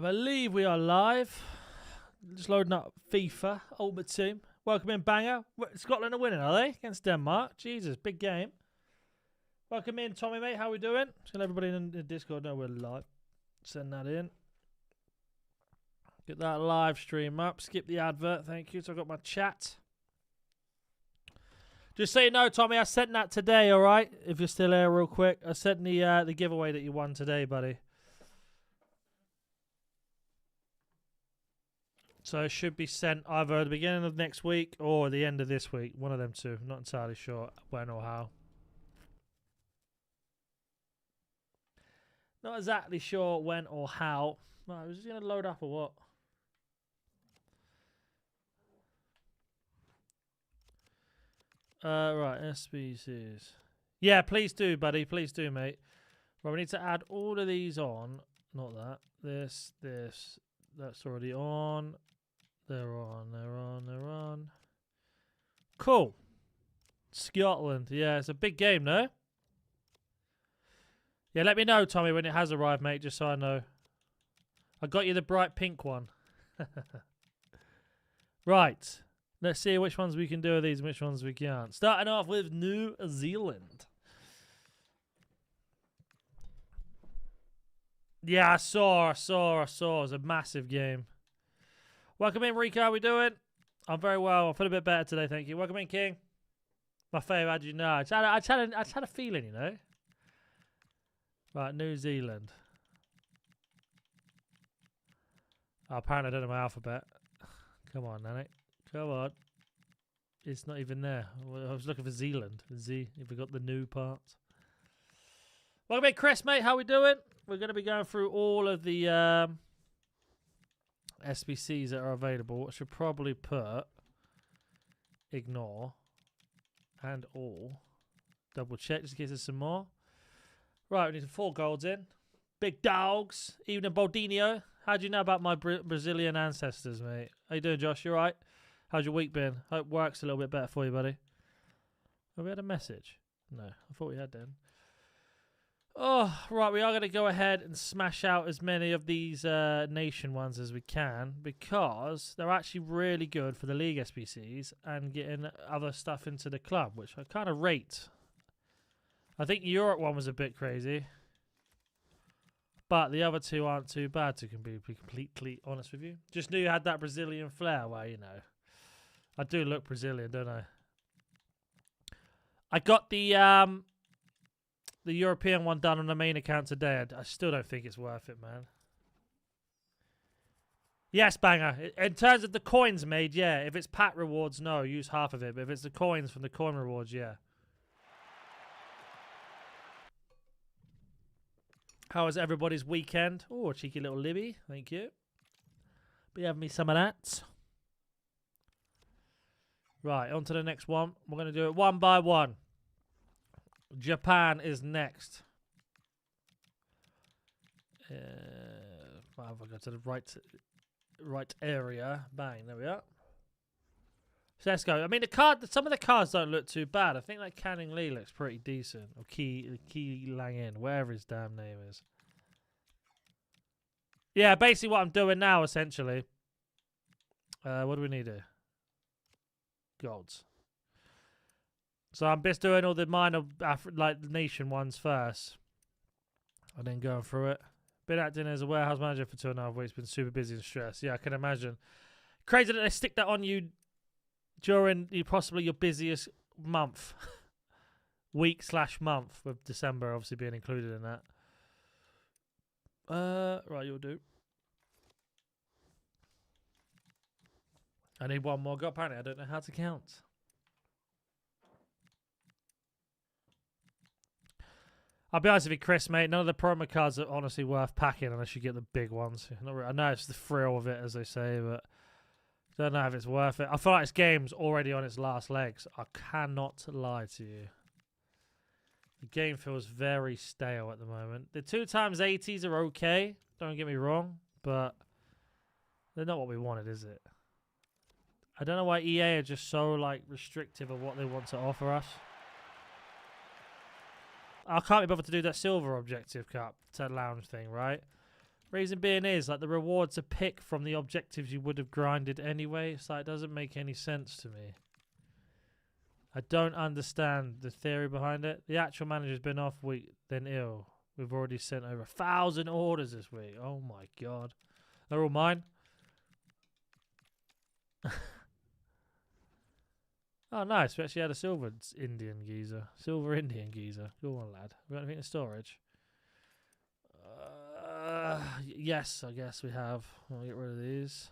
believe we are live. Just loading up FIFA Ultimate Team. Welcome in, Banger. Scotland are winning, are they? Against Denmark. Jesus, big game. Welcome in, Tommy, mate. How we doing? Just let everybody in the Discord know we're live. Send that in. Get that live stream up. Skip the advert. Thank you. So I've got my chat. Just so you know, Tommy, I sent that today, all right? If you're still here real quick. I sent the giveaway that you won today, buddy. So it should be sent either at the beginning of next week or the end of this week. One of them two. Not entirely sure when or how. Not exactly sure when or how. No, I was just going to load up or what? Right, SBCs. Yeah, please do, buddy. Please do, mate. Right, we need to add all of these on. Not that. This. That's already on. They're on. Cool. Scotland. Yeah, it's a big game, no? Yeah, let me know, Tommy, when it has arrived, mate, just so I know. I got you the bright pink one. Right. Let's see which ones we can do with these and which ones we can't. Starting off with New Zealand. Yeah, I saw. It was a massive game. Welcome in, Rico. How we doing? I'm very well. I feel a bit better today, thank you. Welcome in, King. My favourite, how do you know? I just had a feeling, you know. Right, New Zealand. Oh, apparently I don't know my alphabet. Come on, NaNNiK. Come on. It's not even there. I was looking for Zealand. Z, if we got the new part. Welcome in, Chris, mate. How we doing? We're going to be going through all of the SBCs that are available. I should probably put ignore and all. Double check just in case there's some more. Right, we need some 4 golds in. Big dogs. Even Baldinho. How do you know about my Brazilian ancestors, mate? How you doing, Josh? You alright? How's your week been? Hope work's a little bit better for you, buddy. Have we had a message? No, I thought we had then. Oh, right, we are going to go ahead and smash out as many of these nation ones as we can because they're actually really good for the league SBCs and getting other stuff into the club, which I kind of rate. I think Europe one was a bit crazy, but the other two aren't too bad to be completely honest with you. Just knew you had that Brazilian flair. Well, you know, I do look Brazilian, don't I? I got the European one done on the main account today. I still don't think it's worth it, man. Yes, Banger. In terms of the coins made, yeah. If it's pack rewards, no, use half of it. But if it's the coins from the coin rewards, yeah. How was everybody's weekend? Oh, cheeky little Libby. Thank you. Be having me some of that. Right, on to the next one. We're going to do it one by one. Japan is next. I've got to the right area. Bang, there we are. So let's go. I mean, some of the cards don't look too bad. I think like Canning Lee looks pretty decent. Or Key Lang In, wherever his damn name is. Yeah, basically what I'm doing now, essentially. What do we need here? Golds. So I'm just doing all the minor, like the nation ones first, and then going through it. Been acting as a warehouse manager for 2.5 weeks. Been super busy and stressed. Yeah, I can imagine. Crazy that they stick that on you during possibly your busiest month, week/month, with December obviously being included in that. Right, you'll do. I need one more. God, apparently I don't know how to count. I'll be honest with you, Chris, mate. None of the promo cards are honestly worth packing unless you get the big ones. I know it's the thrill of it, as they say, but I don't know if it's worth it. I feel like this game's already on its last legs. I cannot lie to you. The game feels very stale at the moment. The 2x80s are okay. Don't get me wrong, but they're not what we wanted, is it? I don't know why EA are just so like restrictive of what they want to offer us. I can't be bothered to do that silver objective cup to lounge thing, right? Reason being is, like, the rewards are picked from the objectives you would have grinded anyway, so it doesn't make any sense to me. I don't understand the theory behind it. The actual manager's been off week, then ill. We've already sent over 1,000 orders this week. Oh my god. They're all mine. Oh, nice. We actually had a silver Indian geezer. Silver Indian geezer. Go on, lad. We got anything in storage? Yes, I guess we have. I'll get rid of these.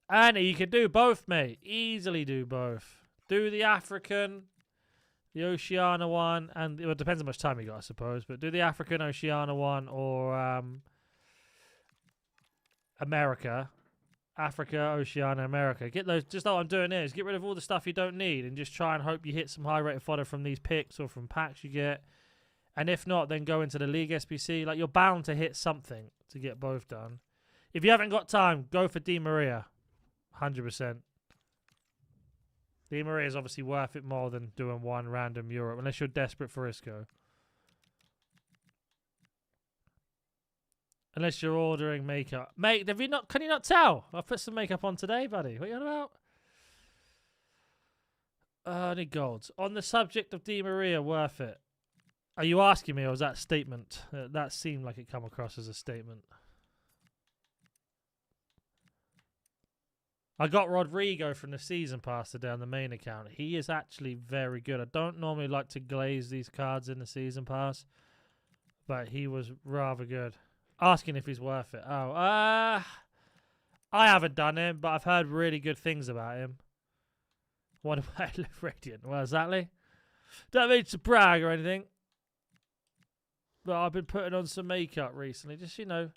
Annie, you can do both, mate. Easily do both. Do the African, the Oceania one, and it depends how much time you got, I suppose. But do the African, Oceania one, or America. Africa, Oceania, America. Get those. Just like what I'm doing here is get rid of all the stuff you don't need and just try and hope you hit some high rated fodder from these picks or from packs you get. And if not, then go into the League SBC. Like, you're bound to hit something to get both done. If you haven't got time, go for Di Maria. 100%. Di Maria is obviously worth it more than doing one random Europe, unless you're desperate for Isco. Unless you're ordering makeup. Mate, have you not? Can you not tell? I put some makeup on today, buddy. What are you on about? I need golds. On the subject of Di Maria, worth it. Are you asking me, or was that a statement? That seemed like it come across as a statement. I got Rodrigo from the season pass today on the main account. He is actually very good. I don't normally like to glaze these cards in the season pass, but he was rather good. Asking if he's worth it. Oh, I haven't done him, but I've heard really good things about him. What about Radiant? Well, exactly. Don't mean to brag or anything, but I've been putting on some makeup recently. Just, you know,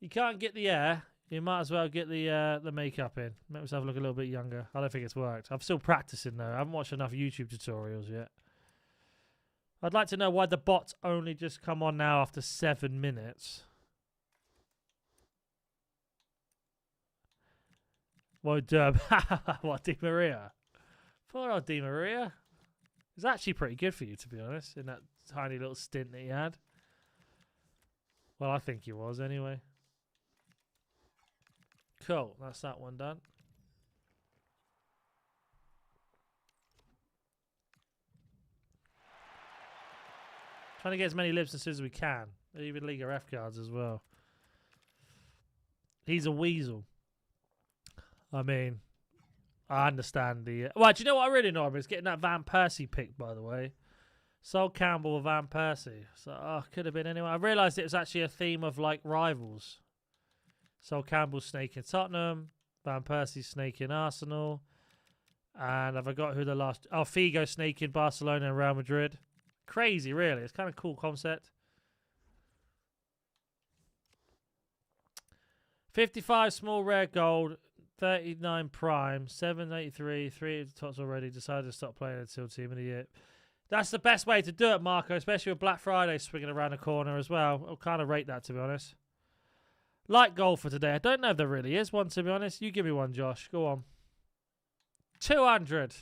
you can't get the air. You might as well get the makeup in. Make myself look a little bit younger. I don't think it's worked. I'm still practicing, though. I haven't watched enough YouTube tutorials yet. I'd like to know why the bots only just come on now after 7 minutes. What, what, Di Maria? Poor old Di Maria. It's actually pretty good for you, to be honest, in that tiny little stint that you had. Well, I think he was, anyway. Cool, that's that one done. Trying to get as many lips as we can. Even League of F cards as well. He's a weasel. I mean, I understand the... well, do you know what I really know? It's getting that Van Persie pick, by the way. Sol Campbell with Van Persie. So, could have been anyone. I realised it was actually a theme of, like, rivals. Sol Campbell snaking Tottenham. Van Persie snaking Arsenal. And have I got who the last... oh, Figo snaking Barcelona and Real Madrid. Crazy, really. It's kind of cool concept. 55 small rare gold. 39 prime. 783. 3 TOTS already. Decided to stop playing until team of the year. That's the best way to do it, Marco. Especially with Black Friday swinging around the corner as well. I'll kind of rate that, to be honest. Light gold for today. I don't know if there really is one, to be honest. You give me one, Josh. Go on. 200.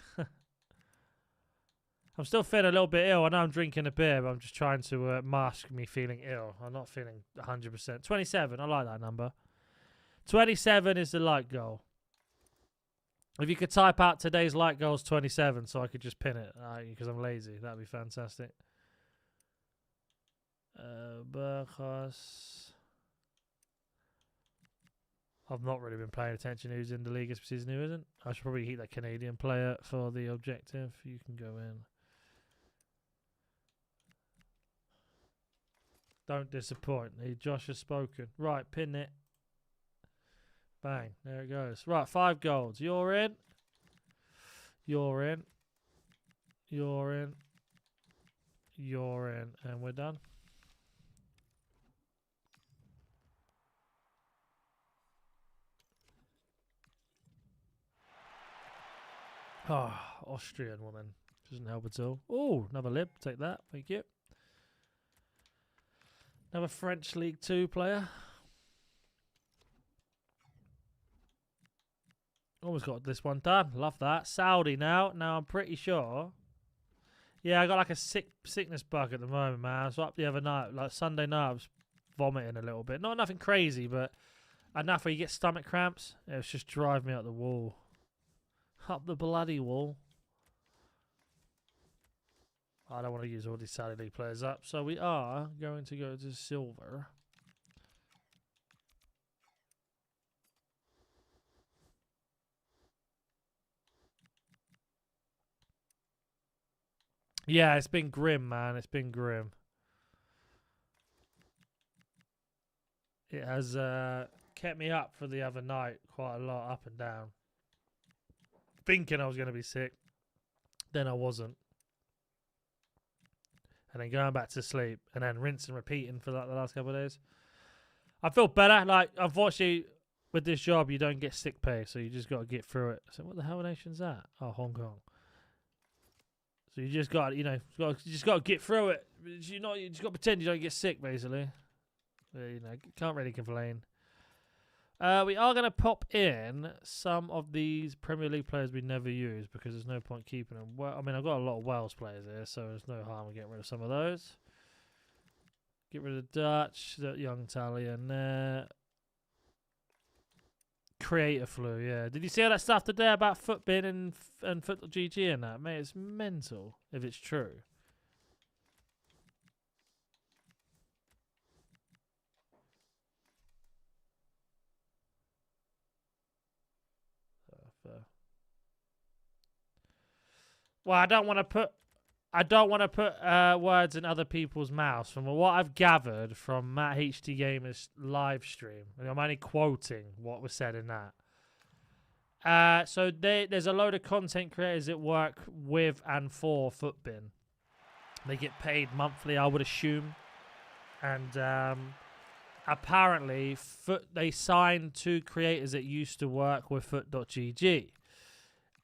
I'm still feeling a little bit ill. I know I'm drinking a beer, but I'm just trying to mask me feeling ill. I'm not feeling 100%. 27. I like that number. 27 is the light goal. If you could type out today's light goals 27 so I could just pin it because I'm lazy, that'd be fantastic. Burgos. I've not really been paying attention who's in the league this season, who isn't. I should probably keep that Canadian player for the objective. You can go in. Don't disappoint. Josh has spoken. Right, pin it. Bang. There it goes. Right, 5 golds. You're in. You're in. You're in. You're in. And we're done. Oh, Austrian woman. Doesn't help at all. Oh, another lib. Take that. Thank you. Another French League 2 player. Almost got this one done. Love that. Saudi now. Now I'm pretty sure Yeah, I got like a sickness bug at the moment, man. I was up the other night, like Sunday night, I was vomiting a little bit. Not nothing crazy, but enough where you get stomach cramps. It was just driving me up the wall. Up the bloody wall. I don't want to use all these Saturday League players up, so we are going to go to silver. Yeah, it's been grim, man. It's been grim. It has kept me up for the other night quite a lot, up and down. Thinking I was going to be sick. Then I wasn't. And then going back to sleep. And then rinse and repeating for like the last couple of days. I feel better. Like, unfortunately, with this job, you don't get sick pay. So you just got to get through it. So what the hell nation's that? Oh, Hong Kong. So you just got, you just got to get through it. You just got to pretend you don't get sick, basically. Can't really complain. We are going to pop in some of these Premier League players we never use because there's no point keeping them. Well, I mean, I've got a lot of Wales players here, so there's no harm in getting rid of some of those. Get rid of Dutch, that young Italian there. Creator flu, yeah. Did you see all that stuff today about Footbin and Foot.gg and that? Mate, it's mental if it's true. Well, I don't want to put words in other people's mouths. From what I've gathered from Matt HD Gamer's live stream, and I'm only quoting what was said in that. So there's a load of content creators that work with and for Footbin. They get paid monthly, I would assume, and apparently they signed 2 creators that used to work with Foot.gg.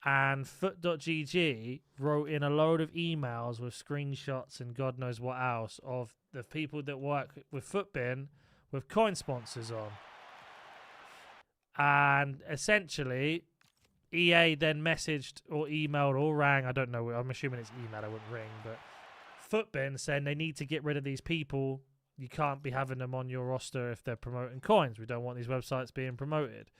And Foot.gg wrote in a load of emails with screenshots and God knows what else of the people that work with Footbin with coin sponsors on. And essentially, EA then messaged or emailed or rang, I don't know, I'm assuming it's email, I wouldn't ring, but Footbin saying they need to get rid of these people. You can't be having them on your roster if they're promoting coins. We don't want these websites being promoted.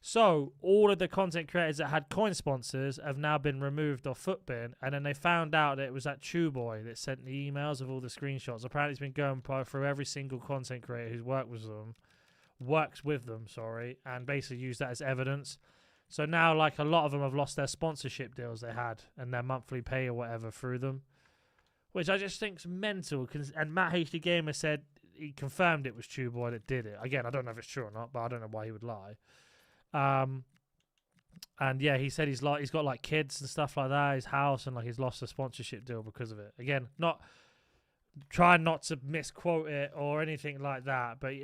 So all of the content creators that had coin sponsors have now been removed off Footbin, and then they found out that it was that Boy that sent the emails of all the screenshots. Apparently, it's been going through every single content creator who's works with them, and basically used that as evidence. So now, like, a lot of them have lost their sponsorship deals they had and their monthly pay or whatever through them, which I just think's mental. And Matt HD Gamer said he confirmed it was Boy that did it. Again, I don't know if it's true or not, but I don't know why he would lie. And yeah, he said he's got like kids and stuff like that, his house, and like he's lost a sponsorship deal because of it. Again, trying not to misquote it or anything like that, but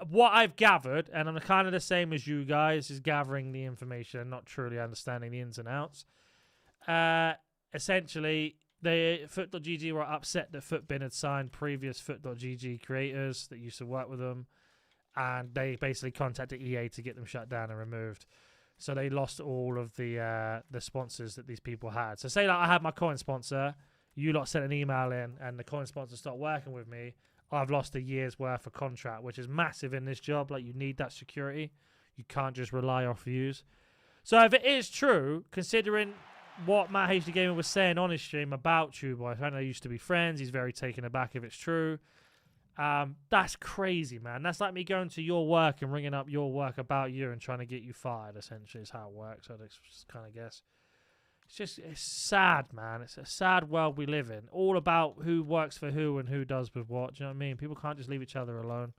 what I've gathered, and I'm kind of the same as you guys, is gathering the information, not truly understanding the ins and outs. Essentially, Foot.gg were upset that Footbin had signed previous Foot.gg creators that used to work with them. And they basically contacted EA to get them shut down and removed. So they lost all of the sponsors that these people had. So say like I had my coin sponsor, you lot sent an email in, and the coin sponsor stopped working with me. I've lost a year's worth of contract, which is massive in this job. Like, you need that security. You can't just rely off views. So if it is true, considering what Matt HD Gamer was saying on his stream about Boy, I know they used to be friends. He's very taken aback if it's true. That's crazy, man. That's like me going to your work and ringing up your work about you and trying to get you fired, essentially, is how it works. I'd just kind of guess. It's sad, man. It's a sad world we live in. All about who works for who and who does with what. Do you know what I mean? People can't just leave each other alone.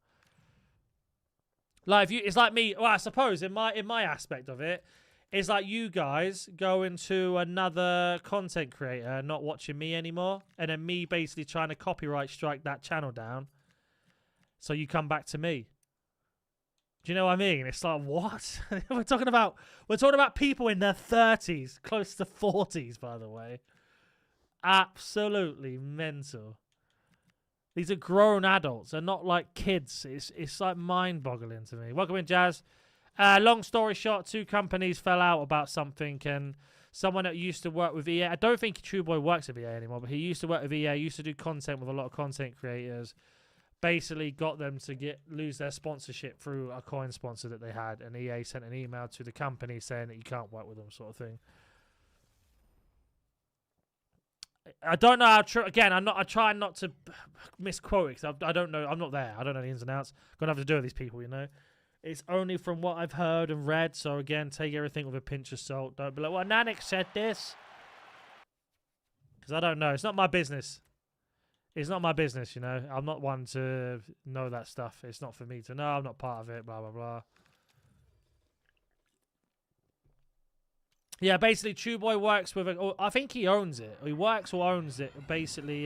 Like, it's like me. Well, I suppose in my aspect of it, it's like you guys going to another content creator not watching me anymore, and then me basically trying to copyright strike that channel down. So you come back to me. Do you know what I mean? It's like, what? We're talking about people in their 30s, close to 40s, by the way. Absolutely mental. These are grown adults. They're not like kids. It's like mind-boggling to me. Welcome in, Jazz. Long story short, 2 companies fell out about something, and someone that used to work with EA. I don't think True Boy works with EA anymore, but he used to work with EA. Used to do content with a lot of content creators. Basically, got them to lose their sponsorship through a coin sponsor that they had, and EA sent an email to the company saying that you can't work with them, sort of thing. I don't know how true. Again, I try not to misquote it because I don't know. I'm not there. I don't know the ins and outs. Gonna have to do with these people, you know. It's only from what I've heard and read. So again, take everything with a pinch of salt. Don't be like, well, NaNNiK said this, because I don't know. It's not my business. It's not my business, you know. I'm not one to know that stuff. It's not for me to know. I'm not part of it. Blah blah blah. Yeah, basically, True Boy works with I think he owns it. He works or owns it, basically,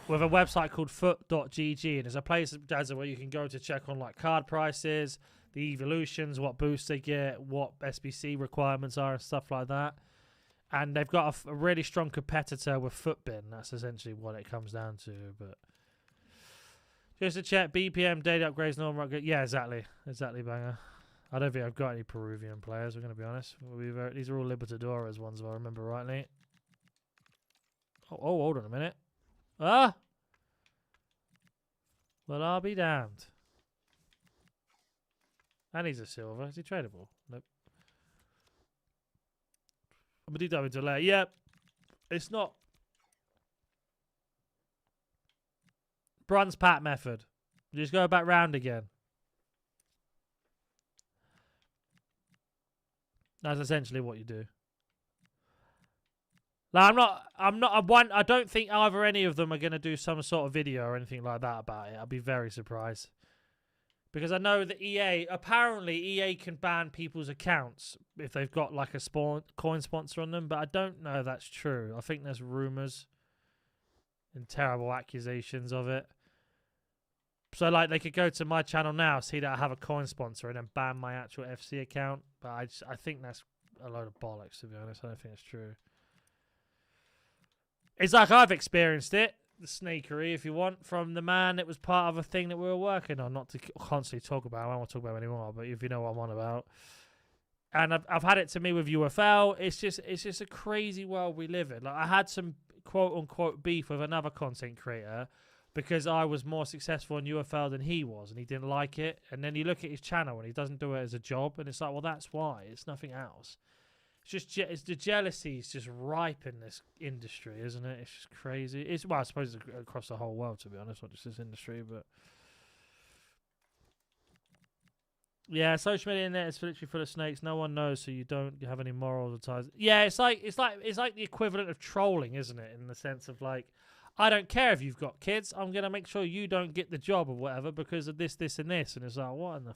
with a website called foot.gg. And there's a place where you can go to check on, like, card prices, the evolutions, what boosts they get, what SBC requirements are, and stuff like that. And they've got a really strong competitor with Footbin. That's essentially what it comes down to. But just to check, BPM, daily upgrades, normal upgrades. Yeah, exactly. Exactly, banger. I don't think I've got any Peruvian players, we're going to be honest. These are all Libertadores ones, if I remember rightly. Oh, hold on a minute. Ah! Well, I'll be damned. And he's a silver. Is he tradable? Nope. DW delay. Yep. It's not. Bronze pack method. You just go back round again. That's essentially what you do. Like, I don't think either any of them are going to do some sort of video or anything like that about it. I'd be very surprised. Because I know that apparently EA can ban people's accounts if they've got like a coin sponsor on them, but I don't know if that's true. I think there's rumors and terrible accusations of it. So, like, they could go to my channel now, see that I have a coin sponsor, and then ban my actual FC account. But I think that's a load of bollocks, to be honest. I don't think it's true. It's like I've experienced it, the snakery, if you want, from the man that was part of a thing that we were working on. Not to constantly talk about, I don't want to talk about it anymore, but if you know what I'm on about. And I've had it to me with UFL. It's just a crazy world we live in. Like, I had some quote-unquote beef with another content creator because I was more successful in UFL than he was, and he didn't like it. And then you look at his channel, and he doesn't do it as a job, and it's like, well, that's why. It's nothing else. It's the jealousy is just ripe in this industry, isn't it? It's just crazy. Well, I suppose it's across the whole world, to be honest, not just this industry, but yeah, social media in there is literally full of snakes. No one knows, so you don't have any morals or ties. Yeah, it's like the equivalent of trolling, isn't it? In the sense of, like, I don't care if you've got kids. I'm gonna make sure you don't get the job or whatever because of this, this, and this. And it's like, what in the?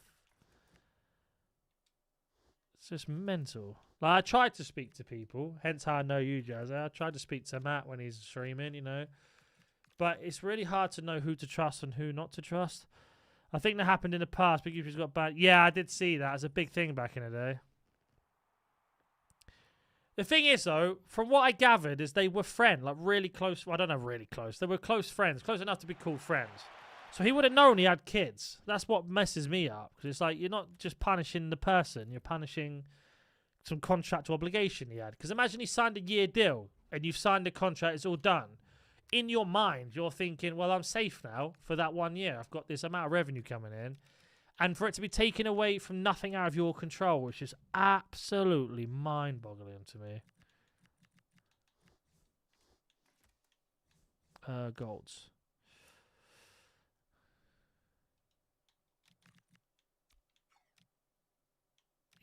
It's just mental. Like, I tried to speak to people, hence how I know you, Jazz. I tried to speak to Matt when he's streaming, you know. But it's really hard to know who to trust and who not to trust. I think that happened in the past. Big YouTubers got banned. Yeah, I did see that. It's a big thing back in the day. The thing is, though, from what I gathered, is they were friends, like really close. Well, I don't know, really close. They were close friends, close enough to be called friends. So he would have known he had kids. That's what messes me up. Because it's like, you're not just punishing the person. You're punishing some contractual obligation he had. Because imagine he signed a year deal and you've signed a contract, it's all done. In your mind, you're thinking, well, I'm safe now for that 1 year. I've got this amount of revenue coming in. And for it to be taken away from nothing out of your control, which is absolutely mind-boggling to me. Golds.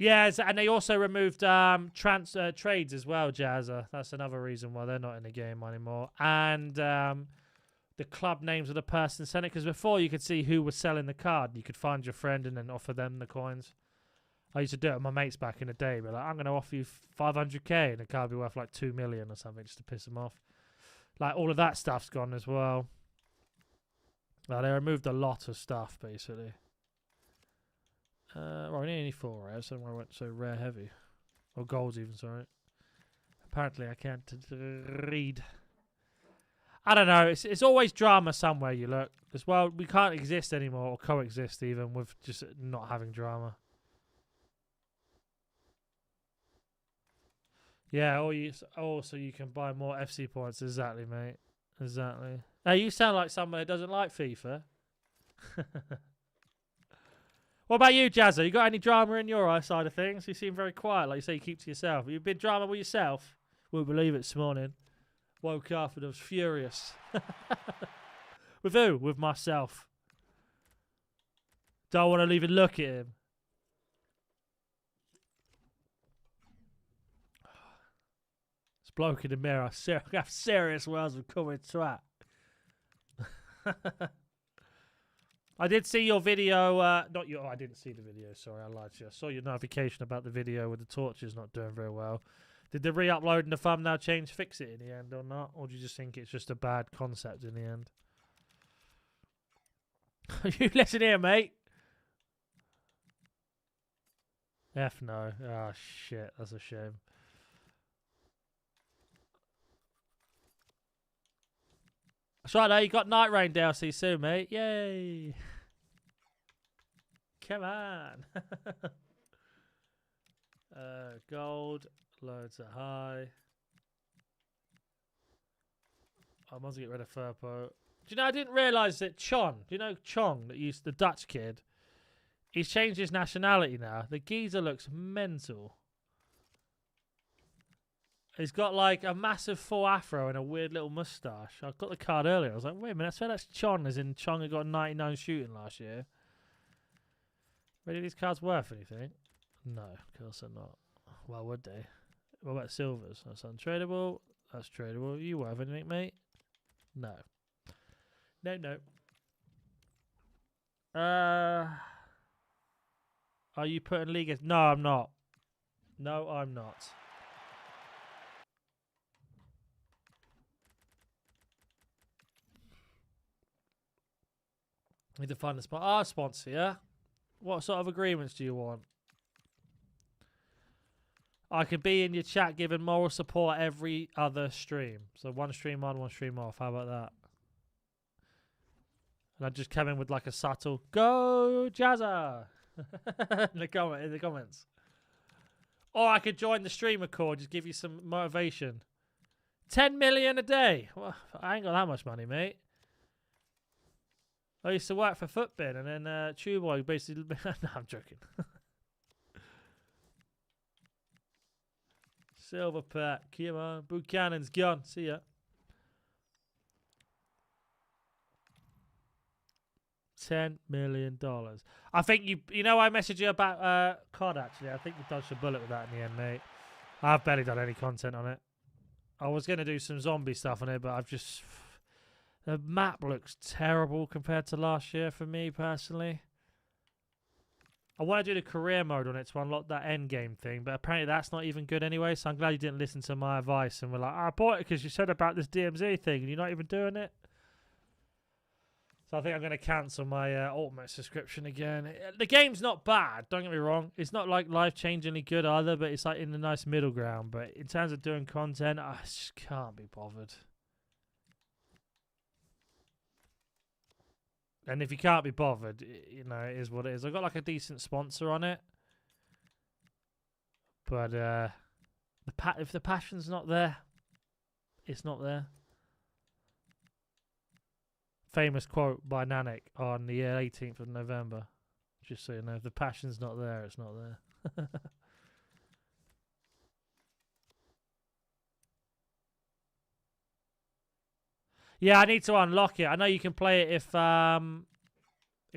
Yeah, and they also removed trades as well, Jazza. That's another reason why they're not in the game anymore. And the club names of the person selling it. Because before you could see who was selling the card. You could find your friend and then offer them the coins. I used to do it with my mates back in the day. But like, I'm going to offer you 500k and the card will be worth like 2 million or something just to piss them off. Like, all of that stuff's gone as well. Like, they removed a lot of stuff, basically. Well, we need 4 rares, so I went so rare heavy. Or golds even, sorry. Apparently I can't read. I don't know, it's always drama somewhere you look. As well, we can't exist anymore, or coexist even, with just not having drama. Yeah, or you also you can buy more FC points. Exactly, mate. Exactly. Hey, you sound like someone who doesn't like FIFA. What about you, Jazza? You got any drama in your side of things? You seem very quiet, like you say you keep to yourself. You've been drama with yourself? Wouldn't believe it this morning. Woke up and I was furious. With who? With myself. Don't want to even look at him. This bloke in the mirror. I have serious words of coming twat. I did see your video. Not your. Oh, I didn't see the video. Sorry, I lied to you. I saw your notification about the video with the torches not doing very well. Did the re-upload and the thumbnail change fix it in the end or not? Or do you just think it's just a bad concept in the end? You listen here, mate. F no. Oh, shit. That's a shame. That's right, though. You got Night Rain DLC soon, mate. Yay. Come on. Gold. Loads at high. I must get rid of Furpo. Do you know, I didn't realise that Chon, do you know Chong, that used the Dutch kid? He's changed his nationality now. The geezer looks mental. He's got like a massive full afro and a weird little moustache. I got the card earlier. I was like, wait a minute, I swear that's Chon, as in Chong had got 99 shooting last year. Are these cards worth anything? No, of course they're not. Well, would they? What about silvers? That's untradeable. That's tradable. You worth anything, mate? No. No. Are you putting league? No, I'm not. No, I'm not. Need to find our sponsor, yeah? What sort of agreements do you want? I could be in your chat giving moral support every other stream. So one stream on, one stream off. How about that? And I'd just come in with like a subtle "Go Jazza" in the comments. Or I could join the stream record, just give you some motivation. 10 million a day. Well, I ain't got that much money, mate. I used to work for Footbin and then Tuboy basically... No, I'm joking. Silver pack. Come on. Buchanan's gone. See ya. $10 million. I think you know, I messaged you about COD actually. I think you dodged a bullet with that in the end, mate. I've barely done any content on it. I was going to do some zombie stuff on it, but I've just... The map looks terrible compared to last year for me, personally. I want to do the career mode on it to unlock that end game thing, but apparently that's not even good anyway, so I'm glad you didn't listen to my advice and were like, I bought it because you said about this DMZ thing and you're not even doing it. So I think I'm going to cancel my Ultimate subscription again. The game's not bad, don't get me wrong. It's not like life-changingly good either, but it's like in the nice middle ground. But in terms of doing content, I just can't be bothered. And if you can't be bothered, you know, it is what it is. I've got like a decent sponsor on it. But if the passion's not there, it's not there. Famous quote by NaNNiK on the 18th of November. Just so you know, if the passion's not there, it's not there. Yeah, I need to unlock it. I know you can play it if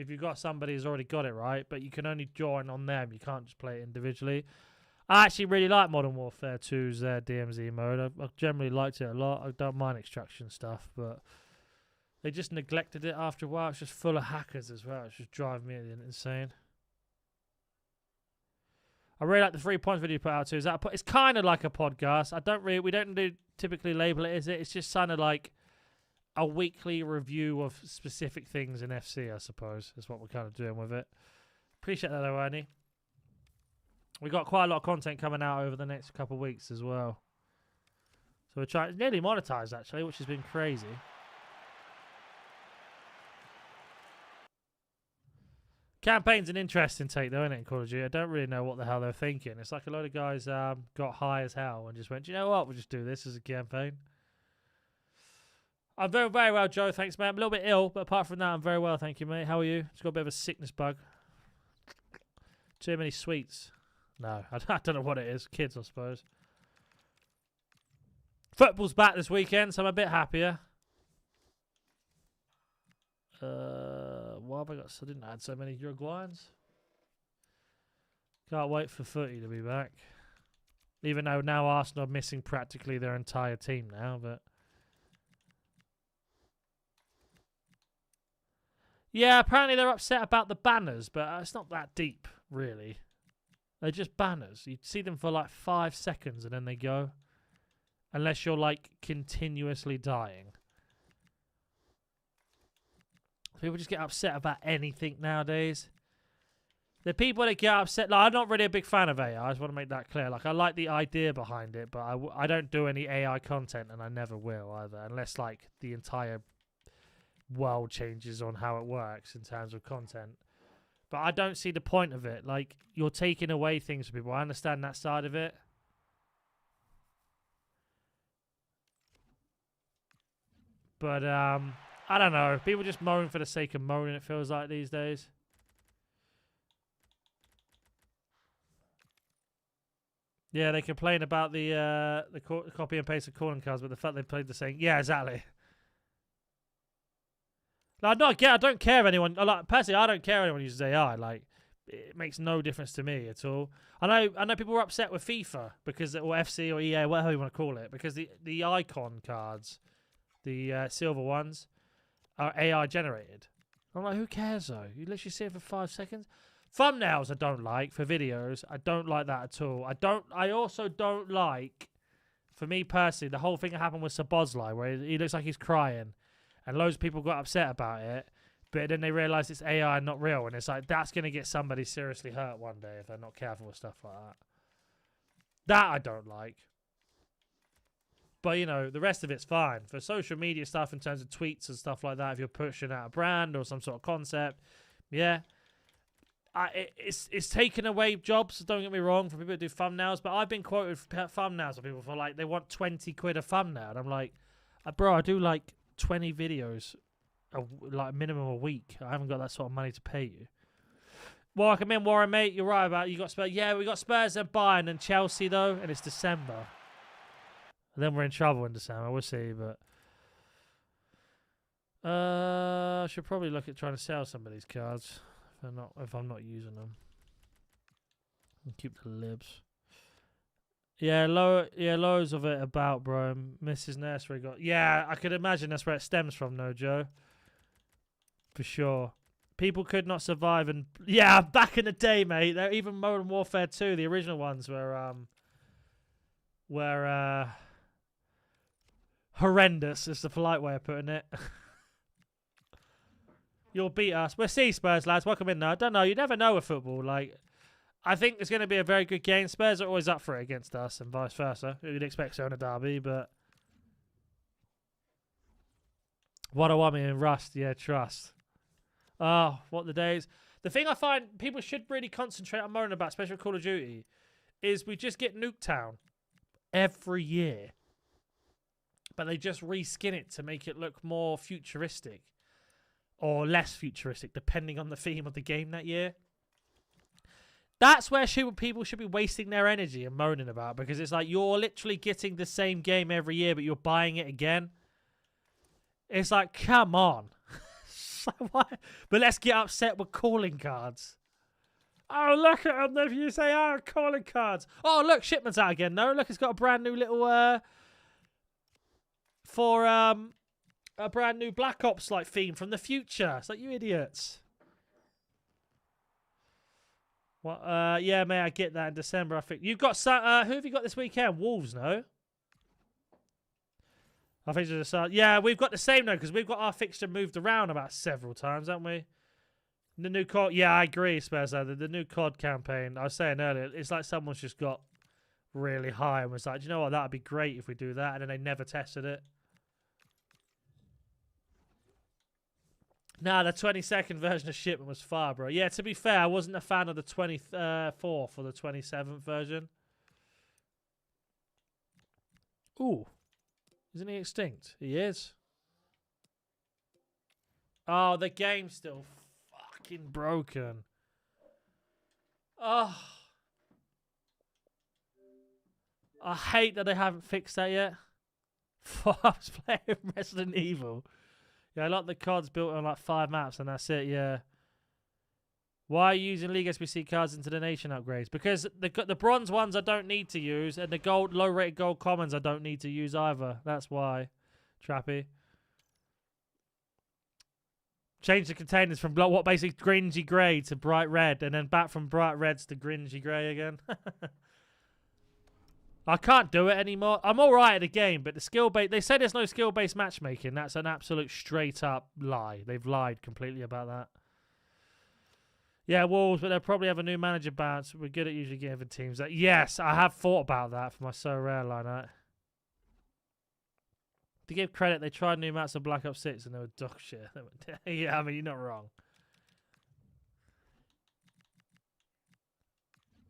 you've got somebody who's already got it, right? But you can only join on them. You can't just play it individually. I actually really like Modern Warfare 2's DMZ mode. I've generally liked it a lot. I don't mind extraction stuff, but they just neglected it after a while. It's just full of hackers as well. It's just driving me insane. I really like the 3 points video you put out too. It's kind of like a podcast. We don't typically label it as it. It's just kind of like a weekly review of specific things in FC, I suppose, is what we're kind of doing with it. Appreciate that though, Ernie. We got quite a lot of content coming out over the next couple of weeks as well. So we're trying, nearly monetized actually, which has been crazy. Campaign's an interesting take, though, isn't it, in Call of Duty? I don't really know what the hell they're thinking. It's like a load of guys got high as hell and just went, you know what, we'll just do this as a campaign. I'm very, very well, Joe. Thanks, mate. I'm a little bit ill, but apart from that, I'm very well, thank you, mate. How are you? Just got a bit of a sickness bug. Too many sweets. No, I don't know what it is. Kids, I suppose. Football's back this weekend, so I'm a bit happier. Why have I got? I didn't add so many Uruguayans. Can't wait for Footy to be back. Even though now Arsenal are missing practically their entire team now, but yeah, apparently they're upset about the banners, but it's not that deep, really. They're just banners. You see them for like 5 seconds and then they go. Unless you're like continuously dying. People just get upset about anything nowadays. The people that get upset, like, I'm not really a big fan of AI. I just want to make that clear. Like, I like the idea behind it, but I don't do any AI content, and I never will either, unless like the entire world changes on how it works in terms of content. But I don't see the point of it. Like, you're taking away things from people. I understand that side of it. But I don't know. People just moan for the sake of moaning, it feels like these days. Yeah, they complain about the copy and paste of calling cards, but the fact they played the same. Yeah, exactly. Like, I don't care if anyone. Like, personally, I don't care if anyone uses AI. Like, it makes no difference to me at all. I know people were upset with FIFA because, or FC or EA, whatever you want to call it, because the icon cards, the silver ones, are AI generated. I'm like, who cares though? You literally see it for 5 seconds. Thumbnails I don't like for videos. I don't like that at all. I also don't like, for me personally, the whole thing that happened with Sabozlai, where he looks like he's crying, and loads of people got upset about it, but then they realised it's AI and not real, and it's like, that's going to get somebody seriously hurt one day if they're not careful with stuff like that. That I don't like. But, you know, the rest of it's fine. For social media stuff in terms of tweets and stuff like that, if you're pushing out a brand or some sort of concept, yeah. It's taken away jobs, don't get me wrong, for people to do thumbnails, but I've been quoted for thumbnails of people for, like, they want 20 quid a thumbnail. And I'm like, bro, I do, like, 20 videos, like, minimum a week. I haven't got that sort of money to pay you. Well, come in, Warren, mate. You're right about it. You got Spurs. Yeah, we got Spurs and Bayern and Chelsea, though, and it's December. And then we're in trouble in December. We'll see, but I should probably look at trying to sell some of these cards if I'm not using them. And keep the libs. Yeah, loads of it about, bro. Mrs. Nursery got. Yeah, I could imagine that's where it stems from, no, Joe. For sure. People could not survive, and yeah, back in the day, mate. They're even Modern Warfare 2, the original ones were horrendous is the polite way of putting it. You'll beat us. We'll see, Spurs lads. Welcome in now. I don't know. You never know with football. Like, I think it's going to be a very good game. Spurs are always up for it against us and vice versa. You'd expect so in a derby, but what a woman in Rust. Yeah, trust. Oh, what the days. The thing I find people should really concentrate on moaning about, especially with Call of Duty, is we just get Nuketown every year. But they just reskin it to make it look more futuristic. Or less futuristic, depending on the theme of the game that year. That's where people should be wasting their energy and moaning about. Because it's like, you're literally getting the same game every year, but you're buying it again. It's like, come on. So what? But let's get upset with calling cards. Oh, look at them. If you say, oh, calling cards. Oh, look, Shipment's out again. No, look, it's got a brand new little... for a brand new Black Ops like theme from the future. It's like, you idiots. What? Yeah, mate, I get that in December. I think you've got who have you got this weekend? Wolves, no? I think it's just yeah, we've got the same though because we've got our fixture moved around about several times, haven't we? The new COD, yeah, I agree, Spurs. The new COD campaign. I was saying earlier, it's like someone's just got really high and was like, do you know what? That'd be great if we do that, and then they never tested it. Nah, the 22nd version of Shipment was fire, bro. Yeah, to be fair, I wasn't a fan of the 24th or the 27th version. Ooh. Isn't he extinct? He is. Oh, the game's still fucking broken. Oh. I hate that they haven't fixed that yet. I was playing Resident Evil. Yeah, I like the cards built on like 5 maps and that's it, yeah. Why are you using League SBC cards into the nation upgrades? Because the bronze ones I don't need to use, and the gold low-rated gold commons I don't need to use either. That's why. Trappy. Change the containers from what basically gringy grey to bright red, and then back from bright reds to gringy grey again. I can't do it anymore. I'm alright at the game, but the skill-based... They say there's no skill-based matchmaking. That's an absolute straight-up lie. They've lied completely about that. Yeah, Wolves, but they'll probably have a new manager bounce. We're good at usually giving teams that. Yes, I have thought about that for my So Rare lineup. To give credit, they tried new maps of Black Ops 6 and they were dog shit. Yeah, I mean, you're not wrong.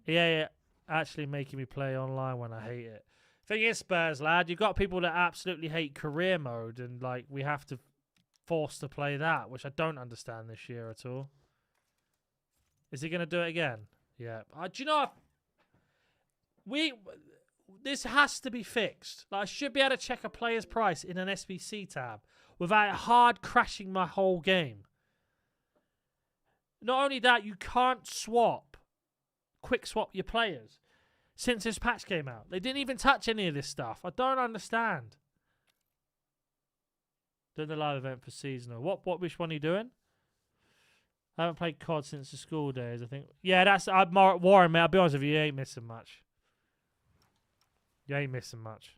Yeah. Actually making me play online when I hate it. Thing is, Spurs, lad, you've got people that absolutely hate career mode and, like, we have to force to play that, which I don't understand this year at all. Is he going to do it again? Yeah. Do you know what? This has to be fixed. Like, I should be able to check a player's price in an SBC tab without hard crashing my whole game. Not only that, you can't quick swap your players since this patch came out. They didn't even touch any of this stuff. I don't understand. Doing the live event for seasonal. Which one are you doing? I haven't played COD since the school days, I think. Yeah, that's Warren, mate. I'll be honest with you, you ain't missing much. You ain't missing much.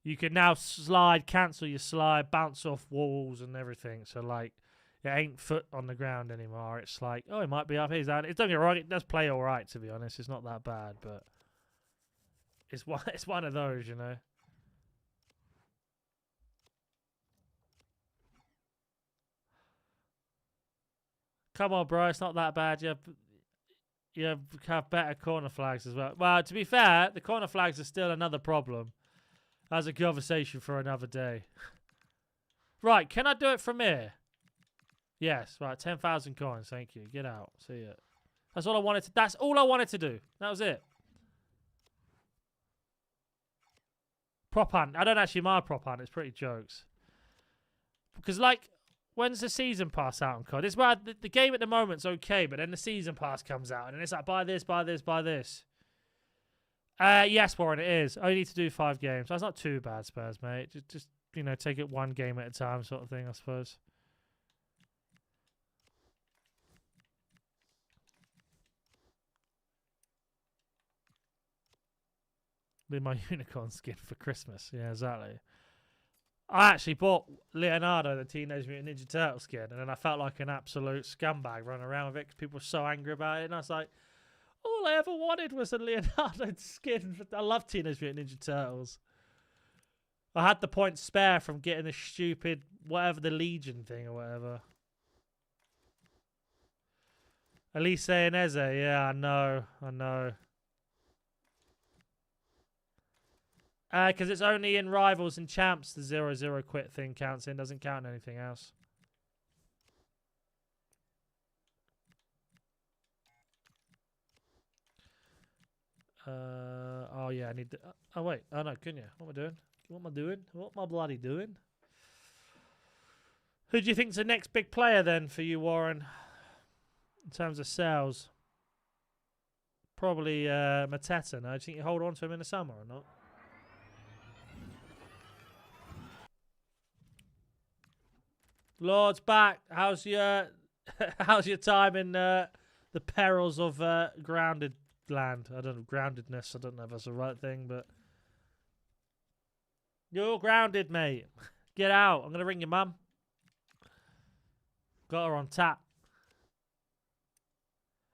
You can now cancel your slide, bounce off walls and everything. So, like, it ain't foot on the ground anymore. It's like, oh, it might be up here. Don't get me wrong, it does play all right, to be honest. It's not that bad, but it's one of those, you know. Come on, bro. It's not that bad. You have better corner flags as well. Well, to be fair, the corner flags are still another problem. That's a conversation for another day. Right, can I do it from here? Yes, right. 10,000 coins. Thank you. Get out. See ya. That's all I wanted to. That's all I wanted to do. That was it. Prop hunt. I don't actually mind prop hunt. It's pretty jokes. Because, like, when's the season pass out on COD? It's where the game at the moment's okay, but then the season pass comes out, and then it's like, buy this, buy this, buy this. Yes, Warren, it is. I only need to do 5 games. That's not too bad, Spurs, mate. Just you know, take it one game at a time sort of thing, I suppose. With my unicorn skin for Christmas. Yeah, exactly. I actually bought Leonardo, the Teenage Mutant Ninja Turtle skin, and then I felt like an absolute scumbag running around with it because people were so angry about it. And I was like, all I ever wanted was a Leonardo skin. I love Teenage Mutant Ninja Turtles. I had the points spare from getting the stupid, whatever, the Legion thing or whatever. Elise and Eze, yeah, I know. Because it's only in Rivals and Champs the 0-0 quit thing counts in, doesn't count anything else. Oh yeah, I need to... Oh wait, oh no, couldn't you? What am I doing? What am I bloody doing? Who do you think's the next big player then for you, Warren? In terms of sales? Probably Mateta. No, do you think you hold on to him in the summer or not? Lord's back. How's your time in the perils of grounded land? I don't know, groundedness. I don't know if that's the right thing, but you're grounded, mate. Get out. I'm gonna ring your mum. Got her on tap.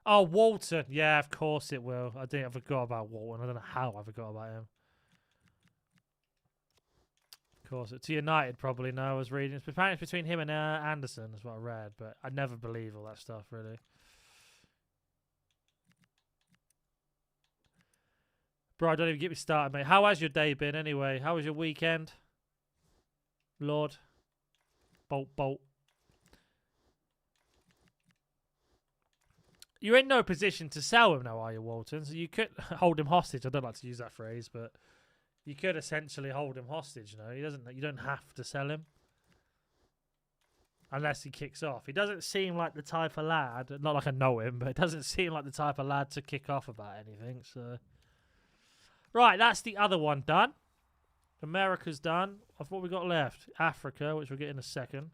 Oh, Walton. Yeah, of course it will. I forgot about Walton. I don't know how I forgot about him. Of course, to United probably. No, I was reading. Apparently, it's between him and Anderson. Is what I read, but I never believe all that stuff really. Bro, don't even get me started, mate. How has your day been anyway? How was your weekend? Lord. Bolt, bolt. You're in no position to sell him now, are you, Walton? So you could hold him hostage. I don't like to use that phrase, but you could essentially hold him hostage, you know. You don't have to sell him. Unless he kicks off. He doesn't seem like the type of lad, not like I know him, but it doesn't seem like the type of lad to kick off about anything, so... Right, that's the other one done. America's done. Of what we got left? Africa, which we'll get in a second.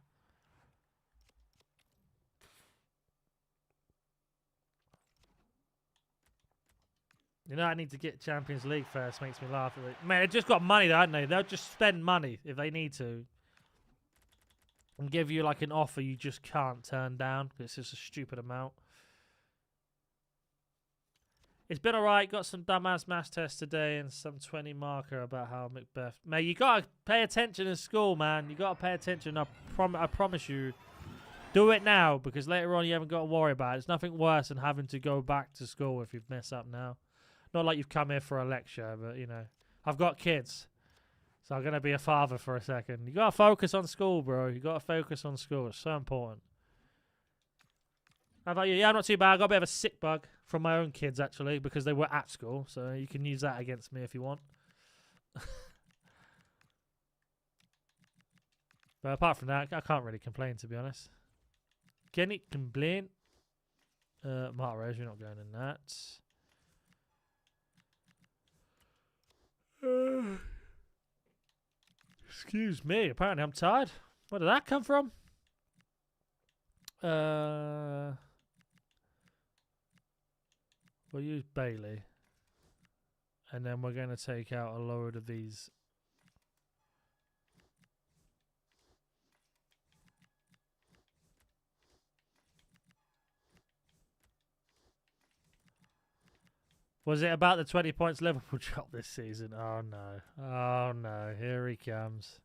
You know, I need to get Champions League first. Makes me laugh. Man, they've just got money, though, haven't they? They'll just spend money if they need to. And give you, like, an offer you just can't turn down. It's just a stupid amount. It's been alright. Got some dumbass maths tests today and some 20 marker about how Macbeth... Mate, you got to pay attention in school, man. You got to pay attention. I promise you. Do it now, because later on you haven't got to worry about it. It's nothing worse than having to go back to school if you mess up now. Not like you've come here for a lecture, but, you know. I've got kids. So I'm going to be a father for a second. You got to focus on school, bro. You got to focus on school. It's so important. How about you? Yeah, I'm not too bad. I got a bit of a sick bug from my own kids, actually, because they were at school. So you can use that against me if you want. But apart from that, I can't really complain, to be honest. Can it complain? Martyrose, you're not going in that. Excuse me. Apparently I'm tired. Where did that come from? We'll use Bailey. And then we're going to take out a load of these. Was it about the 20 points Liverpool dropped this season? Oh, no. Oh, no. Here he comes.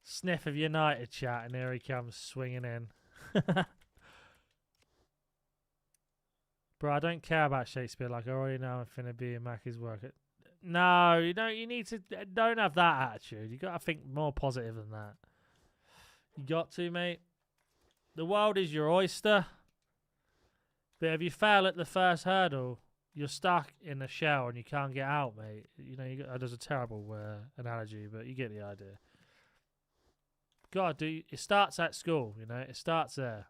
Sniff of United chat, and here he comes swinging in. Bro, I don't care about Shakespeare. Like, I already know I'm finna be in Mackie's work. No, you don't. You need to. Don't have that attitude. You got to think more positive than that. You got to, mate. The world is your oyster. But if you fail at the first hurdle, you're stuck in a shell and you can't get out, mate. You know, there's a terrible analogy, but you get the idea. God, it starts at school, you know. It starts there.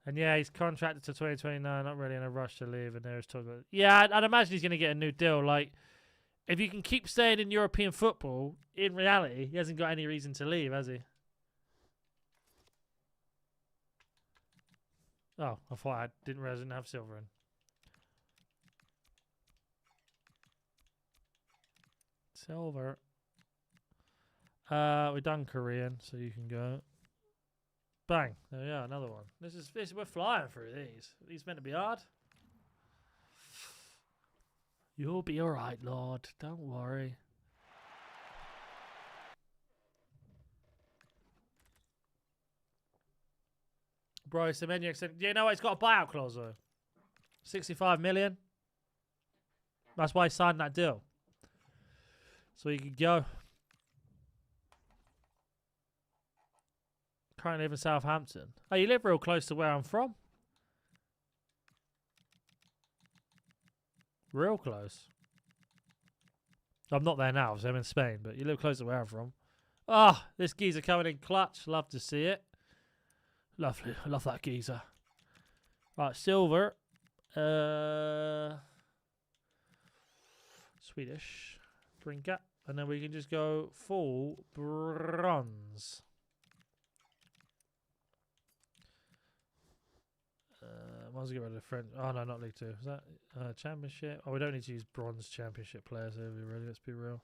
And yeah, he's contracted to 2029. Not really in a rush to leave. And there's talk about, yeah, I'd imagine he's going to get a new deal. Like, if you can keep staying in European football, in reality, he hasn't got any reason to leave, has he? Oh, I thought I didn't realize I didn't have silver in. Silver. We're done Korean, so you can go. Bang. There we are, another one. We're flying through these. These meant to be hard. You'll be alright, Lord. Don't worry. Bro, Semenya said, do you know what? It's got a buyout clause, though. 65 million. That's why he signed that deal. So he could go. Currently live in Southampton. Oh, you live real close to where I'm from. Real close. I'm not there now, so I'm in Spain, but you live close to where I'm from. Ah, oh, this geezer coming in clutch. Love to see it. Lovely. I love that geezer. Right, silver. Swedish. Brinka. And then we can just go full bronze. Might as well get rid of the French. Oh, no, not League 2. Is that Championship? Oh, we don't need to use bronze Championship players here, really. Let's be real.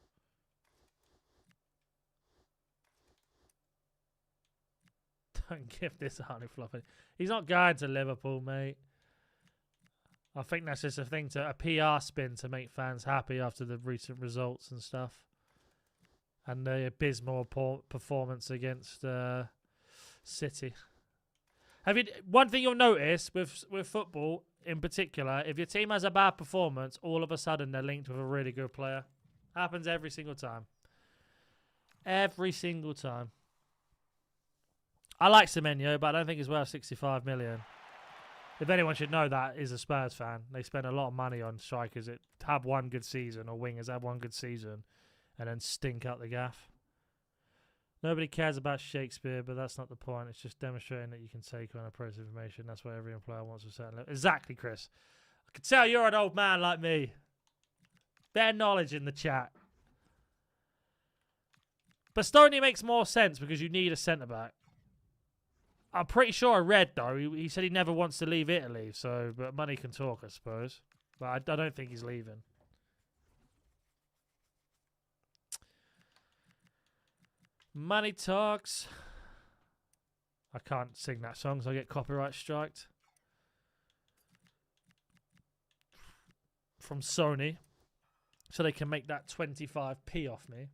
Don't give this Arnie Fluffy. He's not going to Liverpool, mate. I think that's just a thing a PR spin to make fans happy after the recent results and stuff, and the abysmal performance against City. One thing you'll notice with football in particular, if your team has a bad performance, all of a sudden they're linked with a really good player. Happens every single time. Every single time. I like Semenyo, but I don't think he's worth 65 million. If anyone should know that, is a Spurs fan. They spend a lot of money on strikers that have one good season, or wingers have one good season, and then stink out the gaff. Nobody cares about Shakespeare, but that's not the point. It's just demonstrating that you can take on approach information. That's what every employer wants to certain level. Exactly, Chris. I can tell you're an old man like me. Better knowledge in the chat. Bastoni makes more sense because you need a centre-back. I'm pretty sure I read, though, he said he never wants to leave Italy, so, but money can talk, I suppose. But I don't think he's leaving. Money talks. I can't sing that song, so I get copyright striked. From Sony. So they can make that 25p off me.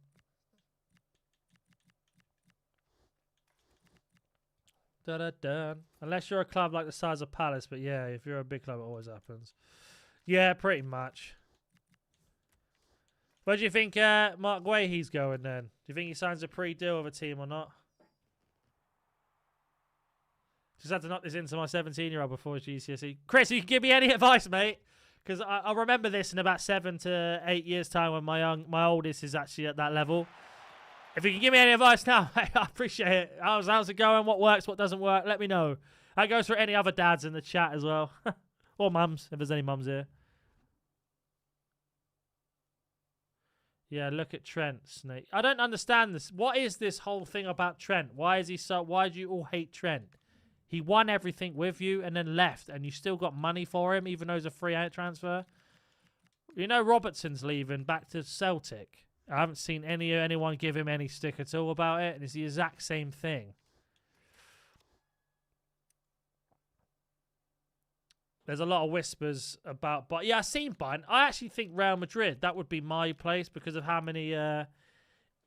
Da-da-da. Unless you're a club like the size of Palace, but yeah, if you're a big club, it always happens. Yeah, pretty much. Where do you think Mark Guehi's going then? Do you think he signs a pre-deal with a team or not? Just had to knock this into my 17-year-old before his GCSE. Chris, you can give me any advice, mate? Because I'll remember this in about 7 to 8 years' time when my oldest is actually at that level. If you can give me any advice now, mate, I appreciate it. How's it going? What works? What doesn't work? Let me know. That goes for any other dads in the chat as well. Or mums, if there's any mums here. Yeah, look at Trent, Snake. I don't understand this. What is this whole thing about Trent? Why do you all hate Trent? He won everything with you and then left, and you still got money for him, even though he's a free out transfer. You know Robertson's leaving back to Celtic. I haven't seen anyone give him any stick at all about it, and it's the exact same thing. There's a lot of whispers about, but yeah, I've seen Bayern. I actually think Real Madrid, that would be my place because of how many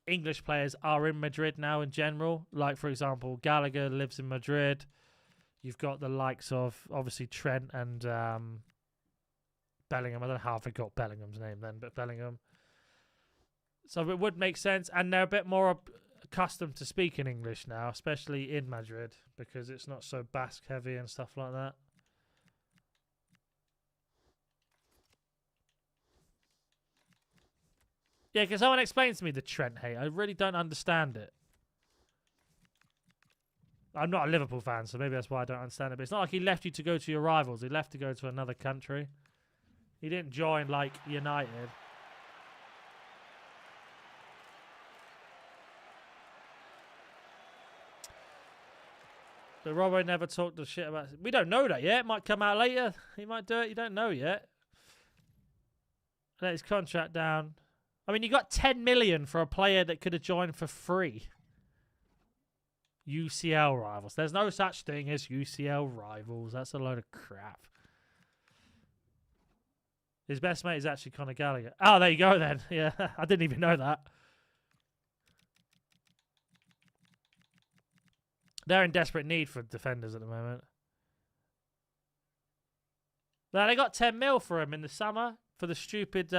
English players are in Madrid now in general. Like, for example, Gallagher lives in Madrid. You've got the likes of, obviously, Trent and Bellingham. I don't know how I forgot Bellingham's name then, but Bellingham. So it would make sense, and they're a bit more accustomed to speaking English now, especially in Madrid, because it's not so Basque heavy and stuff like that. Yeah, can someone explain to me the Trent hate? I really don't understand it. I'm not a Liverpool fan, so maybe that's why I don't understand it. But it's not like he left you to go to your rivals. He left to go to another country. He didn't join, like, United. But Robbo never talked the shit about it. We don't know that yet. It might come out later. He might do it. You don't know yet. Let his contract down. I mean, you got 10 million for a player that could have joined for free. UCL rivals. There's no such thing as UCL rivals. That's a load of crap. His best mate is actually Conor Gallagher. Oh, there you go then. Yeah, I didn't even know that. They're in desperate need for defenders at the moment. Now, they got 10 mil for him in the summer for the stupid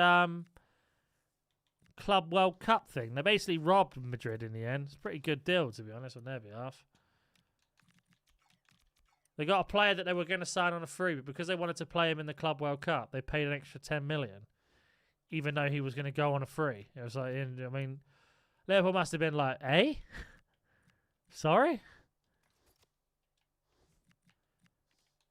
Club World Cup thing. They basically robbed Madrid in the end. It's a pretty good deal, to be honest, on their behalf. They got a player that they were going to sign on a free, but because they wanted to play him in the Club World Cup, they paid an extra 10 million, even though he was going to go on a free. It was like, I mean, Liverpool must have been like, eh? Sorry?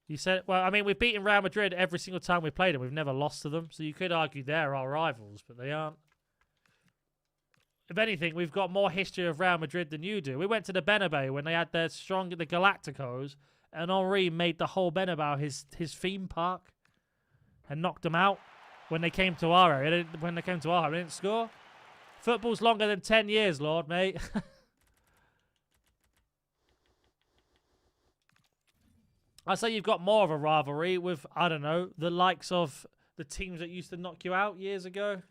You said, well, I mean, we've beaten Real Madrid every single time we played them. We've never lost to them. So you could argue they're our rivals, but they aren't. If anything, we've got more history of Real Madrid than you do. We went to the Bernabeu when they had the Galacticos, and Henri made the whole Bernabeu his theme park and knocked them out when they came to our area. When they came to our area, they didn't score. Football's longer than 10 years, Lord, mate. I'd say you've got more of a rivalry with, I don't know, the likes of the teams that used to knock you out years ago.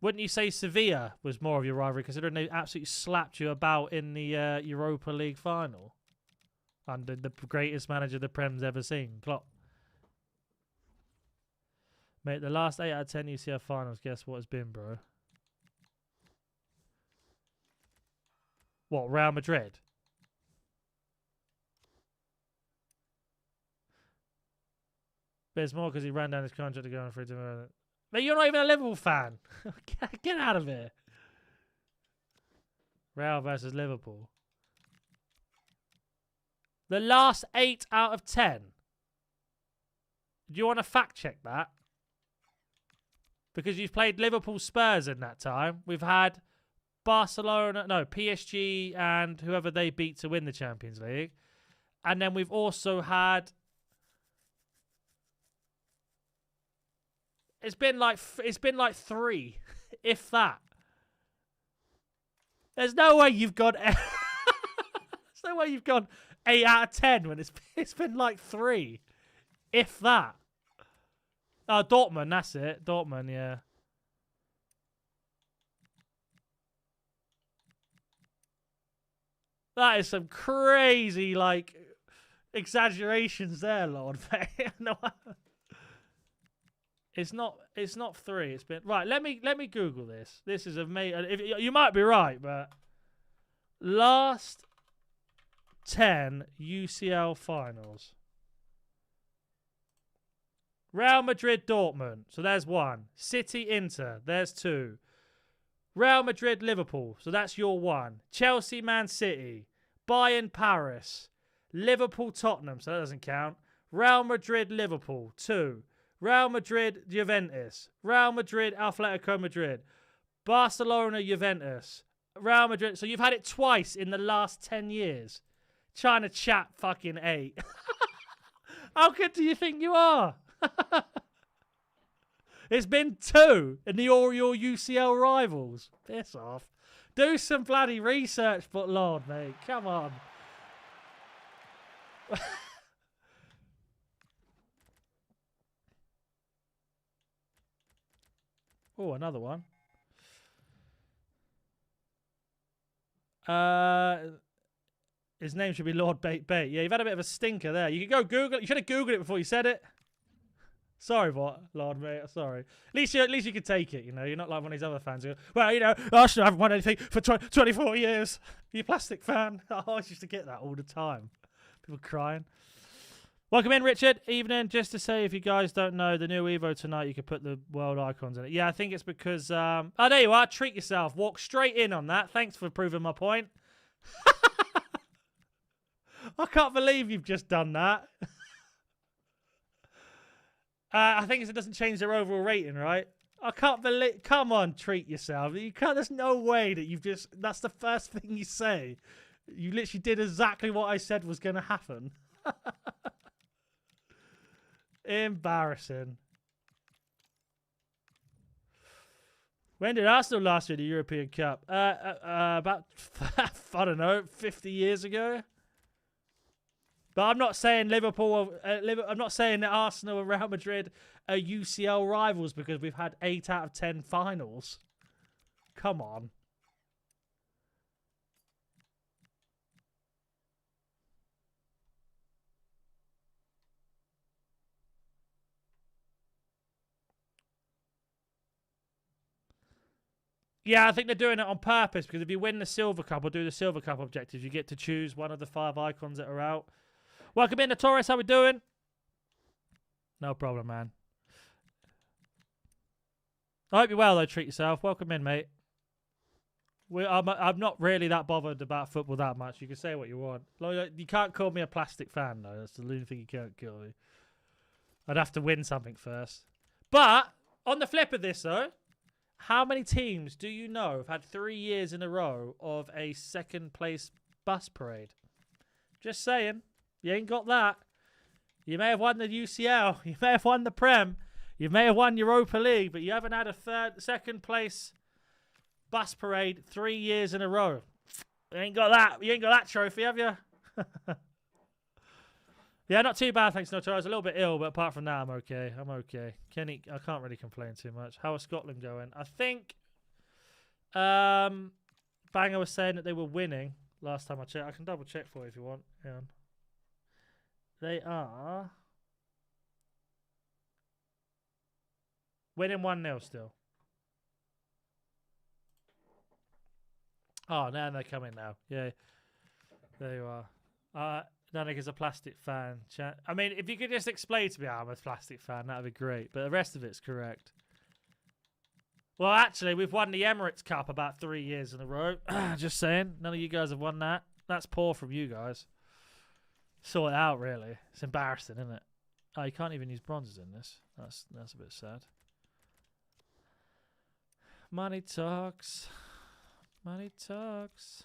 Wouldn't you say Sevilla was more of your rivalry, considering they absolutely slapped you about in the Europa League final under the greatest manager the Prem's ever seen, Klopp? Mate, the last 8 out of 10 UCL finals, guess what it's been, bro? What, Real Madrid? But it's more because he ran down his contract to go on free to. But you're not even a Liverpool fan. Get out of here. Real versus Liverpool. The last 8 out of 10. Do you want to fact check that? Because you've played Liverpool Spurs in that time. We've had Barcelona, no, PSG and whoever they beat to win the Champions League. And then we've also had... It's been like 3, if that. There's no way you've got... There's no way you've gone 8 out of 10 when it's been like 3, if that. Oh, Dortmund, that's it. Dortmund, yeah. That is some crazy, like, exaggerations there, Lord. No, it's not 3. It's been right. Let me Google this. This is amazing. You might be right, but last 10 UCL finals. Real Madrid, Dortmund. So there's 1. City, Inter. There's 2. Real Madrid, Liverpool. So that's your 1. Chelsea, Man City. Bayern, Paris. Liverpool, Tottenham. So that doesn't count. Real Madrid, Liverpool. 2. Real Madrid, Juventus. Real Madrid, Atletico Madrid. Barcelona, Juventus. Real Madrid. So you've had it twice in the last 10 years. Trying to chat fucking 8. How good do you think you are? It's been 2 in your UCL rivals. Piss off. Do some bloody research, but Lord, mate. Come on. Oh, another one. His name should be Lord Bait Bait. Yeah, you've had a bit of a stinker there. You could go Google it. You should have Googled it before you said it. Sorry, what, Lord, mate. Sorry. At least you could take it, you know. You're not like one of these other fans who go, well, you know, Arsenal haven't won anything for 24 years. You plastic fan. Oh, I used to get that all the time. People crying. Welcome in, Richard. Evening. Just to say, if you guys don't know, the new Evo tonight, you can put the world icons in it. Yeah, I think it's because... oh, there you are. Treat yourself. Walk straight in on that. Thanks for proving my point. I can't believe you've just done that. I think it doesn't change their overall rating, right? I can't believe... Come on, treat yourself. You can't... There's no way that you've just... That's the first thing you say. You literally did exactly what I said was going to happen. Embarrassing. When did Arsenal last win the European Cup? About, I don't know, 50 years ago. But I'm not saying Liverpool. I'm not saying that Arsenal and Real Madrid are UCL rivals because we've had 8 out of 10 finals. Come on. Yeah, I think they're doing it on purpose because if you win the Silver Cup or do the Silver Cup objectives, you get to choose one of the 5 icons that are out. Welcome in, Taurus. How we doing? No problem, man. I hope you're well, though. Treat yourself. Welcome in, mate. I'm not really that bothered about football that much. You can say what you want. You can't call me a plastic fan, though. That's the only thing you can't call me. I'd have to win something first. But, on the flip of this, though, how many teams do you know have had 3 years in a row of a second-place bus parade? Just saying. You ain't got that. You may have won the UCL. You may have won the Prem. You may have won Europa League, but you haven't had a second place bus parade 3 years in a row. You ain't got that. You ain't got that trophy, have you? Yeah, not too bad, thanks, Noto. I was a little bit ill, but apart from that, I'm okay. I'm okay. Kenny, I can't really complain too much. How is Scotland going? I think Banger was saying that they were winning last time I checked. I can double check for you if you want. Hang on. They are winning 1-0 still. Oh, now they're coming now. Yeah, there you are. NaNNiK is a plastic fan. Chat. I mean, if you could just explain to me how I'm a plastic fan, that'd be great. But the rest of it's correct. Well, actually, we've won the Emirates Cup about 3 years in a row. Just saying. None of you guys have won that. That's poor from you guys. Sort it out, really. It's embarrassing, isn't it? Oh, you can't even use bronzes in this. That's a bit sad. Money talks. Money talks.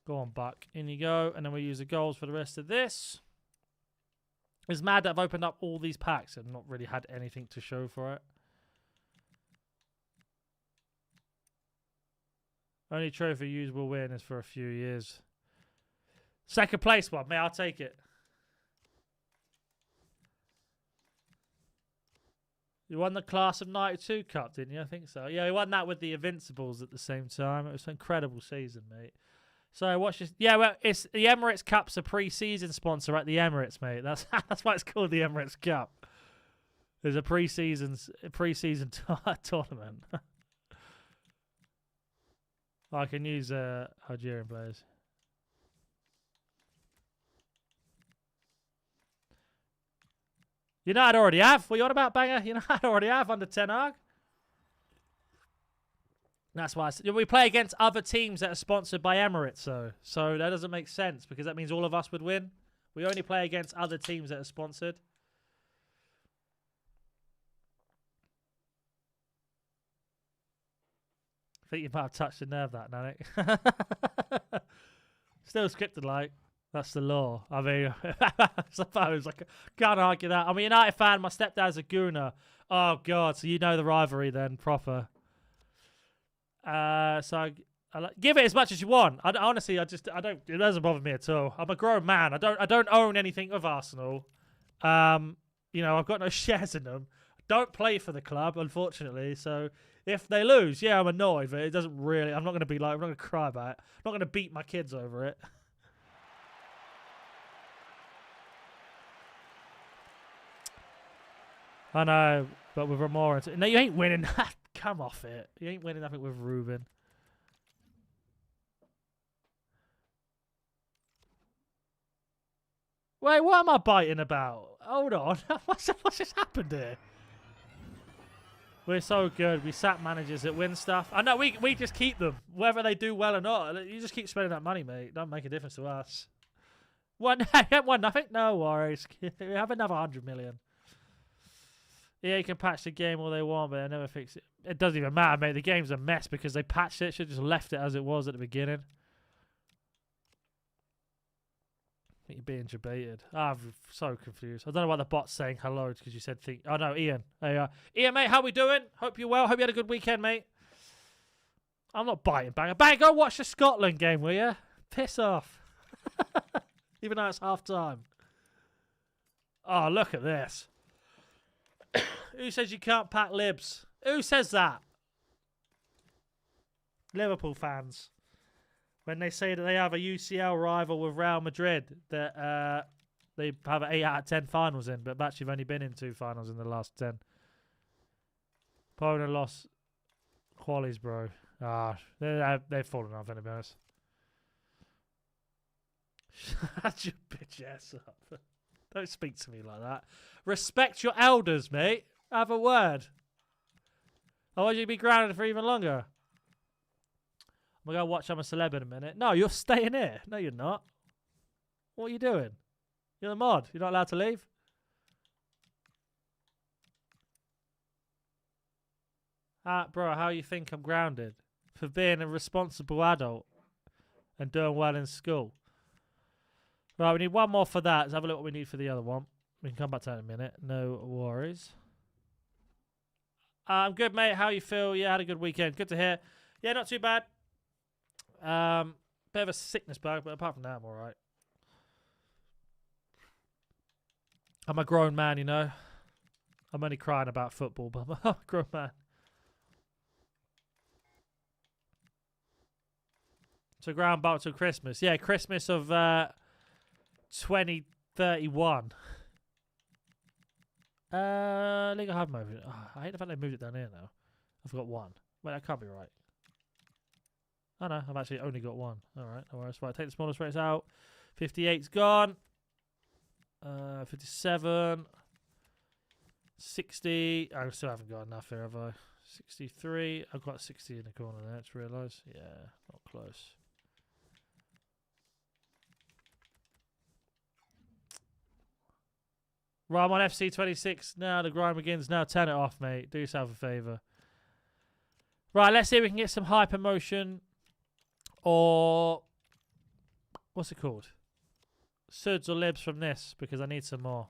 Go on, Buck. In you go. And then we use the goals for the rest of this. It's mad that I've opened up all these packs and not really had anything to show for it. Only trophy you will win is for a few years. Second place one, mate. I'll take it. You won the Class of 92 Cup, didn't you? I think so. Yeah, we won that with the Invincibles at the same time. It was an incredible season, mate. So watch this. Yeah, well, it's the Emirates Cup's a pre-season sponsor at the Emirates, mate. That's why it's called the Emirates Cup. There's a pre-season tournament. I can use Algerian players. You know I'd already have. What are you on about, Banger? You know I'd already have under Ten Hag. That's why we play against other teams that are sponsored by Emirates, so that doesn't make sense because that means all of us would win. We only play against other teams that are sponsored. I think you might have touched the nerve that, NaNNiK. Still scripted like. That's the law. I mean, I suppose. Can't argue that. I'm a United fan. My stepdad's a Gooner. Oh, God. So you know the rivalry then, proper. So I give it as much as you want. Honestly, it doesn't bother me at all. I'm a grown man. I don't own anything of Arsenal. You know, I've got no shares in them. I don't play for the club, unfortunately. So if they lose, yeah, I'm annoyed, but it doesn't really. I'm not going to cry about it. I'm not going to beat my kids over it. I know, but with Ramora... No, you ain't winning. Come off it. You ain't winning nothing with Ruben. Wait, what am I biting about? Hold on. What's just happened here? We're so good. We sat managers that win stuff. I know, we just keep them. Whether they do well or not. You just keep spending that money, mate. Don't make a difference to us. One nothing? No worries. We have another 100 million. Yeah, you can patch the game all they want, but they never fix it. It doesn't even matter, mate. The game's a mess because they patched it. Should have just left it as it was at the beginning. I think you're being debated. I'm so confused. I don't know why the bot's saying hello because you said think. Oh, no, Ian. There you are. Ian, mate, how we doing? Hope you're well. Hope you had a good weekend, mate. I'm not biting, Banger. Bang, go watch the Scotland game, will you? Piss off. Even though it's half time. Oh, look at this. Who says you can't pack libs? Who says that? Liverpool fans. When they say that they have a UCL rival with Real Madrid that they have 8 out of 10 finals in, but actually have only been in 2 finals in the last 10. Poland lost qualies, bro. They've fallen off, to be honest. Shut your bitch ass up. Don't speak to me like that. Respect your elders, mate. Have a word. Otherwise you'll be grounded for even longer. I'm going to go watch I'm a Celeb in a minute. No, you're staying here. No, you're not. What are you doing? You're the mod. You're not allowed to leave? Bro, how you think I'm grounded? For being a responsible adult and doing well in school. Right, we need one more for that. Let's have a look what we need for the other one. We can come back to that in a minute. No worries. I'm good, mate. How you feel? Yeah, had a good weekend. Good to hear. Yeah, not too bad. Bit of a sickness bug, but apart from that, I'm all right. I'm a grown man, you know. I'm only crying about football, but I'm a grown man. So ground ball till Christmas. Yeah, Christmas of 2031. League of Hard mode. Oh, I hate the fact they moved it down here now. I've got one. Wait, that can't be right. Oh no, I've actually only got one. Alright, no worries. Right, take the smallest rates out. 58's gone. 57. 60. I still haven't got enough here, have I? 63. I've got 60 in the corner there, to realise. Yeah, not close. Right, I'm on FC 26. Now the grind begins. Now turn it off, mate. Do yourself a favour. Right, let's see if we can get some hypermotion. Or... what's it called? Suds or libs from this, because I need some more.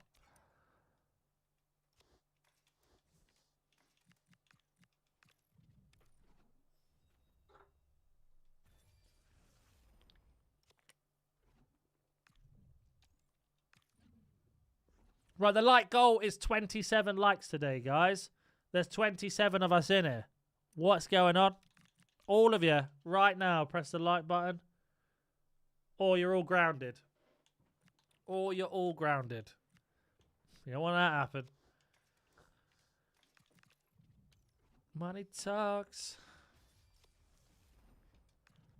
Right, the like goal is 27 likes today, guys. There's 27 of us in here. What's going on? All of you, right now, press the like button. Or you're all grounded. Or you're all grounded. You don't want that to happen. Money talks.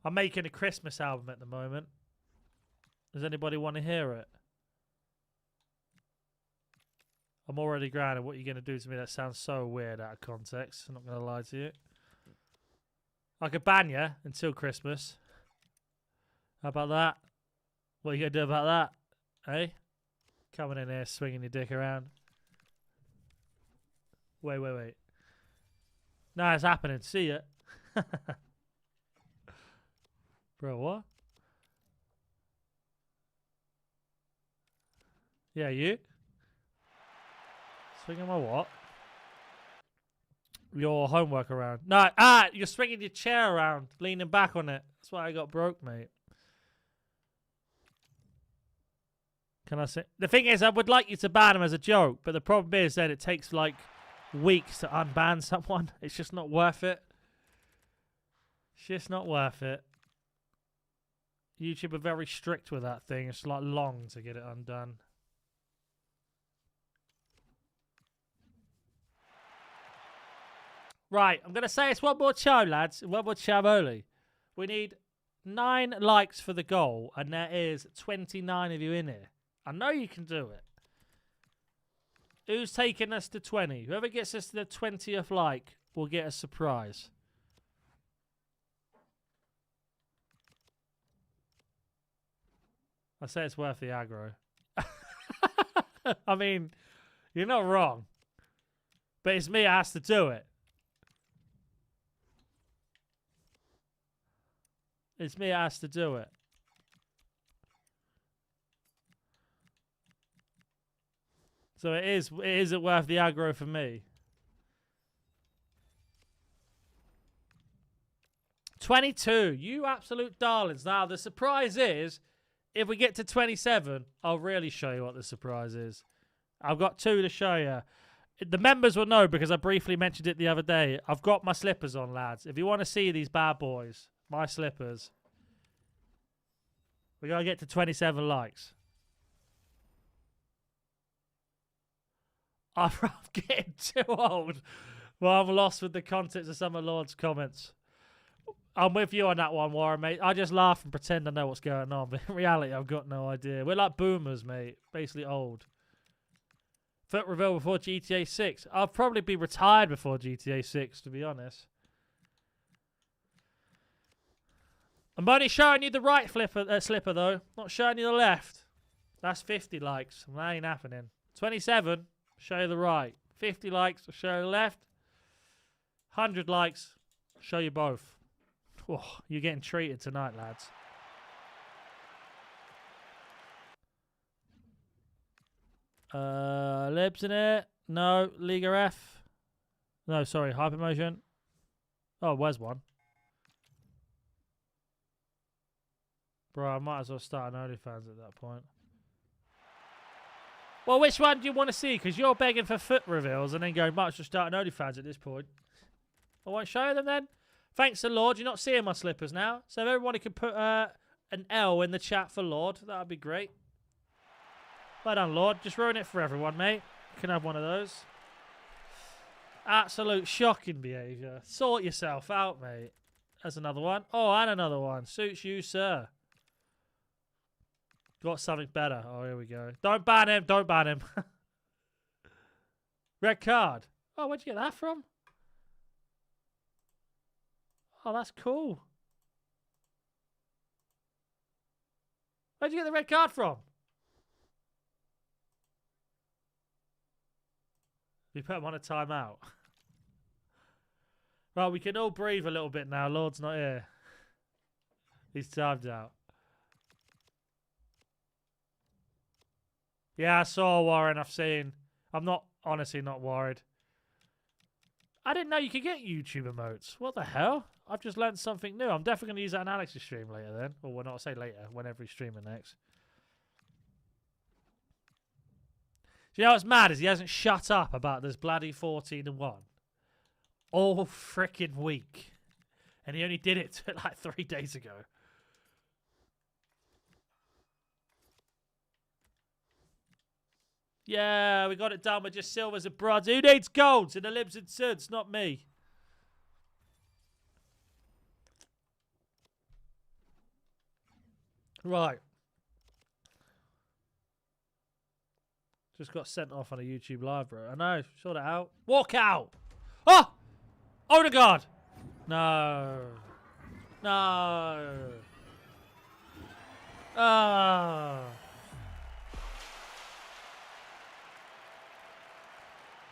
I'm making a Christmas album at the moment. Does anybody want to hear it? I'm already grounded. What are you going to do to me? That sounds so weird out of context. I'm not going to lie to you. I could ban you until Christmas. How about that? What are you going to do about that? Eh? Coming in here, swinging your dick around. Wait. No, it's happening. See ya. Bro, what? Yeah, you? Swinging my what? Your homework around. No, you're swinging your chair around, leaning back on it. That's why I got broke, mate. Can I say? The thing is, I would like you to ban him as a joke, but the problem is that it takes like weeks to unban someone. It's just not worth it. It's just not worth it. YouTube are very strict with that thing. It's like long to get it undone. Right, I'm going to say it's one more show, lads. One more show only. We need 9 likes for the goal, and there is 29 of you in here. I know you can do it. Who's taking us to 20? Whoever gets us to the 20th like will get a surprise. I say it's worth the aggro. I mean, you're not wrong. But it's me that has to do it. It's me that has to do it. So it isn't worth the aggro for me. 22, you absolute darlings. Now, the surprise is, if we get to 27, I'll really show you what the surprise is. I've got 2 to show you. The members will know because I briefly mentioned it the other day. I've got my slippers on, lads. If you want to see these bad boys, my slippers, we got to get to 27 likes. I'm getting too old. Well, I'm lost with the context of some of Lord's comments. I'm with you on that one, Warren, mate. I just laugh and pretend I know what's going on, but in reality, I've got no idea. We're like boomers, mate. Basically old. Foot reveal before GTA 6. I'll probably be retired before GTA 6, to be honest. I'm only showing you the right slipper, though. Not showing you the left. That's 50 likes. That ain't happening. 27, show you the right. 50 likes, show you the left. 100 likes, show you both. Oh, you're getting treated tonight, lads. Libs in it. No. Liga F. No, sorry. Hypermotion. Oh, where's one? Bro, I might as well start an OnlyFans at that point. Well, which one do you want to see? Because you're begging for foot reveals and then going, might as well start an OnlyFans at this point. I won't show them then. Thanks to Lord, you're not seeing my slippers now. So if everybody could put an L in the chat for Lord, that would be great. Well done, Lord. Just ruin it for everyone, mate. You can have one of those. Absolute shocking behaviour. Sort yourself out, mate. That's another one. Oh, and another one. Suits you, sir. Got something better. Oh, here we go. Don't ban him. Don't ban him. Red card. Oh, where'd you get that from? Oh, that's cool. Where'd you get the red card from? We put him on a timeout. Right, we can all breathe a little bit now. Lord's not here. He's timed out. Yeah, I saw Warren. I've seen. I'm not, honestly not worried. I didn't know you could get YouTube emotes. What the hell? I've just learned something new. I'm definitely going to use that in Alex's stream later then. Or well, not say later, whenever he's streaming next. Do you know what's mad is he hasn't shut up about this bloody 14-1 all freaking week. And he only did it like 3 days ago. Yeah, we got it done with just silvers and bronze. Who needs golds in the libs and suds? Not me. Right. Just got sent off on a YouTube live, bro. I know. Sort it out. Walk out. Oh! Oh, the God. No. No. Ah.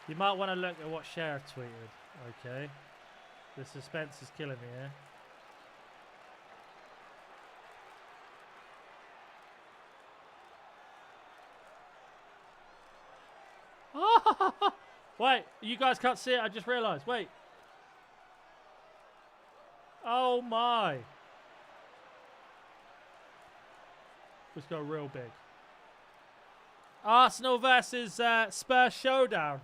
You might want to look at what Sheriff tweeted. Okay. The suspense is killing me here. Wait, you guys can't see it. I just realised. Wait. Oh my. Let's go real big. Arsenal versus Spurs showdown.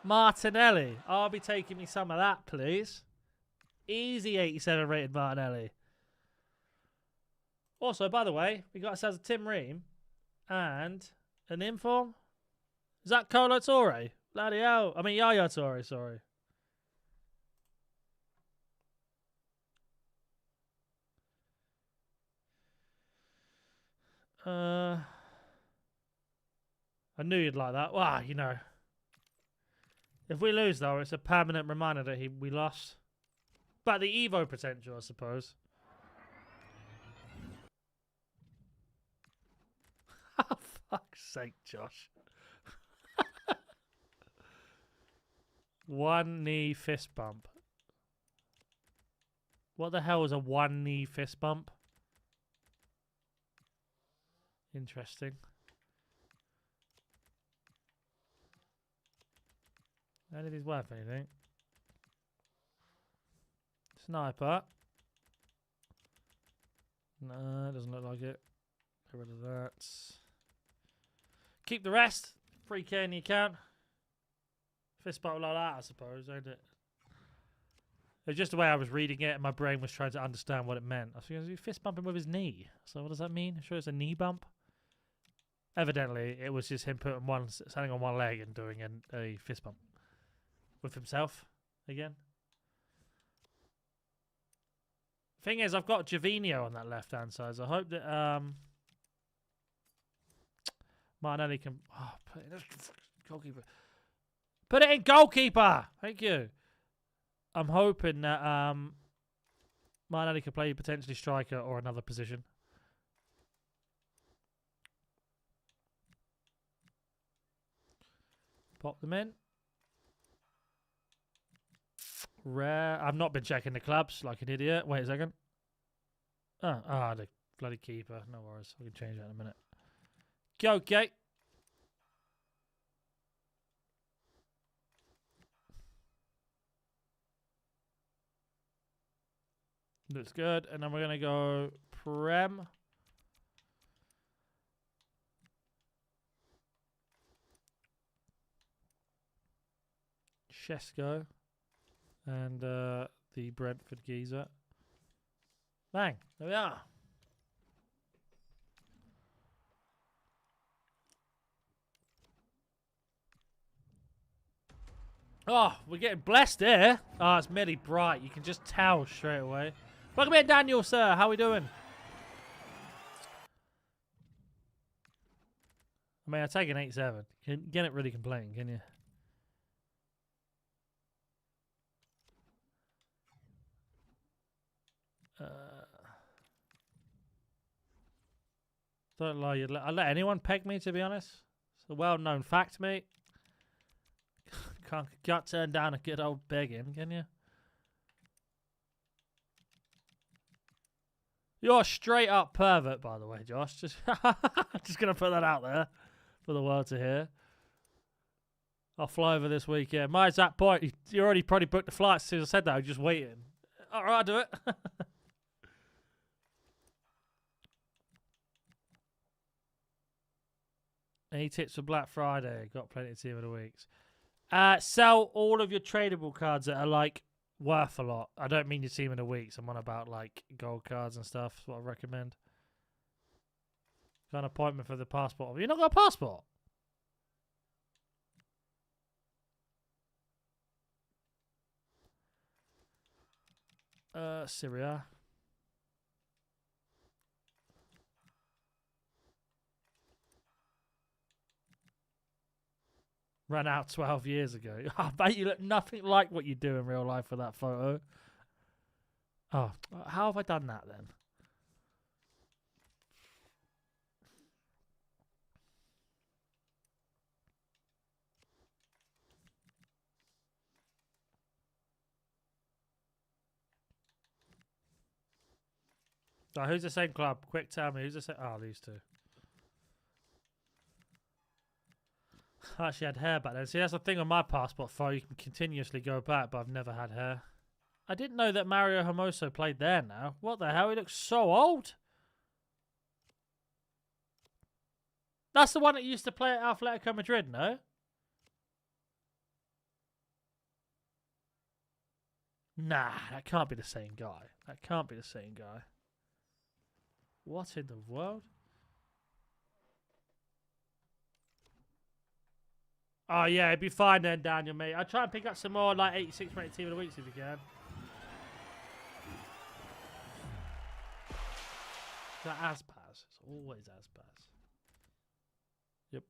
Martinelli. I'll be taking me some of that, please. Easy 87 rated Martinelli. Also, by the way, we got ourselves a Tim Ream and an inform. Is that Colo Torre? Bloody hell. I mean, Yaya Torre, sorry. I knew you'd like that. Well, you know. If we lose, though, it's a permanent reminder that we lost. But the Evo potential, I suppose. Oh, fuck's sake, Josh. One knee fist bump. What the hell is a one knee fist bump? Interesting. None of these worth anything. Sniper. No, it doesn't look like it. Get rid of that. Keep the rest. 3k in the account. Fist bump like that, I suppose, ain't it? It's just the way I was reading it, and my brain was trying to understand what it meant. I was going to do fist bumping with his knee. So what does that mean? I'm sure it's a knee bump. Evidently, it was just him standing on one leg and doing a fist bump with himself again. Thing is, I've got Javinho on that left-hand side, so I hope that Martinelli can put it in goalkeeper. Put it in goalkeeper. Thank you. I'm hoping that Martinelli can play potentially striker or another position. Pop them in. Rare. I've not been checking the clubs like an idiot. Wait a second. The bloody keeper. No worries. We can change that in a minute. Go, Gate. Looks good. And then we're going to go Prem. Shesko and the Brentford geezer. Bang! There we are. Oh, we're getting blessed here. Oh, it's merely bright. You can just tell straight away. Welcome in, Daniel, sir. How we doing? I mean, I take an 8-7. You can't really complain, can you? Don't lie. I'd let anyone peg me, to be honest. It's a well-known fact, mate. Can't turn down a good old begging, can you? You're a straight up pervert, by the way, Josh. Just gonna put that out there for the world to hear. I'll fly over this weekend. My exact point. You already probably booked the flight as soon as I said that. I'm just waiting. All right, I'll do it. Any tips for Black Friday? Got plenty of team of the weeks. Sell all of your tradable cards that are like worth a lot. I don't mean your team of the weeks. I'm on about like gold cards and stuff. That's what I recommend. Got an appointment for the passport. Have you not got a passport? Syria. Ran out 12 years ago. I bet you look nothing like what you do in real life for that photo. Oh, how have I done that then? So who's the same club? Quick, tell me. Who's the same? Oh, these two. I actually had hair back then. See, that's the thing on my passport photo. You can continuously go back, but I've never had hair. I didn't know that Mario Hermoso played there now. What the hell? He looks so old. That's the one that used to play at Atletico Madrid, no? Nah, that can't be the same guy. That can't be the same guy. What in the world? Oh, yeah, it'd be fine then, Daniel, mate. I'll try and pick up some more, like, 86 rated team of the weeks if you can. Is that Aspas? It's always Aspas. Yep.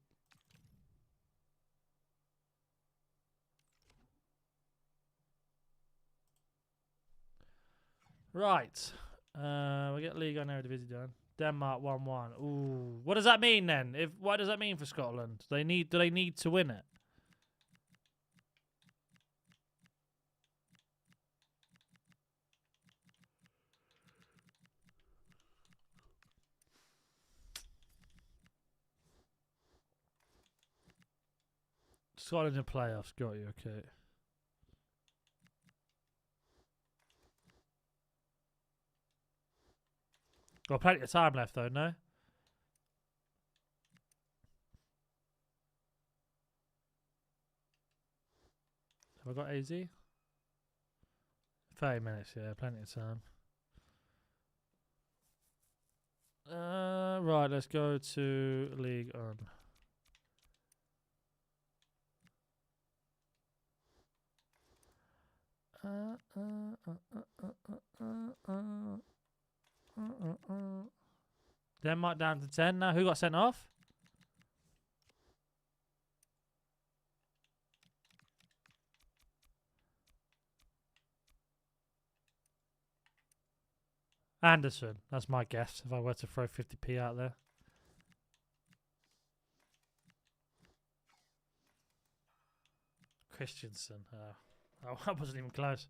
Right. We get League on Eredivisie done. Denmark 1-1. Ooh, what does that mean then? What does that mean for Scotland? Do they need to win it? Scotland in playoffs. Got you. Okay. Got plenty of time left though. No. Have I got AZ? 30 minutes, yeah, plenty of time. Right, let's go to League On. Denmark down to 10 now. Who got sent off? Anderson. That's my guess if I were to throw 50p out there. Christensen. Oh, I wasn't even close.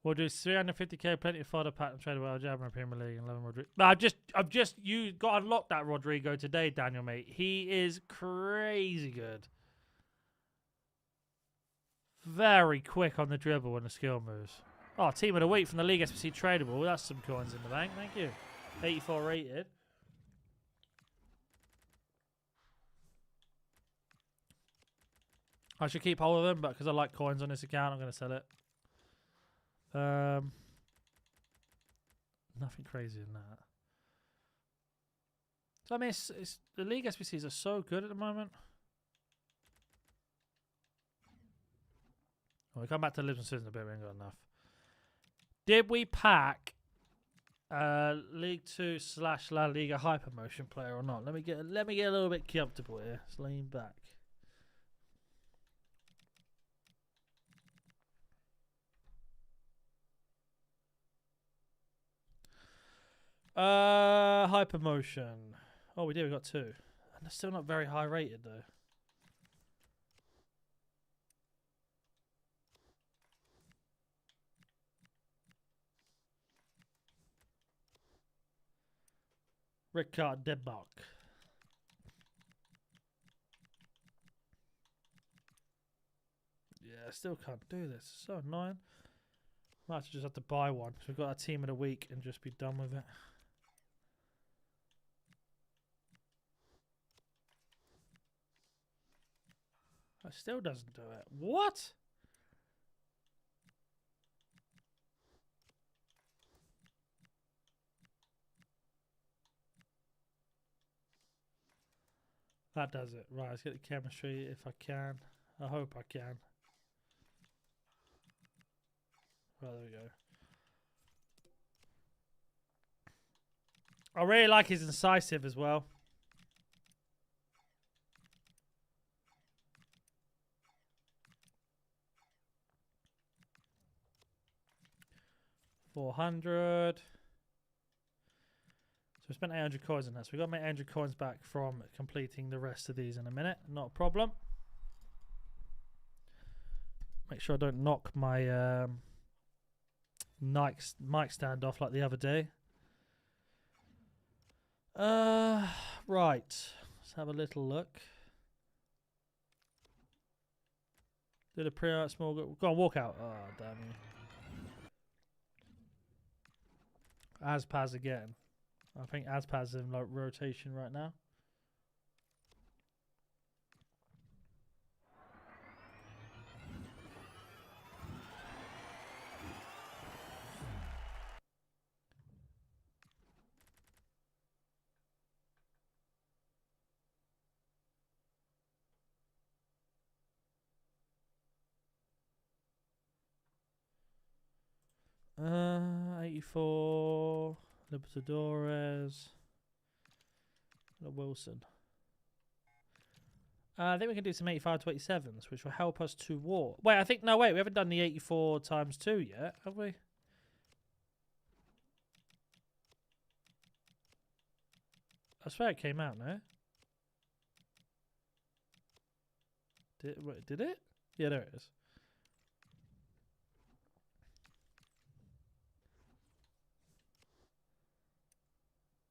We'll do 350k, plenty of fodder, pattern trade well, Jabber Premier League, and 11 Rodrigo. You got unlocked that Rodrigo today, Daniel, mate. He is crazy good. Very quick on the dribble when the skill moves. Oh, team of the week from the League SBC tradable. That's some coins in the bank. Thank you. 84 rated. I should keep hold of them, but because I like coins on this account, I'm going to sell it. Nothing crazy than that. So, I mean, it's the League SBCs are so good at the moment. Well, we come back to Lisbon Citizen a bit, we ain't got enough. Did we pack League 2 / La Liga Hypermotion player or not? Let me get a little bit comfortable here. Let's lean back. Hypermotion. Oh, we did. We got 2, and they're still not very high rated though. Ricard Debach. Yeah, I still can't do this. It's so annoying. Might have to just have to buy one because we've got our team of the week and just be done with it. It still doesn't do it. What? That does it. Right, let's get the chemistry if I can. I hope I can. Right, there we go. I really like his incisive as well. $400. So we spent 800 coins on that. So we got to make 800 coins back from completing the rest of these in a minute. Not a problem. Make sure I don't knock my mic stand off like the other day. Right. Let's have a little look. Did a pre-out small go on walkout. Oh damn you. Azpaz again. I think Azpaz is in like rotation right now. Uh, 84 Libertadores. Wilson. I think we can do some 85 to 87s, which will help us to war. Wait, I think no. Wait, we haven't done the 84 times 2 yet, have we? I swear it came out, no? Did it? Yeah, there it is.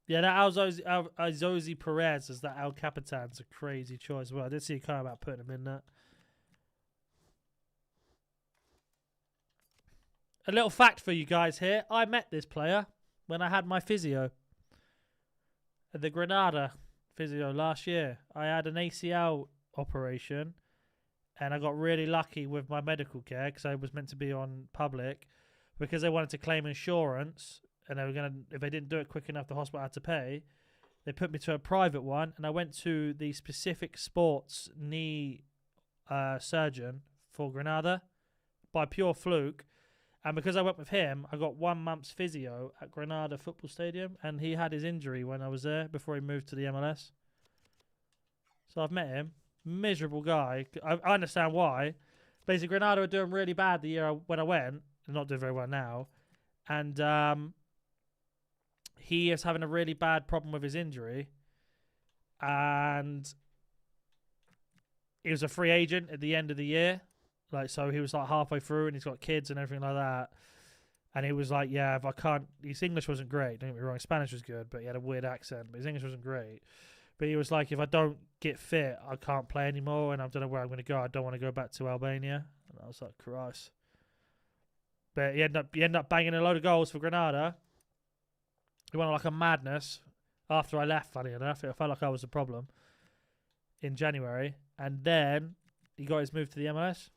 Yeah, that Alzozi Perez as that El Capitan's a crazy choice. Well, I did see a car about putting him in that. A little fact for you guys here. I met this player when I had my physio at the Granada physio last year. I had an ACL operation and I got really lucky with my medical care because I was meant to be on public because they wanted to claim insurance. And they were gonna, if they didn't do it quick enough, the hospital had to pay. They put me to a private one, and I went to the specific sports knee surgeon for Granada by pure fluke. And because I went with him, I got 1 month's physio at Granada Football Stadium, and he had his injury when I was there before he moved to the MLS. So I've met him, miserable guy. I understand why. Basically, Granada were doing really bad the year when I went. They're not doing very well now, and he is having a really bad problem with his injury, and he was a free agent at the end of the year. Like, so he was like halfway through, and he's got kids and everything like that. And he was like, "Yeah, if I can't," his English wasn't great. Don't get me wrong, Spanish was good, but he had a weird accent. But his English wasn't great. But he was like, "If I don't get fit, I can't play anymore, and I don't know where I'm going to go. I don't want to go back to Albania." And I was like, "Christ!" But he ended up banging a load of goals for Granada. He went on like a madness after I left, funny enough. It felt like I was the problem in January. And then He got his move to the MLS.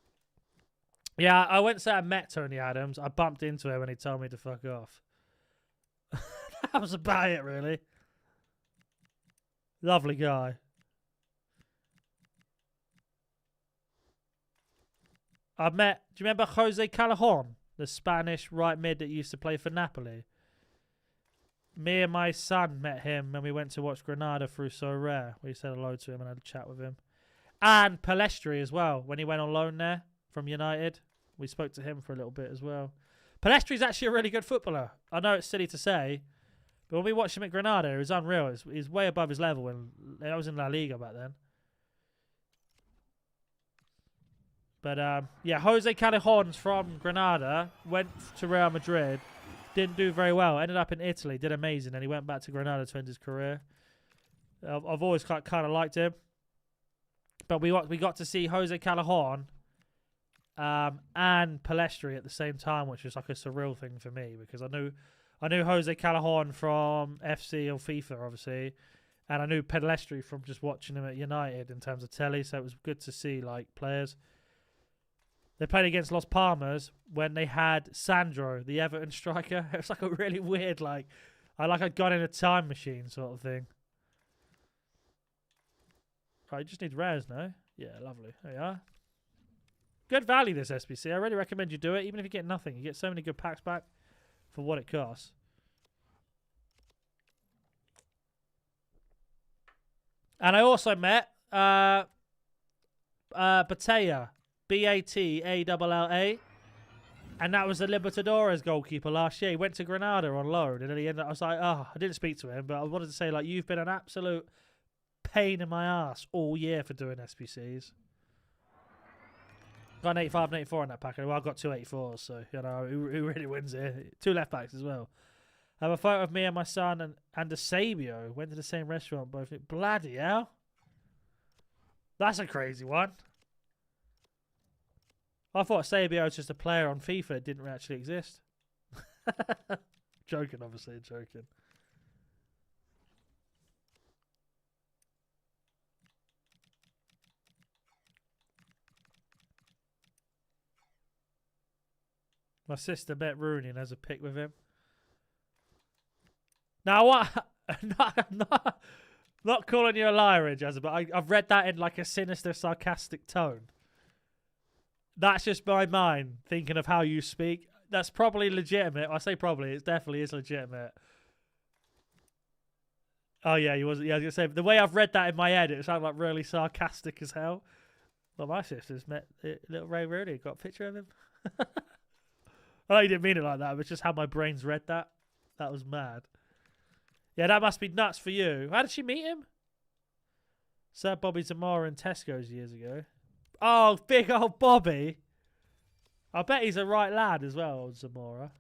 Yeah, I went to say I met Tony Adams. I bumped into him and he told me to fuck off. That was about it, really. Lovely guy. I met, do you remember Jose Callejon, the Spanish right mid that used to play for Napoli? Me and my son met him when we went to watch Granada through So Rare. We said hello to him and had a chat with him. And Palestri as well, when he went on loan there from United. We spoke to him for a little bit as well. Palestri's actually a really good footballer. I know it's silly to say, but when we watched him at Granada, it was unreal. He's way above his level, and I was in La Liga back then. But yeah, Jose Callejon's from Granada, went to Real Madrid, didn't do very well, ended up in Italy, did amazing, and he went back to Granada to end his career. I've always kind of liked him. But we got to see Jose Callejon and Palestri at the same time, which was like a surreal thing for me because I knew Jose Callejon from FC or FIFA, obviously, and I knew Palestri from just watching him at United in terms of telly. So it was good to see like players. They played against Las Palmas when they had Sandro, the Everton striker. It was like a really weird, I'd gone in a time machine sort of thing. Right, you just need rares now. Yeah, lovely. There you are. Good value, this SBC. I really recommend you do it, even if you get nothing. You get so many good packs back for what it costs. And I also met Batea. Batalla. And that was the Libertadores goalkeeper last year. He went to Granada on loan. And then he ended up, I was like, oh, I didn't speak to him, but I wanted to say, like, you've been an absolute pain in my ass all year for doing SBCs. Got an 85 and 84 in that pack. Well, I've got two 84s, so, you know, who really wins here? Two left backs as well. I have a photo of me and my son and Sabio. Went to the same restaurant, both. Bloody hell. That's a crazy one. I thought Sabio was just a player on FIFA. It didn't actually exist. Joking, obviously, joking. My sister met Rooney and has a pic with him. Now, what? Not calling you a liar, Jazza, but I've read that in like a sinister, sarcastic tone. That's just my mind thinking of how you speak. That's probably legitimate. I say probably. It definitely is legitimate. Oh, yeah, he wasn't. Yeah, I was going to say, the way I've read that in my head, it sounded like really sarcastic as hell. Well, my sister's met little Ray Rooney. Got a picture of him. I know you didn't mean it like that, but it's just how my brain's read that. That was mad. Yeah, that must be nuts for you. How did she meet him? Sir Bobby Zamora in Tesco's years ago. Oh, big old Bobby. I bet he's a right lad as well, old Zamora.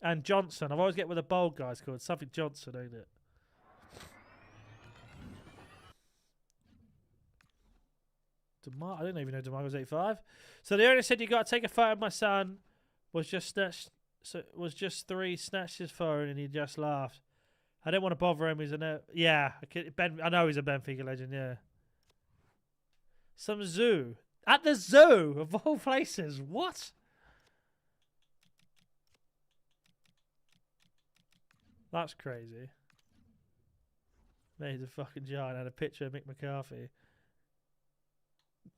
And Johnson. I always get with the bold guys called something Johnson, ain't it? I didn't even know DeMar was 85. So the owner said you got to take a photo of my son. Was just 3. Snatched his phone and he just laughed. I didn't want to bother him. He's I know he's a Benfica legend. Yeah. Some zoo at the zoo of all places. What? That's crazy. Made a fucking giant. Had a picture of Mick McCarthy.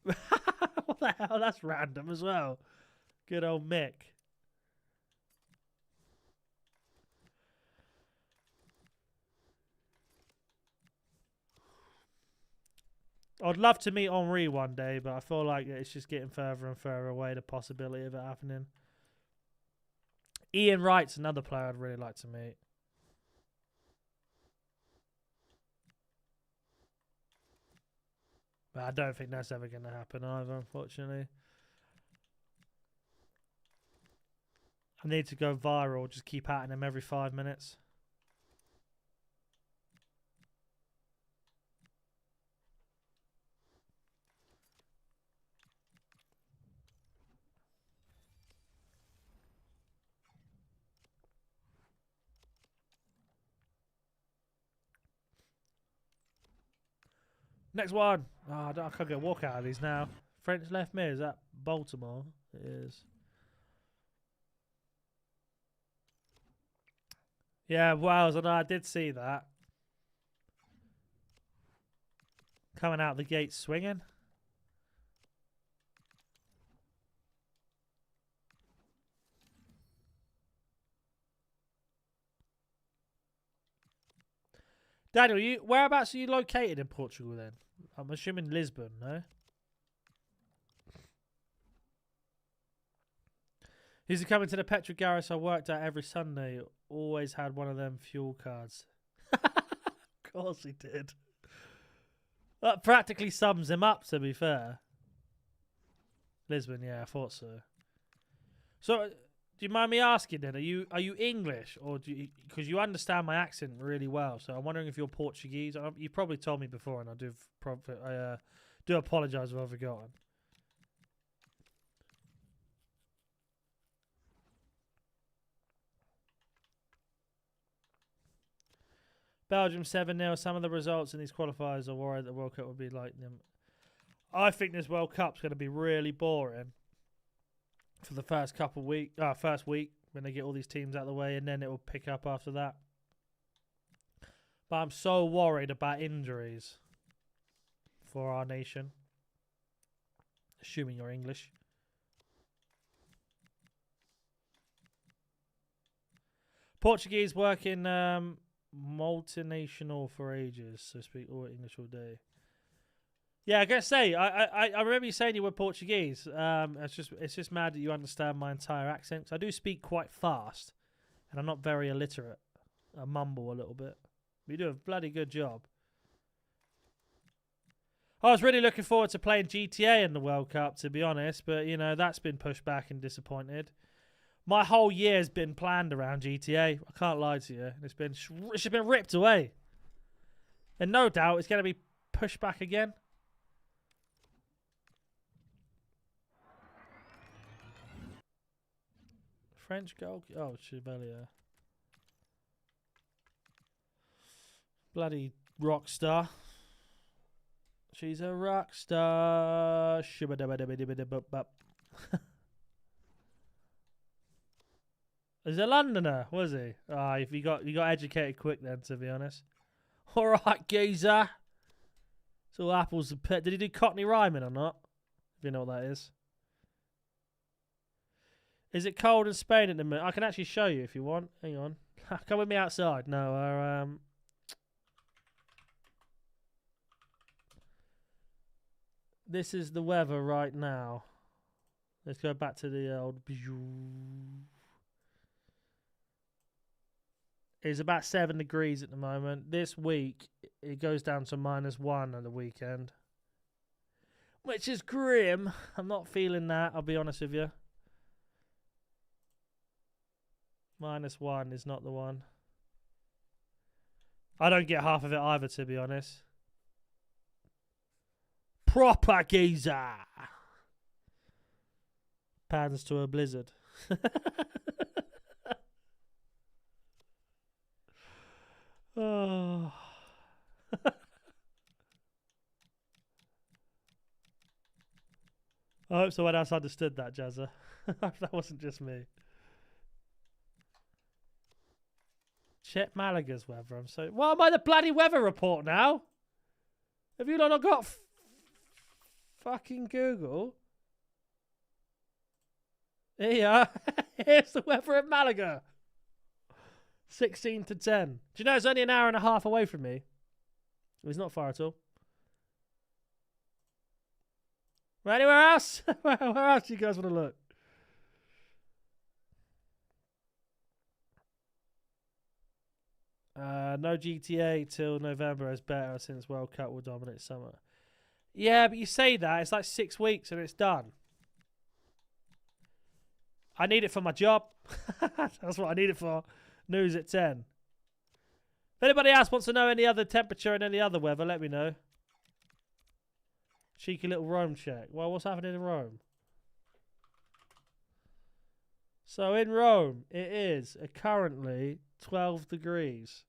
What the hell? That's random as well. Good old Mick. I'd love to meet Henri one day, but I feel like it's just getting further and further away, the possibility of it happening. Ian Wright's another player I'd really like to meet. But I don't think that's ever going to happen either, unfortunately. I need to go viral, just keep atting him every 5 minutes. Next one. Oh, I can't get a walk out of these now. French left mid. Is that Baltimore? It is. Yeah, Wales. I know. I did see that. Coming out the gate swinging. Daniel, whereabouts are you located in Portugal then? I'm assuming Lisbon, no? He's coming to the petrol garage I worked at every Sunday. Always had one of them fuel cards. Of course he did. That practically sums him up, to be fair. Lisbon, yeah, I thought so. So, do you mind me asking then? Are you English, or do you, because you understand my accent really well? So I'm wondering if you're Portuguese. You probably told me before, and I do apologise if I've forgotten. Belgium 7-0. Some of the results in these qualifiers are worried the World Cup will be like them. I think this World Cup's going to be really boring for the first first week when they get all these teams out of the way, and then it will pick up after that. But I'm so worried about injuries for our nation. Assuming you're English. Portuguese work in multinational for ages, so speak all English all day. Yeah, I gotta say, I remember you saying you were Portuguese. It's just mad that you understand my entire accent. 'Cause I do speak quite fast, and I'm not very illiterate. I mumble a little bit. But you do a bloody good job. I was really looking forward to playing GTA in the World Cup, to be honest, but you know that's been pushed back and disappointed. My whole year's been planned around GTA. I can't lie to you. It's just been ripped away, and no doubt it's going to be pushed back again. French goal. Oh, Chevalier. Bloody rock star. She's a rock star. He's a Londoner, was he? Ah, if you got educated quick then, to be honest. All right, geezer. It's all apples and pears. Did he do Cockney rhyming or not? If you know what that is. Is it cold in Spain at the minute? I can actually show you if you want. Hang on. Come with me outside. No, this is the weather right now. Let's go back to the old. It's about 7 degrees at the moment. This week, it goes down to -1 on the weekend. Which is grim. I'm not feeling that, I'll be honest with you. -1 is not the one. I don't get half of it either, to be honest. Proper geezer. Pans to a blizzard. Oh. I hope someone else understood that, Jazza. That wasn't just me. Check Malaga's weather. I'm so. What am I the bloody weather report now? Have you not got fucking Google? Here, here's the weather in Malaga. 16 to 10. Do you know it's only an hour and a half away from me? It's not far at all. Anywhere else? Where else do you guys want to look? No GTA till November is better since World Cup will dominate summer. Yeah, but you say that. It's like 6 weeks and it's done. I need it for my job. That's what I need it for. News at 10. If anybody else wants to know any other temperature and any other weather, let me know. Cheeky little Rome check. Well, what's happening in Rome? So in Rome, it is currently 12 degrees.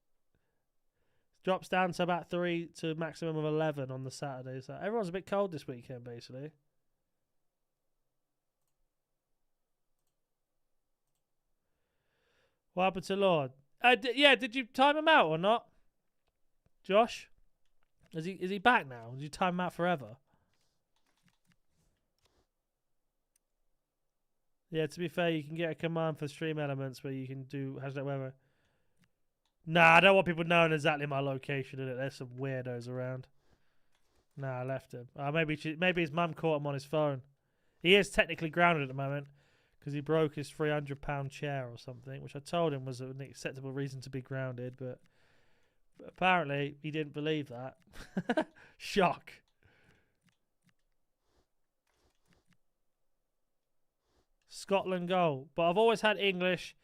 Drops down to about 3 to maximum of 11 on the Saturday. So everyone's a bit cold this weekend, basically. What happened to Lord? Yeah, did you time him out or not? Josh? Is he back now? Did you time him out forever? Yeah, to be fair, you can get a command for stream elements where you can do hashtag whatever. Nah, I don't want people knowing exactly my location in it. There's some weirdos around. Nah, I left him. Maybe his mum caught him on his phone. He is technically grounded at the moment because he broke his £300 chair or something, which I told him was an acceptable reason to be grounded, but apparently he didn't believe that. Shock. Scotland goal. But I've always had English,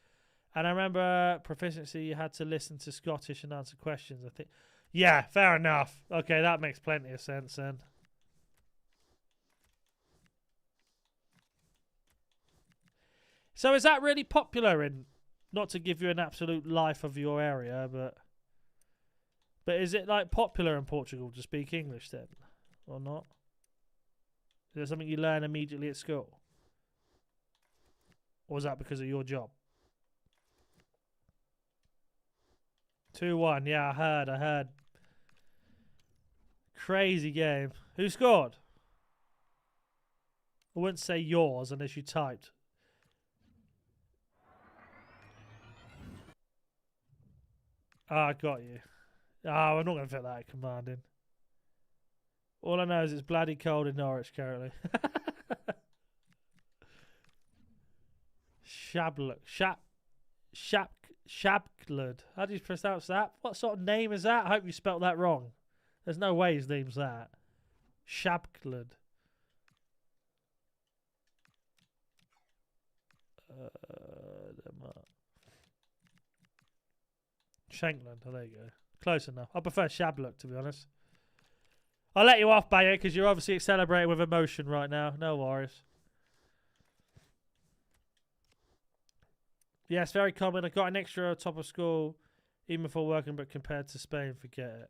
and I remember proficiency you had to listen to Scottish and answer questions, I think. Yeah, fair enough. Okay, that makes plenty of sense then. So is that really popular in, not to give you an absolute life of your area, but is it like popular in Portugal to speak English then, or not? Is it something you learn immediately at school? Or was that because of your job? 2-1, yeah, I heard. Crazy game. Who scored? I wouldn't say yours unless you typed. I got you. Oh, I'm not going to fit that command in. All I know is it's bloody cold in Norwich currently. Shabklud. How do you pronounce that? What sort of name is that? I hope you spelt that wrong. There's no way his name's that. Shabklud. Shankland. Oh, there you go. Close enough. I prefer Shabluk, to be honest. I'll let you off, Bayer, because you're obviously celebrating with emotion right now. No worries. Yes, very common. I got an extra top of school, even before working, but compared to Spain, forget it.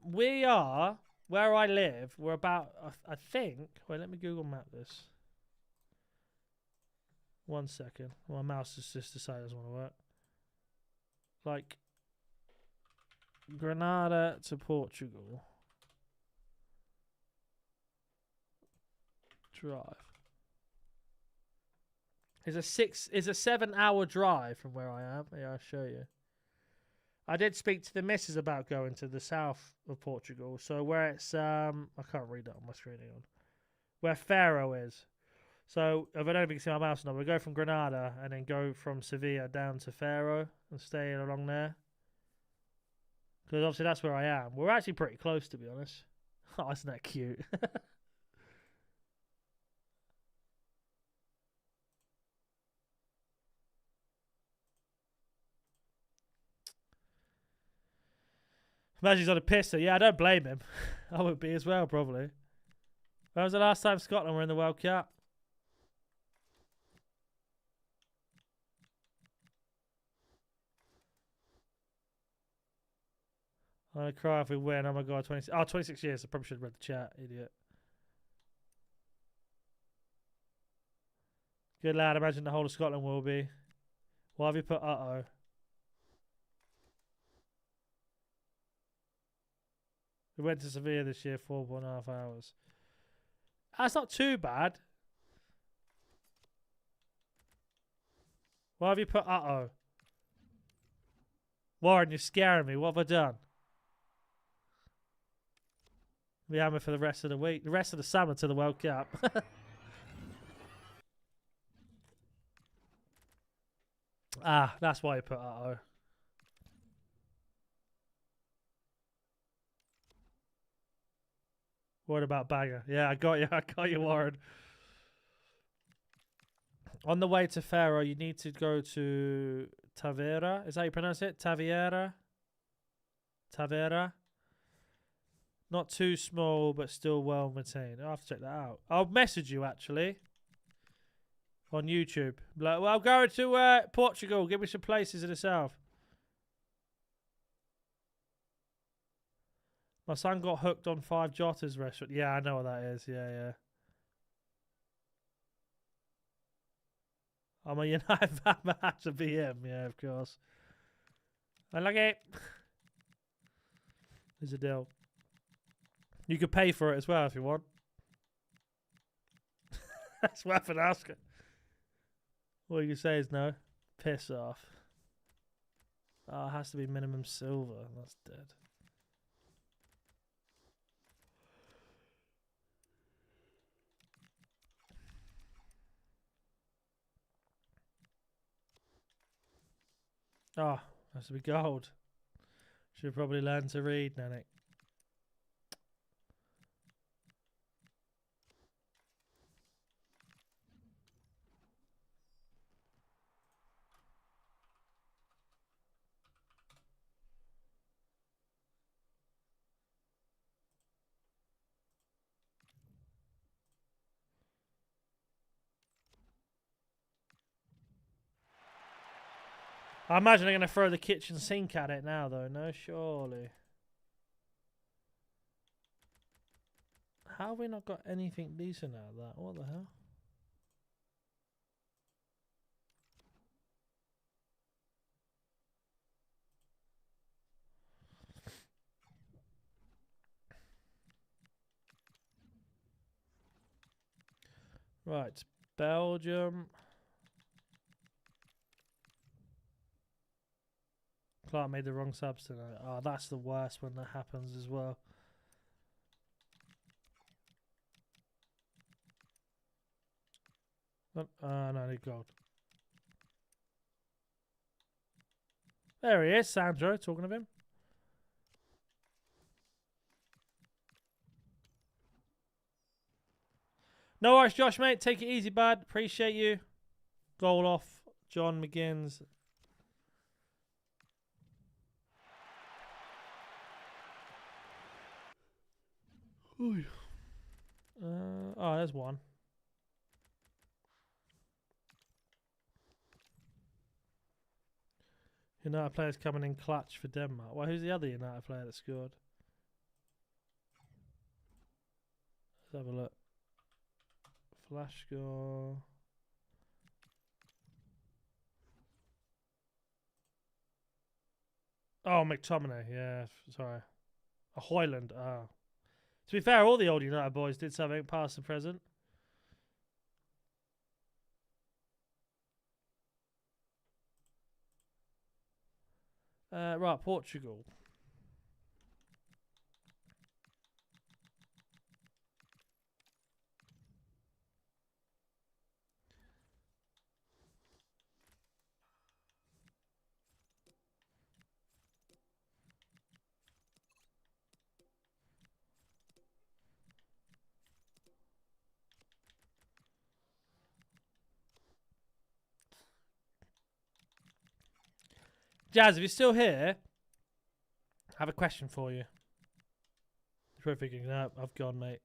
We are, where I live, we're about, I think, wait, let me Google map this. 1 second. My mouse has just decided it doesn't want to work. Like, Granada to Portugal. Drive. It's a 7-hour drive from where I am. Yeah, I'll show you. I did speak to the missus about going to the south of Portugal. So where it's I can't read that on my screen on. Where Faro is. So if I don't know if you can see my mouse now, we go from Granada and then go from Sevilla down to Faro and stay along there. Because obviously that's where I am. We're actually pretty close, to be honest. Oh, isn't that cute? Imagine he's on a pisser. Yeah, I don't blame him. I would be as well, probably. When was the last time Scotland were in the World Cup? I'm going to cry if we win. Oh my god, 26 years. I probably should have read the chat, idiot. Good lad, imagine the whole of Scotland will be. Why have you put uh-oh? We went to Sevilla this year, 4.5 hours. That's not too bad. Why have you put uh-oh? Warren, you're scaring me. What have I done? We hammer for the rest of the week. The rest of the summer to the World Cup. Ah, that's why you put uh-oh. What about Bagger? Yeah, I got you. I got you, Warren. On the way to Faro, you need to go to Tavera. Is that how you pronounce it? Tavera? Tavera? Not too small, but still well maintained. I'll have to check that out. I'll message you, actually. On YouTube. Like, well, I'm going to Portugal. Give me some places in the south. My son got hooked on 5 Jotters restaurant. Yeah, I know what that is. Yeah, yeah. I'm a United fan match of BM. Yeah, of course. I like it. There's a deal. You could pay for it as well if you want. That's worth an asking. All you can say is no. Piss off. Oh, it has to be minimum silver. That's dead. Oh, has to be gold. Should probably learn to read, NaNNiK. I imagine they're going to throw the kitchen sink at it now, though. No, surely. How have we not got anything decent out of that? What the hell? Right, Belgium. Clark made the wrong subs tonight. Oh, that's the worst when that happens as well. Oh, no, I need gold. There he is, Sandro, talking of him. No worries, Josh, mate. Take it easy, bud. Appreciate you. Goal off, John McGinns. Oh, there's one. United players coming in clutch for Denmark. Well, who's the other United player that scored? Let's have a look. Flash score. Oh, McTominay. Yeah, sorry. A Hoyland. Oh. To be fair, all the old United boys did something past and present. Right, Portugal. Jazz, if you're still here, I have a question for you. You're probably thinking, no, I've gone, mate.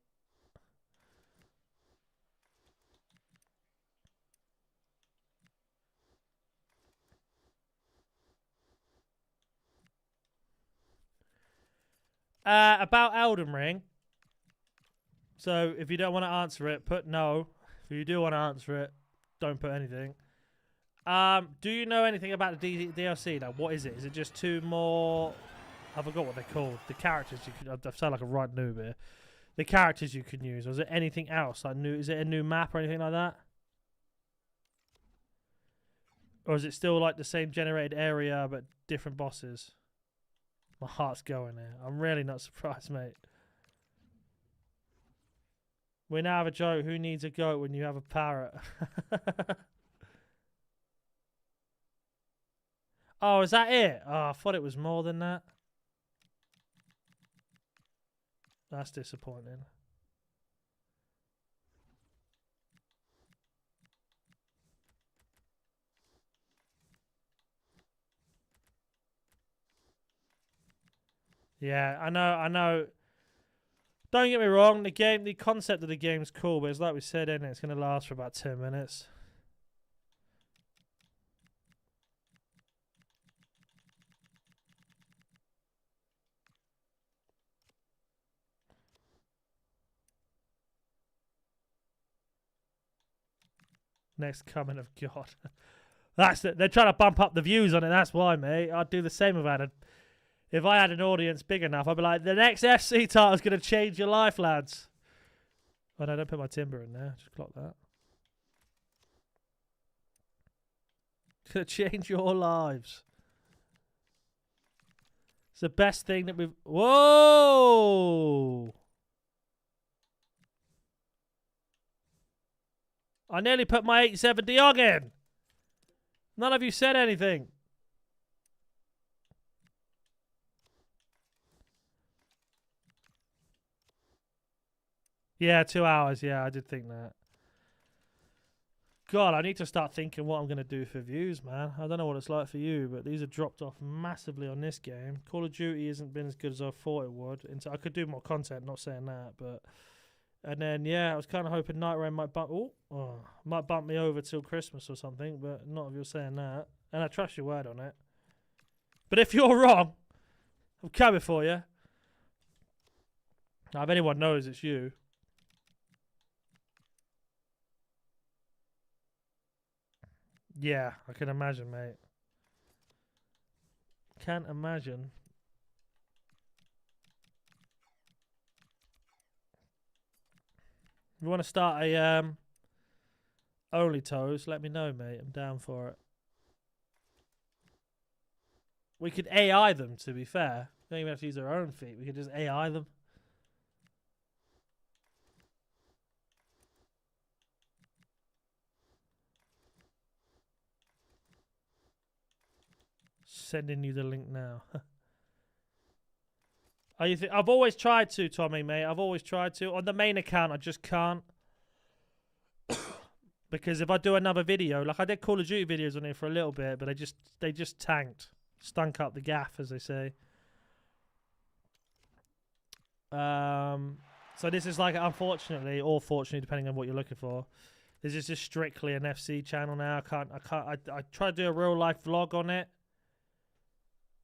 About Elden Ring. So if you don't want to answer it, put no. If you do want to answer it, don't put anything. Do you know anything about the DLC? Like, what is it? Is it just 2 more? I forgot what they're called. The characters you can. I sound like a right noob here. The characters you can use. Or is it anything else? Like new? Is it a new map or anything like that? Or is it still like the same generated area but different bosses? My heart's going there. I'm really not surprised, mate. We now have a joke. Who needs a goat when you have a parrot? Oh, is that it? Oh, I thought it was more than that. That's disappointing. Yeah, I know. Don't get me wrong, the concept of the game's cool, but it's like we said, isn't it? It's going to last for about 10 minutes. next coming of God. That's it. They're trying to bump up the views on it. That's why, mate. I'd do the same if I had an audience big enough. I'd be like, the next FC title is going to change your life, lads. Oh, no, don't put my timber in there. Just clock that. It's going to change your lives. It's the best thing that we've... Whoa! I nearly put my 870 on in. None of you said anything. Yeah, 2 hours. Yeah, I did think that. God, I need to start thinking what I'm going to do for views, man. I don't know what it's like for you, but these have dropped off massively on this game. Call of Duty hasn't been as good as I thought it would. I could do more content, not saying that, but... And then, yeah, I was kind of hoping Night Rain might might bump me over till Christmas or something, but not if you're saying that. And I trust your word on it. But if you're wrong, I'm coming for you. Now, if anyone knows, it's you. Yeah, I can imagine, mate. Can't imagine. If you want to start a only toes, let me know, mate. I'm down for it. We could AI them, to be fair. We don't even have to use our own feet. We could just AI them. Sending you the link now. I've always tried to, Tommy, mate. I've always tried to. On the main account, I just can't. Because if I do another video, like I did Call of Duty videos on here for a little bit, but they just tanked. Stunk up the gaff, as they say. So this is like, unfortunately, or fortunately, depending on what you're looking for, this is just strictly an FC channel now. I tried to do a real life vlog on it.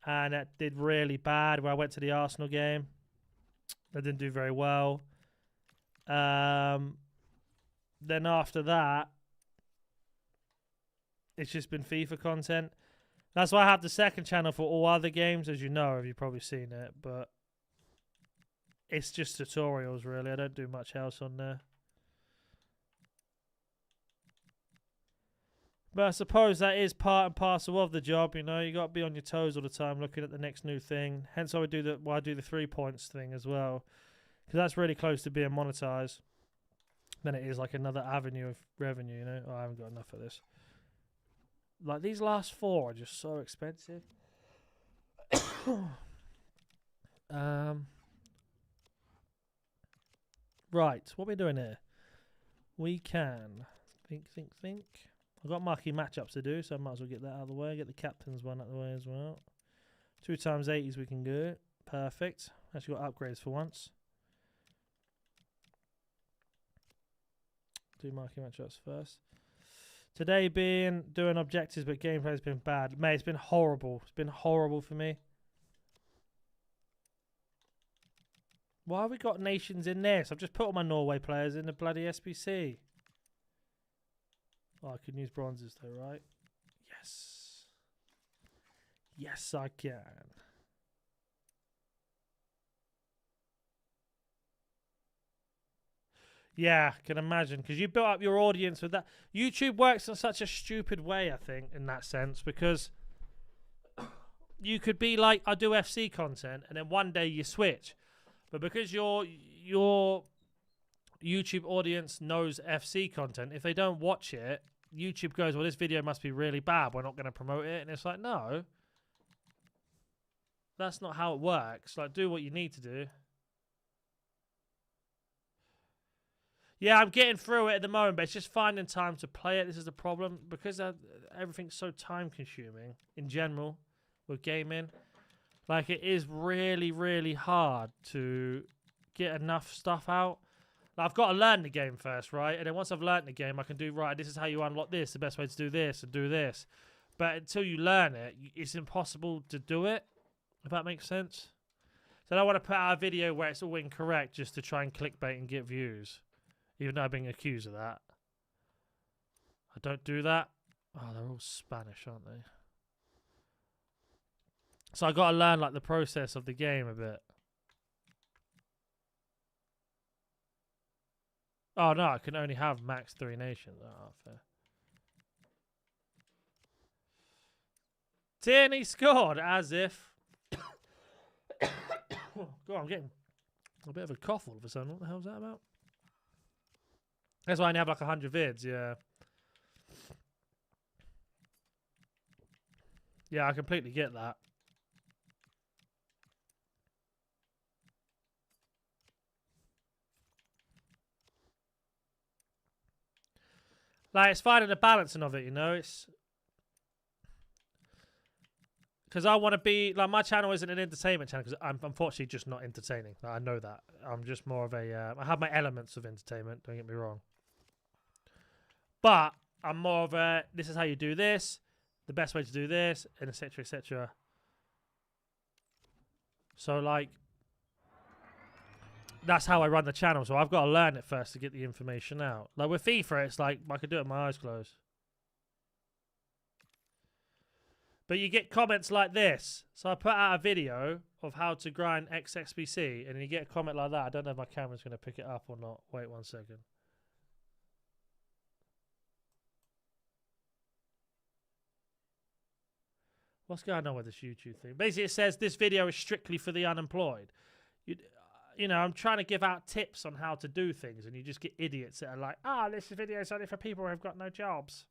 And it did really bad where I went to the Arsenal game. I didn't do very well. Then after that, it's just been FIFA content. That's why I have the second channel for all other games, as you know, if you've probably seen it. But it's just tutorials, really. I don't do much else on there. But I suppose that is part and parcel of the job, you know. You got to be on your toes all the time, looking at the next new thing. Hence, I do the 3 points thing as well, because that's really close to being monetized. Then it is like another avenue of revenue, you know. Oh, I haven't got enough of this. Like these last 4 are just so expensive. Right, what are we doing here? We can think. I've got marquee matchups to do, so I might as well get that out of the way. Get the captain's one out of the way as well. 2 times 80s we can go. Perfect. Actually got upgrades for once. Do marquee matchups first. Today doing objectives, but gameplay's been bad. Mate, it's been horrible. It's been horrible for me. Why have we got nations in this? I've just put all my Norway players in the bloody SBC. Oh, I can use bronzes though, right? Yes. Yes, I can. Yeah, I can imagine. Because you built up your audience with that. YouTube works in such a stupid way, I think, in that sense. Because you could be like, I do FC content, and then one day you switch. But because your YouTube audience knows FC content, if they don't watch it, YouTube goes, well, this video must be really bad. We're not going to promote it. And it's like, no. That's not how it works. Like, do what you need to do. Yeah, I'm getting through it at the moment, but it's just finding time to play it. This is the problem. Because everything's so time-consuming in general with gaming. Like, it is really, really hard to get enough stuff out. I've got to learn the game first, right? And then once I've learned the game, I can do, right, this is how you unlock this, the best way to do this, and do this. But until you learn it, it's impossible to do it, if that makes sense. So I don't want to put out a video where it's all incorrect just to try and clickbait and get views. Even though I've been accused of that. I don't do that. Oh, they're all Spanish, aren't they? So I got to learn like the process of the game a bit. Oh no, I can only have max 3 nations. Oh, fair. Tierney scored as if. God, I'm getting a bit of a cough all of a sudden. What the hell's that about? That's why I only have like 100 vids, yeah. Yeah, I completely get that. Like, it's finding the balancing of it, you know? It's because I want to be like, my channel isn't an entertainment channel because I'm unfortunately just not entertaining. Like, I know that. I'm just more of a I have my elements of entertainment, don't get me wrong, but I'm more of a, this is how you do this, the best way to do this, and etc, etc. So like, that's how I run the channel. So I've got to learn it first to get the information out. Like with FIFA, it's like I could do it with my eyes closed. But you get comments like this. So I put out a video of how to grind X SBC, and you get a comment like that. I don't know if my camera's going to pick it up or not. Wait 1 second. What's going on with this YouTube thing? Basically, it says this video is strictly for the unemployed. You know, I'm trying to give out tips on how to do things, and you just get idiots that are like, this video is only for people who have got no jobs.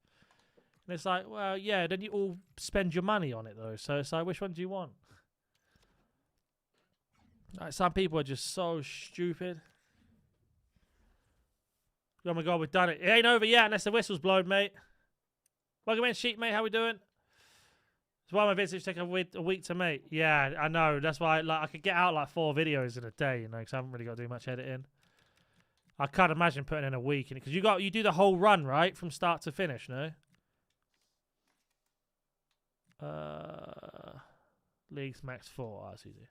And it's like, well, yeah, then you all spend your money on it, though. So it's like, which one do you want? Like, some people are just so stupid. Oh, my God, we've done it. It ain't over yet unless the whistle's blown, mate. Welcome in, Sheep, mate. How we doing? That's why my visits take a week to make. Yeah, I know. That's why like I could get out like 4 videos in a day, you know, because I haven't really got to do much editing. I can't imagine putting in a week in it, because you do the whole run, right, from start to finish, no? Leagues max 4. Oh, that's easy.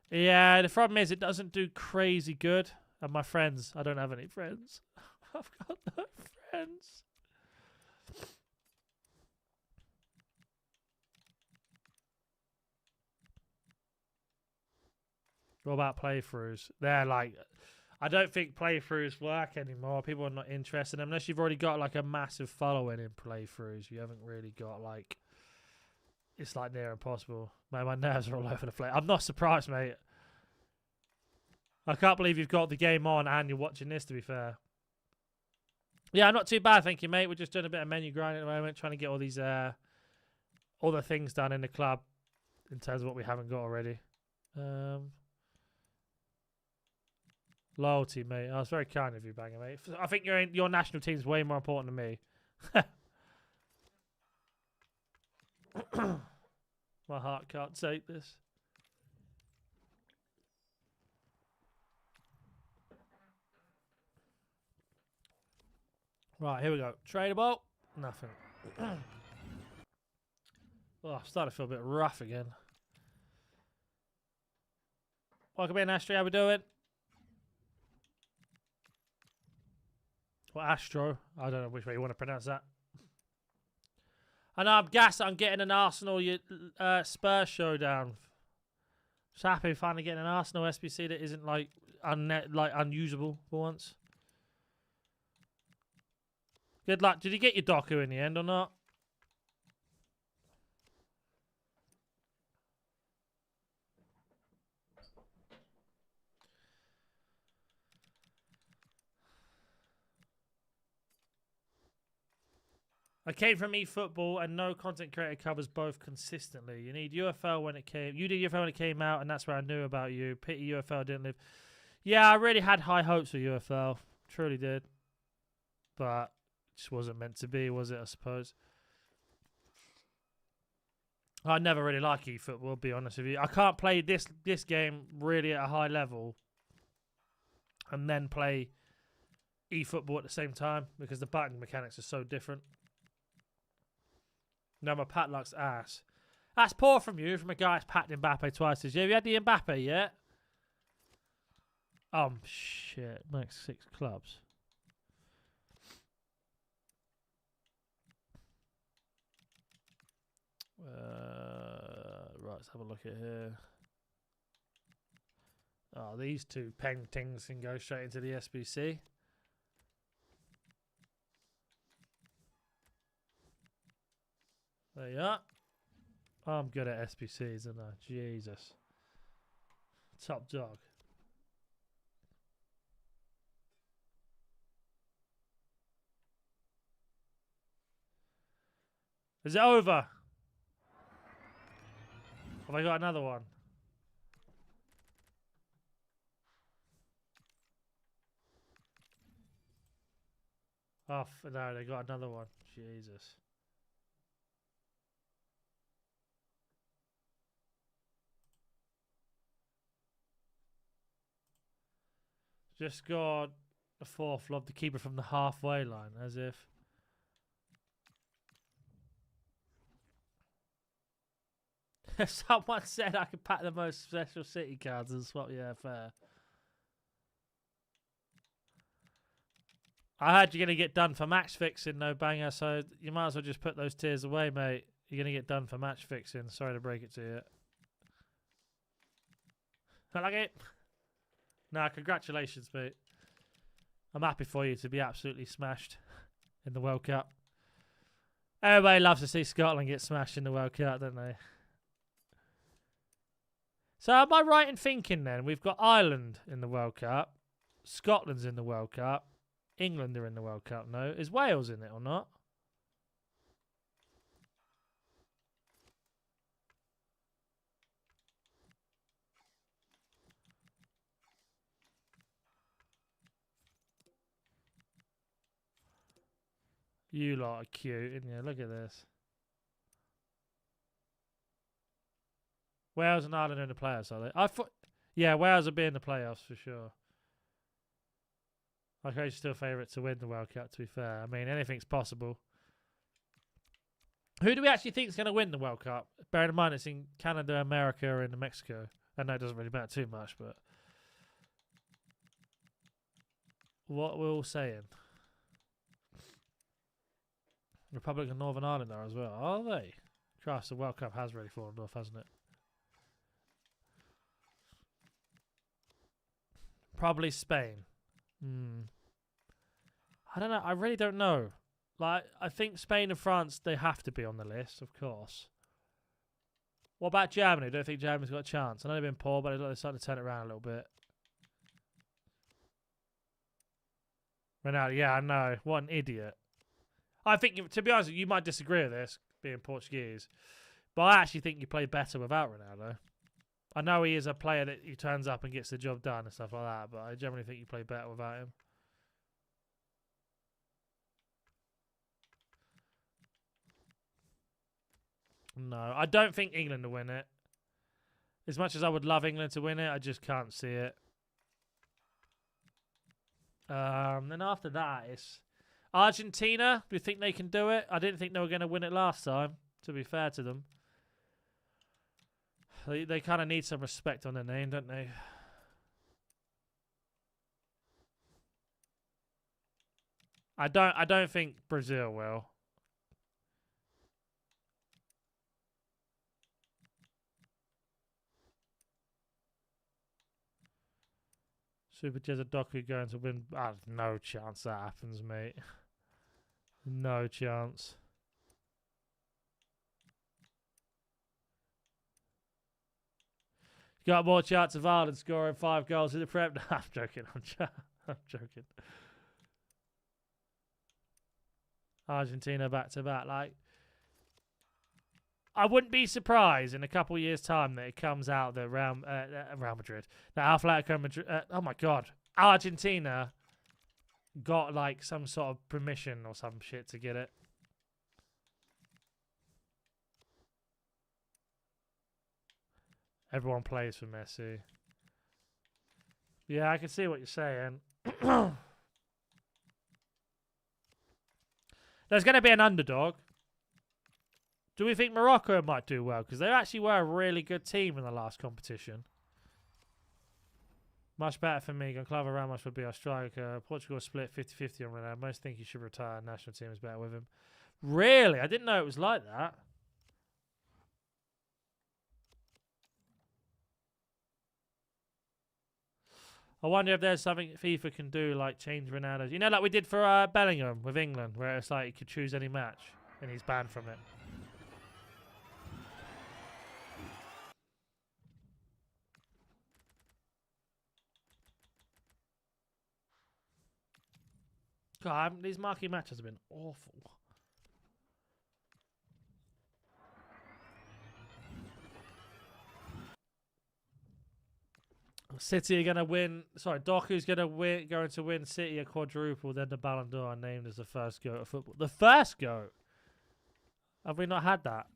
Yeah, the problem is it doesn't do crazy good. And my friends, I don't have any friends. I've got no friends. What about playthroughs? They're like, I don't think playthroughs work anymore. People are not interested unless you've already got like a massive following in playthroughs. You haven't really got like, it's like near impossible. Mate, my nerves are all over the place. I'm not surprised, mate. I can't believe you've got the game on and you're watching this, to be fair. Yeah, not too bad, thank you, mate. We're just doing a bit of menu grinding at the moment, trying to get all these all the things done in the club in terms of what we haven't got already. Loyalty, mate. I was very kind of you, Banger, mate. I think your national team's way more important than me. My heart can't take this. Right, here we go. Tradable. Nothing. Oh, I'm starting to feel a bit rough again. Welcome in, Astro. How we doing? Well, Astro. I don't know which way you want to pronounce that. I know I'm gassed that I'm getting an Arsenal Spurs showdown. Just happy finally getting an Arsenal SBC that isn't like unusable for once. Good luck. Did you get your Doku in the end or not? I came from eFootball, and no content creator covers both consistently. You need UFL when it came. You did UFL when it came out, and that's where I knew about you. Pity UFL didn't live. Yeah, I really had high hopes for UFL. Truly did. But it just wasn't meant to be, was it, I suppose? I never really like eFootball, to be honest with you. I can't play this game really at a high level and then play eFootball at the same time because the button mechanics are so different. No, my pat looks ass. That's poor from you, from a guy that's packed Mbappe twice this year. Have you had the Mbappe yet? Shit. Max 6 clubs. Right, let's have a look at here. Oh, these two paintings can go straight into the SBC. There you are. I'm good at SBCs, isn't I? Jesus. Top dog. Is it over? Have I got another one? Oh, no, they got another one. Jesus. Just got a fourth lob the keeper from the halfway line, as if. Someone said I could pack the most special city cards and swap. Yeah, fair. I heard you're going to get done for match fixing, no banger, so you might as well just put those tiers away, mate. You're going to get done for match fixing. Sorry to break it to you. I like it. Nah, congratulations, mate. I'm happy for you to be absolutely smashed in the World Cup. Everybody loves to see Scotland get smashed in the World Cup, don't they? So am I right in thinking then we've got Ireland in the World Cup, Scotland's in the World Cup, England are in the World Cup, no? Is Wales in it or not? You lot are cute, isn't you? Look at this. Wales and Ireland are in the playoffs, are they? I thought, yeah, Wales will be in the playoffs for sure. I think still favourite to win the World Cup, to be fair. I mean, anything's possible. Who do we actually think is going to win the World Cup? Bearing in mind it's in Canada, America, and Mexico. I know it doesn't really matter too much, but what we're all saying. Republic of Northern Ireland are as well, are they? Christ, the World Cup has really fallen off, hasn't it? Probably Spain. I don't know. I really don't know. Like, I think Spain and France, they have to be on the list, of course. What about Germany? Don't think Germany's got a chance. I know they've been poor, but they're starting to turn it around a little bit. Ronaldo, yeah, I know. What an idiot. I think, to be honest, you might disagree with this, being Portuguese, but I actually think you play better without Ronaldo. I know he is a player that he turns up and gets the job done and stuff like that, but I generally think you play better without him. No, I don't think England will win it. As much as I would love England to win it, I just can't see it. Then after that, it's Argentina. Do you think they can do it? I didn't think they were going to win it last time, to be fair to them. They kind of need some respect on their name, don't they? I don't think Brazil will. Super Doku going to win. No chance that happens, mate. No chance. Got more chance of Ireland scoring 5 goals in the Prem. No, I'm joking. I'm joking. Argentina back to back. Like, I wouldn't be surprised in a couple of years' time that it comes out that Real Madrid, that Atletico Madrid. Oh my God, Argentina got like some sort of permission or some shit to get it. Everyone plays for Messi. Yeah, I can see what you're saying. There's going to be an underdog. Do we think Morocco might do well? Because they actually were a really good team in the last competition. Much better for me. Gonçalves Ramos would be our striker. Portugal split 50-50 on Ronaldo. Most think he should retire. National team is better with him. Really? I didn't know it was like that. I wonder if there's something FIFA can do, like change Ronaldo's. You know, like we did for Bellingham with England, where it's like you could choose any match, and he's banned from it. God, these marquee matches have been awful. City are going to win. Sorry, Doku's going to win City a quadruple, then the Ballon d'Or named as the first GOAT of football. The first GOAT? Have we not had that?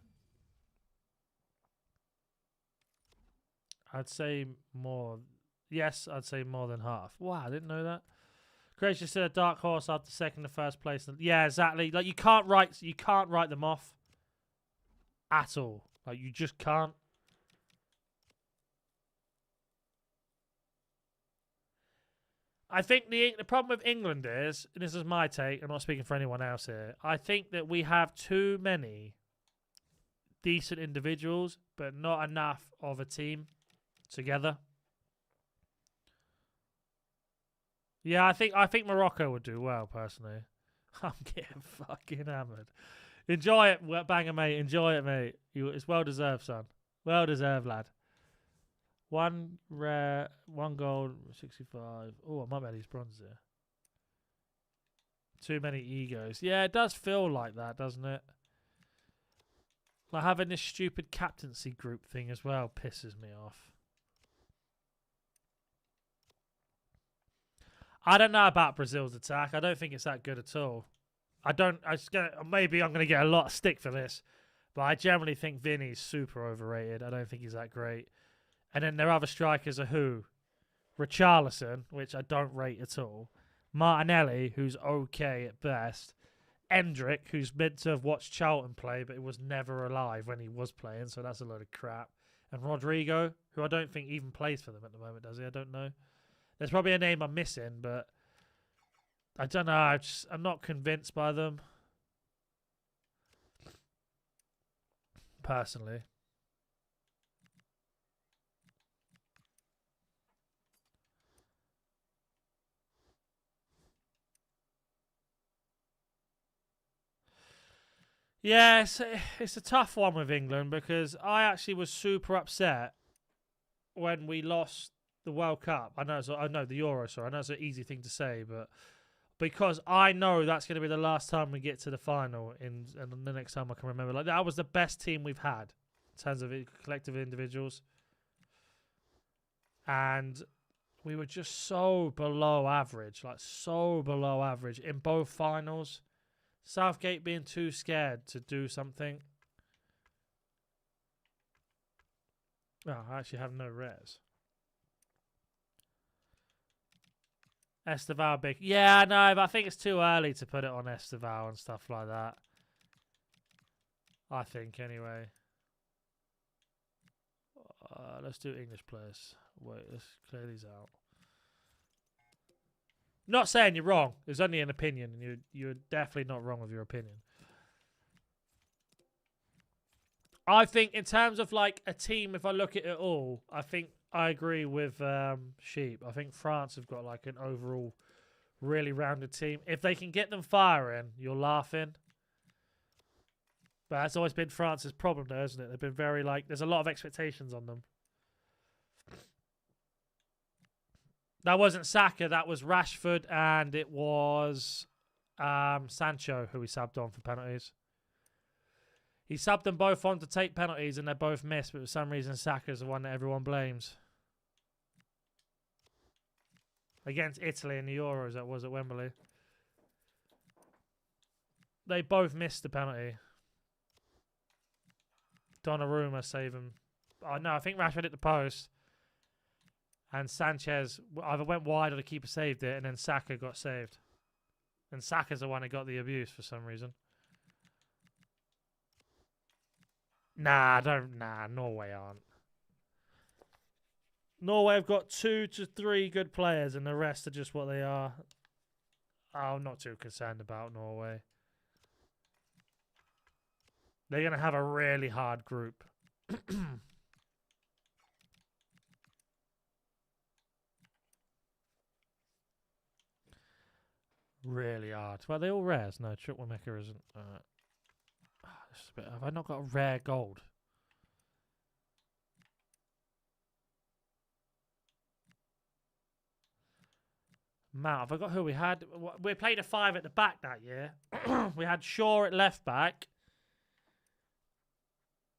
I'd say more. Yes, I'd say more than half. Wow, I didn't know that. Croatia said a dark horse after second to first place. Yeah, exactly. Like you can't write them off at all. Like you just can't. I think the problem with England is, and this is my take, I'm not speaking for anyone else here, I think that we have too many decent individuals, but not enough of a team together. Yeah, I think Morocco would do well, personally. I'm getting fucking hammered. Enjoy it, banger, mate. Enjoy it, mate. It's well deserved, son. Well deserved, lad. One rare, one gold, 65. Oh, I might have these bronze there. Too many egos. Yeah, it does feel like that, doesn't it? Like having this stupid captaincy group thing as well pisses me off. I don't know about Brazil's attack. I don't think it's that good at all. Maybe I'm gonna get a lot of stick for this, but I generally think Vinny's super overrated. I don't think he's that great. And then their other strikers are who? Richarlison, which I don't rate at all. Martinelli, who's okay at best. Endrick, who's meant to have watched Charlton play, but he was never alive when he was playing, so that's a load of crap. And Rodrigo, who I don't think even plays for them at the moment, does he? I don't know. There's probably a name I'm missing, but I don't know. I'm not convinced by them. Personally. Yeah, it's a tough one with England because I actually was super upset when we lost the World Cup. I know the Euro. Sorry, I know it's an easy thing to say, but because I know that's going to be the last time we get to the final, and the next time I can remember, like that was the best team we've had in terms of collective individuals, and we were just so below average, in both finals. Southgate being too scared to do something. Oh, I actually have no res. Esteval big. Yeah, no, but I think it's too early to put it on Esteval and stuff like that. I think, anyway. Let's do English players. Wait, let's clear these out. Not saying you're wrong. It's only an opinion, and you're definitely not wrong with your opinion. I think in terms of like a team, if I look at it all, I think I agree with Sheep. I think France have got like an overall really rounded team. If they can get them firing, you're laughing. But that's always been France's problem though, isn't it? They've been very like, there's a lot of expectations on them. That wasn't Saka, that was Rashford, and it was Sancho who he subbed on for penalties. He subbed them both on to take penalties and they both missed, but for some reason Saka's the one that everyone blames. Against Italy in the Euros, that was at Wembley. They both missed the penalty. Donnarumma saved him. Oh no, I think Rashford hit the post. And Sanchez either went wide or the keeper saved it, and then Saka got saved. And Saka's the one that got the abuse for some reason. Nah, Norway aren't. Norway have got 2 to 3 good players, and the rest are just what they are. I'm not too concerned about Norway. They're going to have a really hard group. Really hard. Well, they all rares. No, triple mecha isn't. Have I not got a rare gold? Man, have I got who we had? We played a 5 at the back that year. We had Shaw at left back.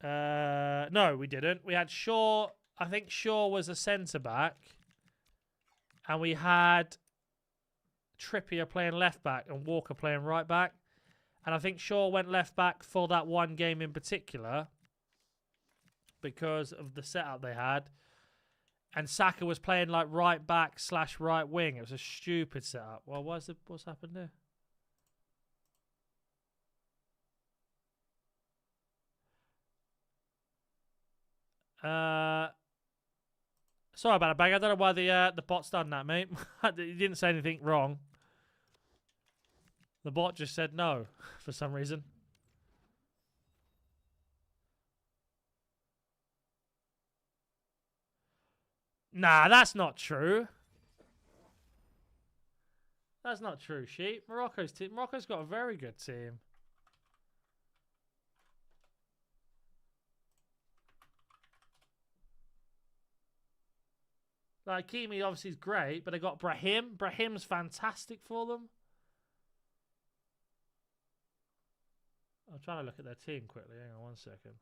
No, we didn't. We had Shaw. I think Shaw was a centre back. And we had Trippier playing left back and Walker playing right back. And I think Shaw went left back for that one game in particular because of the setup they had. And Saka was playing like right back / right wing. It was a stupid setup. Well, what's happened there? Sorry about it, Bag. I don't know why the bot's done that, mate. You didn't say anything wrong. The bot just said no for some reason. Nah, that's not true. That's not true, Sheep. Morocco's got a very good team. Like, Kimi obviously is great, but they got Brahim. Brahim's fantastic for them. I'm trying to look at their team quickly. Hang on 1 second.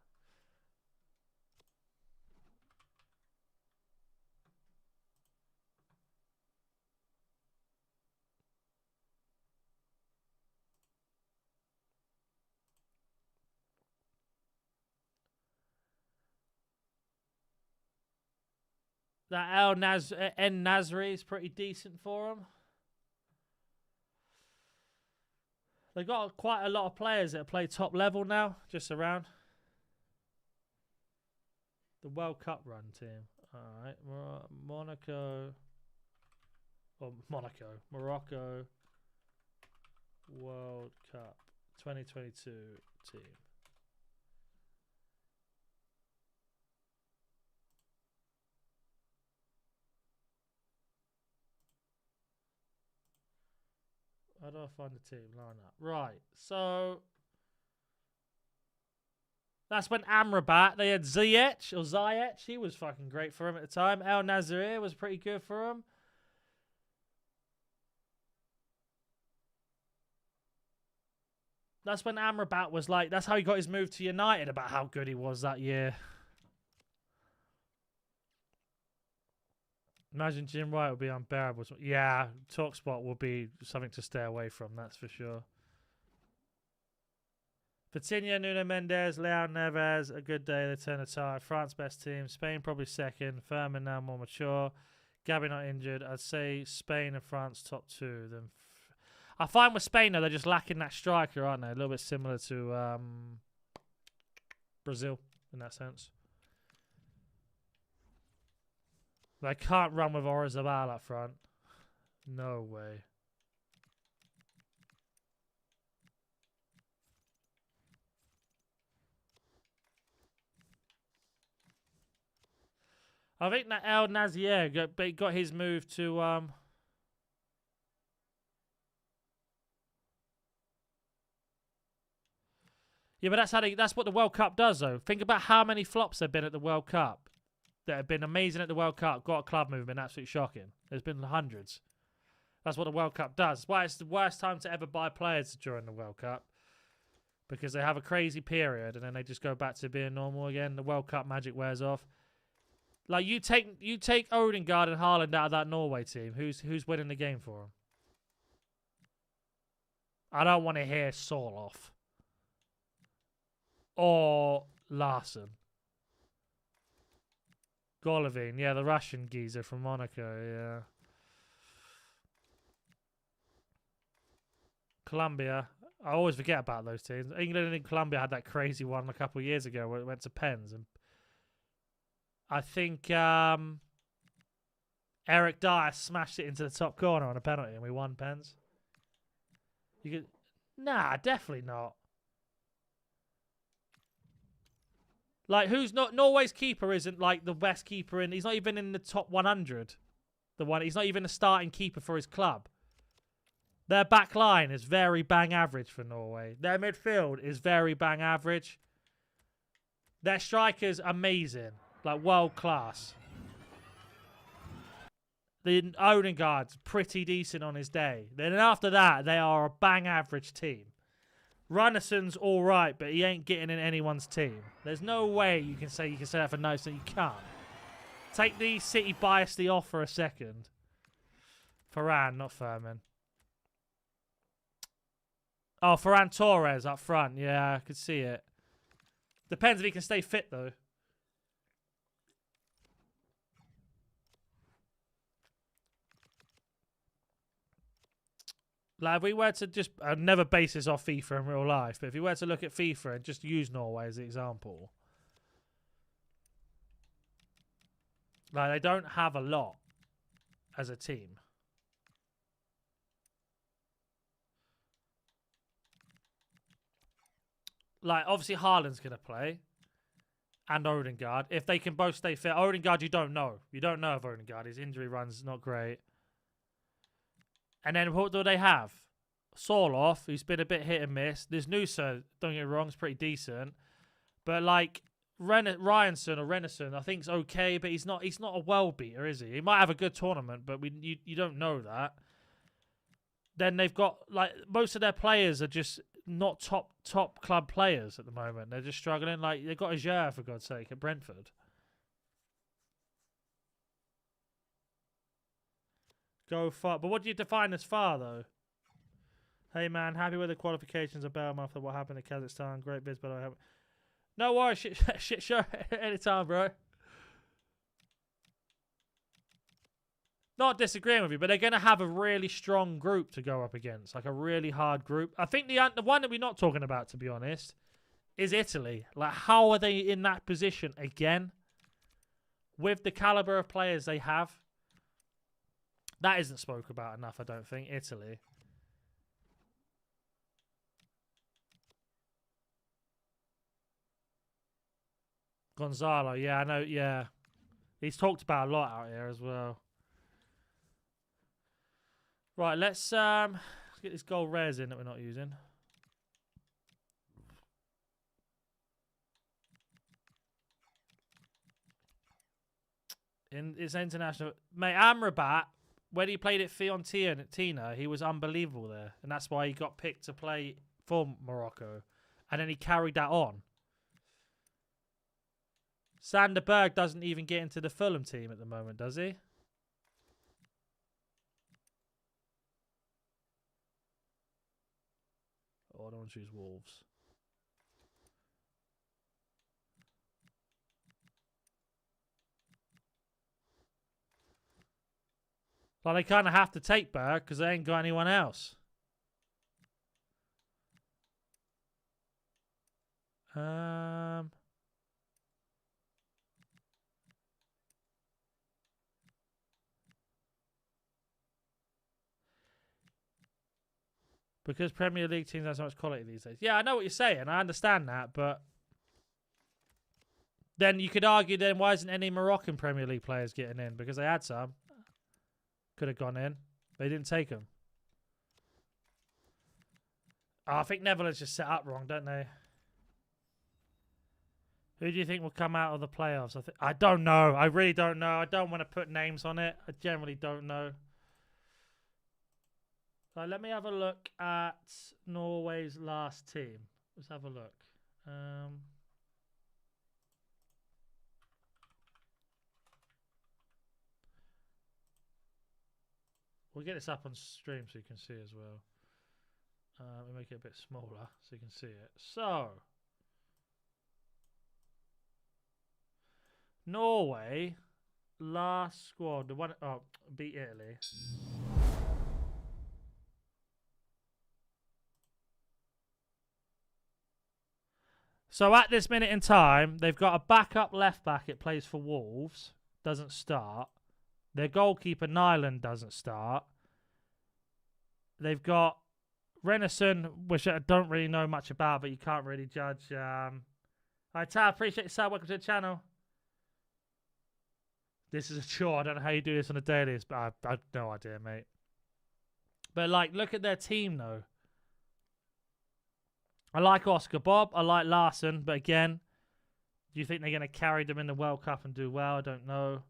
That NaNNiK is pretty decent for them. They got quite a lot of players that play top level now, just around. The World Cup run team. Alright. Morocco. World Cup 2022 team. How do I find the team lineup? Right, so that's when Amrabat, they had Ziyech. He was fucking great for him at the time. El Nazir was pretty good for him. That's when Amrabat was like, that's how he got his move to United, about how good he was that year. Imagine Jim White would be unbearable. Yeah, TalkSpot will be something to stay away from, that's for sure. Vitinha, Nuno Mendes, Leao Neves, a good day, they turn a tie. France best team, Spain probably second, Furman now more mature, Gabby not injured. I'd say Spain and France top 2. Then I find with Spain though, they're just lacking that striker, aren't they? A little bit similar to Brazil in that sense. They can't run with Orizabal up front. No way. I think that El Nazir got his move to yeah, but that's what the World Cup does though. Think about how many flops there've been at the World Cup that have been amazing at the World Cup, got a club movement, absolutely shocking. There's been hundreds. That's what the World Cup does. Why it's the worst time to ever buy players during the World Cup. Because they have a crazy period and then they just go back to being normal again. The World Cup magic wears off. Like you take Odegaard and Haaland out of that Norway team. Who's winning the game for them? I don't want to hear Soloff or Larson. Golovin, yeah, the Russian geezer from Monaco, yeah. Colombia, I always forget about those teams. England and Colombia had that crazy one a couple of years ago where it went to pens, and I think Eric Dyer smashed it into the top corner on a penalty and we won pens. You could... Nah, definitely not. Like, who's not... Norway's keeper isn't, like, the best keeper in... He's not even in the top 100. He's not even a starting keeper for his club. Their back line is very bang average for Norway. Their midfield is very bang average. Their striker's amazing. Like, world class. The Odegaard's pretty decent on his day. Then after that, they are a bang average team. Runnisson's all right, but he ain't getting in anyone's team. There's no way you can say that for notes that you can't. Take the City biasly off for a second. Varane, not Furman. Oh, Ferran Torres up front. Yeah, I could see it. Depends if he can stay fit, though. Like, if we were to just... I'd never base this off FIFA in real life, but if you were to look at FIFA and just use Norway as the example... Like, they don't have a lot as a team. Like, obviously, Haaland's going to play. And Odegaard. If they can both stay fit. Odegaard, you don't know. You don't know of Odegaard. His injury run's not great. And then what do they have? Sorloth, who's been a bit hit and miss. There's Nusa, don't get me wrong, is pretty decent. But, like, Ryanson or Renison, I think is okay, but he's not a well beater, is he? He might have a good tournament, but you don't know that. Then they've got, like, most of their players are just not top club players at the moment. They're just struggling. Like, they've got Ajer, for God's sake, at Brentford. Go far. But what do you define as far, though? Hey, man, happy with the qualifications of Belma after what happened in Kazakhstan. Great bits, but I haven't. No worries, shit show anytime, bro. Not disagreeing with you, but they're going to have a really strong group to go up against. Like, a really hard group. I think the one that we're not talking about, to be honest, is Italy. Like, how are they in that position again? With the caliber of players they have. That isn't spoke about enough, I don't think. Italy. Gonzalo, yeah, I know, yeah. He's talked about a lot out here as well. Right, let's get this gold rares in that we're not using. It's international. Mate, Amrabat, when he played at Fiorentina, he was unbelievable there. And that's why he got picked to play for Morocco. And then he carried that on. Sander Berg doesn't even get into the Fulham team at the moment, does he? Oh, I don't want to choose Wolves. Well, they kind of have to take Berg because they ain't got anyone else. Because Premier League teams have so much quality these days. Yeah, I know what you're saying. I understand that, but then you could argue then why isn't any Moroccan Premier League players getting in? Because they had some. Could have gone in. They didn't take them. Oh, I think Netherlands just set up wrong, don't they? Who do you think will come out of the playoffs? I don't know. I really don't know. I don't want to put names on it. I generally don't know. So let me have a look at Norway's last team. Let's have a look. We'll get this up on stream so you can see as well. We'll make it a bit smaller so you can see it. So, Norway, last squad, the one, beat Italy. So at this minute in time, they've got a backup left back. It plays for Wolves, doesn't start. Their goalkeeper, Nyland, doesn't start. They've got Renison, which I don't really know much about, but you can't really judge. Hi, Tab. Appreciate you, sir. Welcome to the channel. This is a chore. I don't know how you do this on a daily, but I've no idea, mate. But, like, look at their team, though. I like Oscar Bob. I like Larson. But, again, do you think they're going to carry them in the World Cup and do well? I don't know.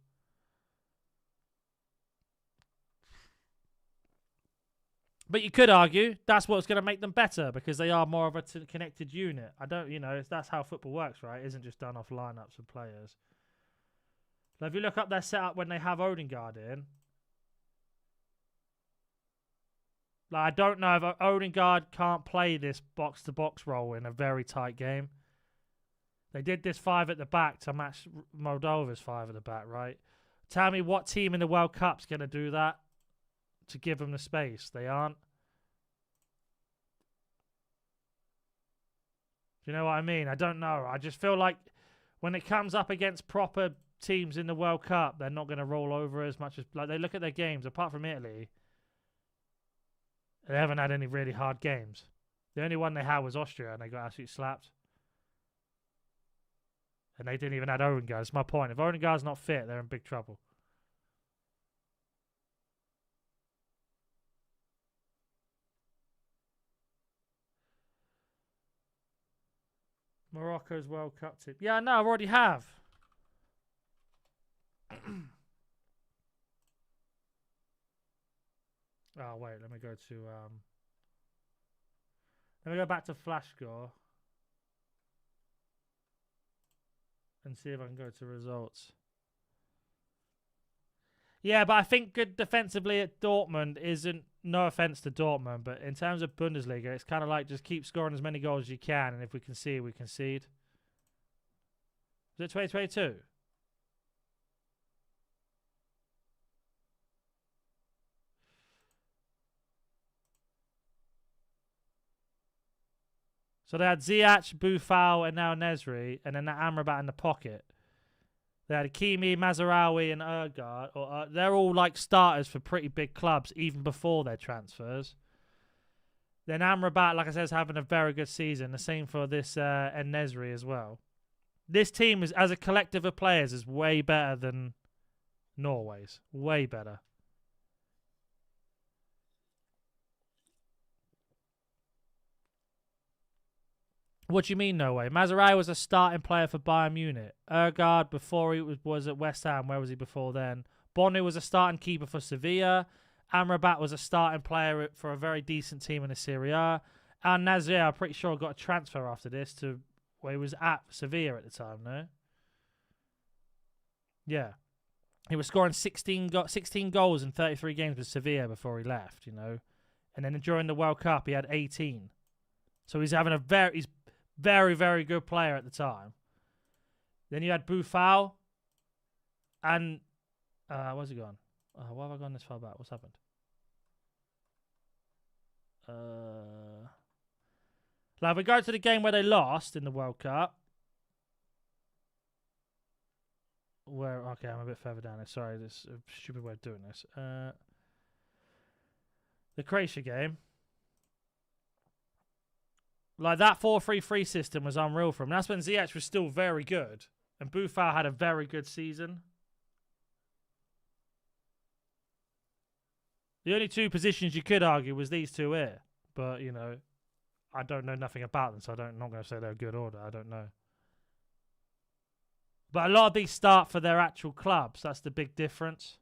But you could argue that's what's going to make them better because they are more of a connected unit. I don't, that's how football works, right? It isn't just done off lineups and players. Now, if you look up their setup when they have Odegaard in, like, I don't know if Odegaard can't play this box-to-box role in a very tight game. They did this 5 at the back to match Moldova's 5 at the back, right? Tell me what team in the World Cup's going to do that to give them the space. They aren't. Do you know what I mean? I don't know. I just feel like when it comes up against proper teams in the World Cup, they're not going to roll over as much as... Like, they look at their games, apart from Italy, they haven't had any really hard games. The only one they had was Austria, and they got absolutely slapped. And they didn't even have Odegaard. That's my point. If Odegaard's not fit, they're in big trouble. Morocco's World Cup team. Yeah, no, I already have. Oh, wait, let me go to... Let me go back to Flash Score. And see if I can go to results. Yeah, but I think good defensively at Dortmund isn't... No offense to Dortmund, but in terms of Bundesliga, it's kind of like just keep scoring as many goals as you can, and if we concede, we concede. Is it 2022? So they had Ziyech, Boufal, and now Nesri, and then that Amrabat in the pocket. They had Hakimi, Mazraoui, and Odegaard. They're all like starters for pretty big clubs, even before their transfers. Then Amrabat, like I said, is having a very good season. The same for this En-Nesyri as well. This team, is, as a collective of players, is way better than Norway's. Way better. What do you mean, no way? Mazraoui was a starting player for Bayern Munich. Odegaard, before he was at West Ham, where was he before then? Bonu was a starting keeper for Sevilla. Amrabat was a starting player for a very decent team in the Serie A. And En-Nesyri, I'm pretty sure, got a transfer after this to where he was at Sevilla at the time, no? Yeah. He was scoring 16 goals in 33 games with Sevilla before he left, And then during the World Cup, he had 18. So he's having he's very, very good player at the time. Then you had Boufal. And... where's he gone? Why have I gone this far back? What's happened? Like, we go to the game where they lost in the World Cup. Okay, I'm a bit further down there. Sorry, this is a stupid way of doing this. The Croatia game. Like, that 4-3-3 system was unreal for him. That's when Ziyech was still very good. And Boufal had a very good season. The only two positions you could argue was these two here. But, I don't know nothing about them, so I'm not going to say they're a good order. I don't know. But a lot of these start for their actual clubs. That's the big difference.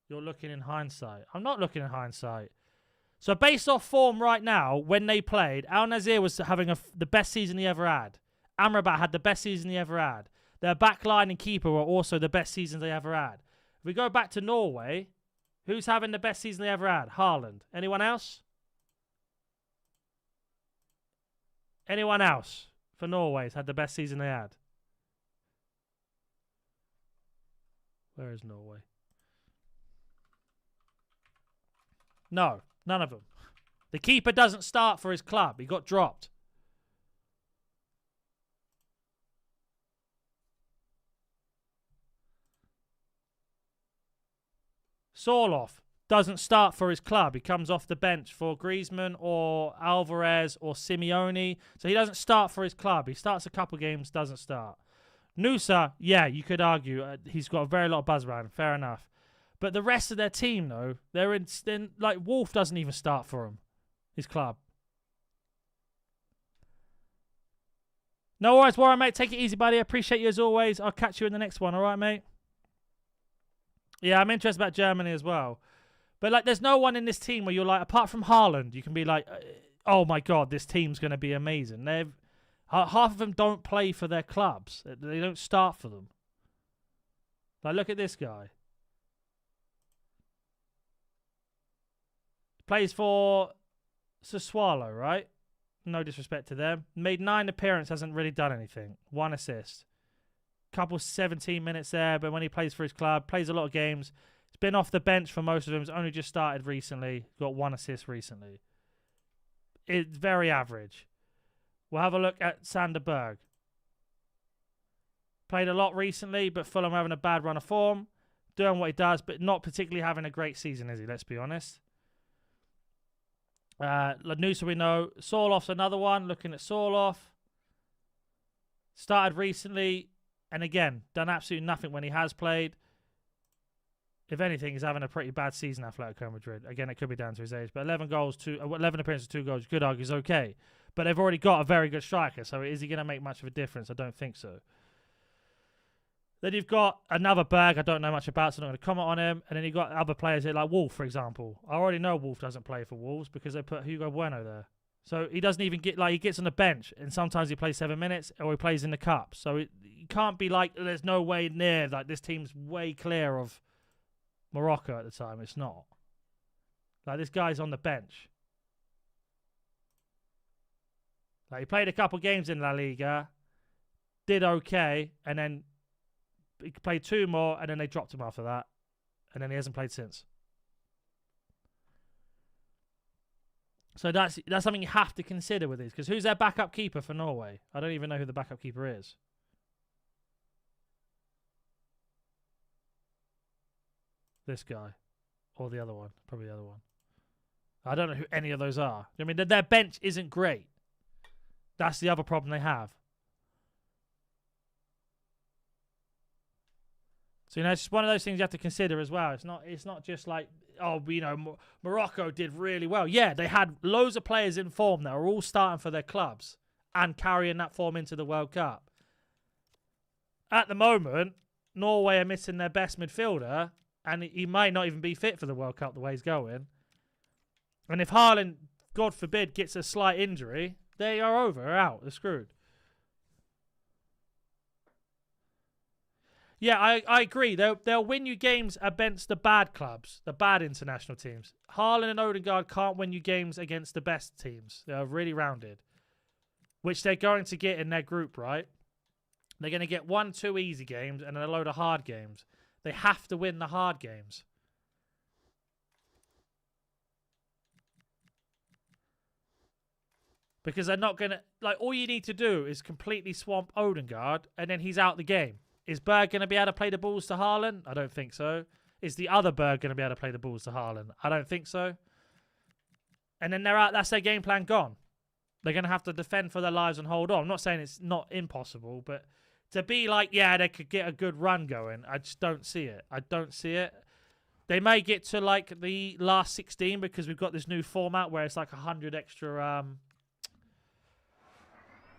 You're looking in hindsight. I'm not looking in hindsight. So based off form right now, when they played, En-Nesyri was having the best season he ever had. Amrabat had the best season he ever had. Their backline and keeper were also the best seasons they ever had. If we go back to Norway, who's having the best season they ever had? Haaland. Anyone else? Anyone else for Norway's had the best season they had? Where is Norway? No, none of them. The keeper doesn't start for his club. He got dropped. Sorloth doesn't start for his club. He comes off the bench for Griezmann or Alvarez or Simeone. So he doesn't start for his club. He starts a couple games, doesn't start. Nusa, yeah, you could argue. He's got a very lot of buzz around him. Fair enough. But the rest of their team, though, they're in like Wolf doesn't even start for him, his club. No worries, Warren, mate. Take it easy, buddy. I appreciate you as always. I'll catch you in the next one. All right, mate? Yeah, I'm interested about Germany as well. But, like, there's no one in this team where you're like, apart from Haaland, you can be like, oh, my God, this team's going to be amazing. Half of them don't play for their clubs. They don't start for them. Like, look at this guy. Plays for Sassuolo, right? No disrespect to them. Made 9 appearances, hasn't really done anything. 1 assist. Couple 17 minutes there, but when he plays for his club, plays a lot of games. He's been off the bench for most of them. He's only just started recently. Got 1 assist recently. It's very average. We'll have a look at Sander Berg. Played a lot recently, but Fulham having a bad run of form. Doing what he does, but not particularly having a great season, is he? Let's be honest. Lanusa we know. Sorloth's another one. Looking at Sorloth. Started recently, and again, done absolutely nothing when he has played. If anything, he's having a pretty bad season at Atletico Madrid. Again, it could be down to his age, but 11 appearances, 2 goals. You could argue is okay. But they've already got a very good striker, so is he going to make much of a difference? I don't think so. Then you've got another Berg I don't know much about, so I'm not going to comment on him. And then you've got other players here, like Wolf, for example. I already know Wolf doesn't play for Wolves because they put Hugo Bueno there. So he doesn't even get, like, he gets on the bench, and sometimes he plays 7 minutes, or he plays in the cup. So you can't be like, there's no way near, like, this team's way clear of Morocco at the time. It's not. Like, this guy's on the bench. Like, he played a couple games in La Liga, did okay, and then he played 2 more, and then they dropped him after that. And then he hasn't played since. So that's something you have to consider with these. Because who's their backup keeper for Norway? I don't even know who the backup keeper is. This guy. Or the other one. Probably the other one. I don't know who any of those are. I mean, their bench isn't great. That's the other problem they have. So, it's just one of those things you have to consider as well. It's not just like, oh, Morocco did really well. Yeah, they had loads of players in form that are all starting for their clubs and carrying that form into the World Cup. At the moment, Norway are missing their best midfielder, and he might not even be fit for the World Cup the way he's going. And if Haaland, God forbid, gets a slight injury, they are over, they're out, they're screwed. Yeah, I agree. They'll win you games against the bad clubs, the bad international teams. Haaland and Odegaard can't win you games against the best teams. They're really rounded, which they're going to get in their group, right? They're going to get 1-2 easy games and a load of hard games. They have to win the hard games. Because they're not going to... Like, all you need to do is completely swamp Odegaard, and then he's out the game. Is Berg going to be able to play the balls to Haaland? I don't think so. Is the other Berg going to be able to play the balls to Haaland? I don't think so. And then they're out. That's their game plan gone. They're going to have to defend for their lives and hold on. I'm not saying it's not impossible, but to be like, yeah, they could get a good run going, I just don't see it. I don't see it. They may get to, like, the last 16 because we've got this new format where it's like 100 extra...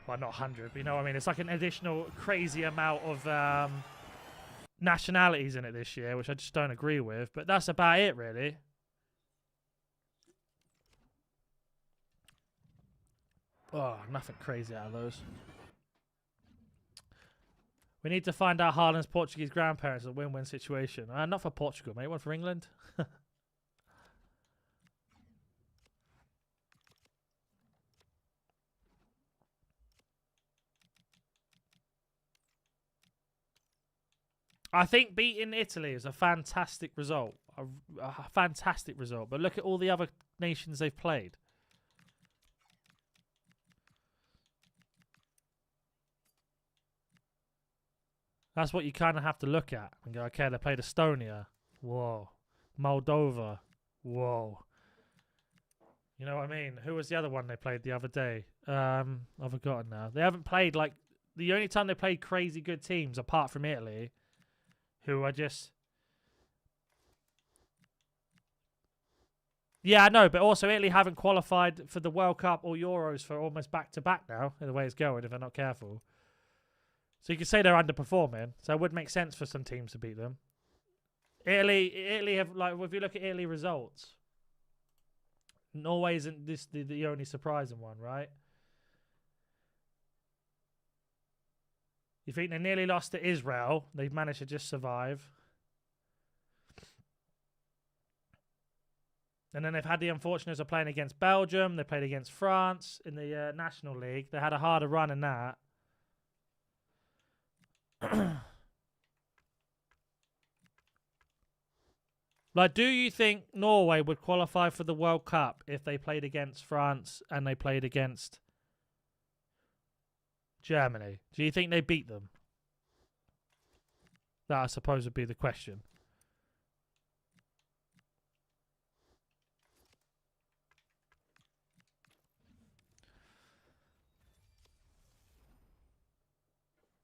Well, not 100, but you know what I mean? It's like an additional crazy amount of nationalities in it this year, which I just don't agree with. But that's about it, really. Oh, nothing crazy out of those. We need to find out Haaland's Portuguese grandparents a win-win situation. Not for Portugal, mate. One for England. I think beating Italy is a fantastic result. A fantastic result. But look at all the other nations they've played. That's what you kind of have to look at and go, okay, they played Estonia. Whoa. Moldova. Whoa. You know what I mean? Who was the other one they played the other day? I've forgotten now. They haven't played, like, the only time they played crazy good teams, apart from Italy, who are just... Yeah, I know, but also Italy haven't qualified for the World Cup or Euros for almost back-to-back now, in the way it's going, if they're not careful. So you could say they're underperforming, so it would make sense for some teams to beat them. Italy have, like, if you look at Italy results, Norway isn't this the only surprising one, right? You think they nearly lost to Israel, they've managed to just survive. And then they've had the unfortunates of playing against Belgium. They played against France in the National League. They had a harder run in that. Like, do you think Norway would qualify for the World Cup if they played against France and they played against Germany? Do you think they beat them? That, I suppose, would be the question.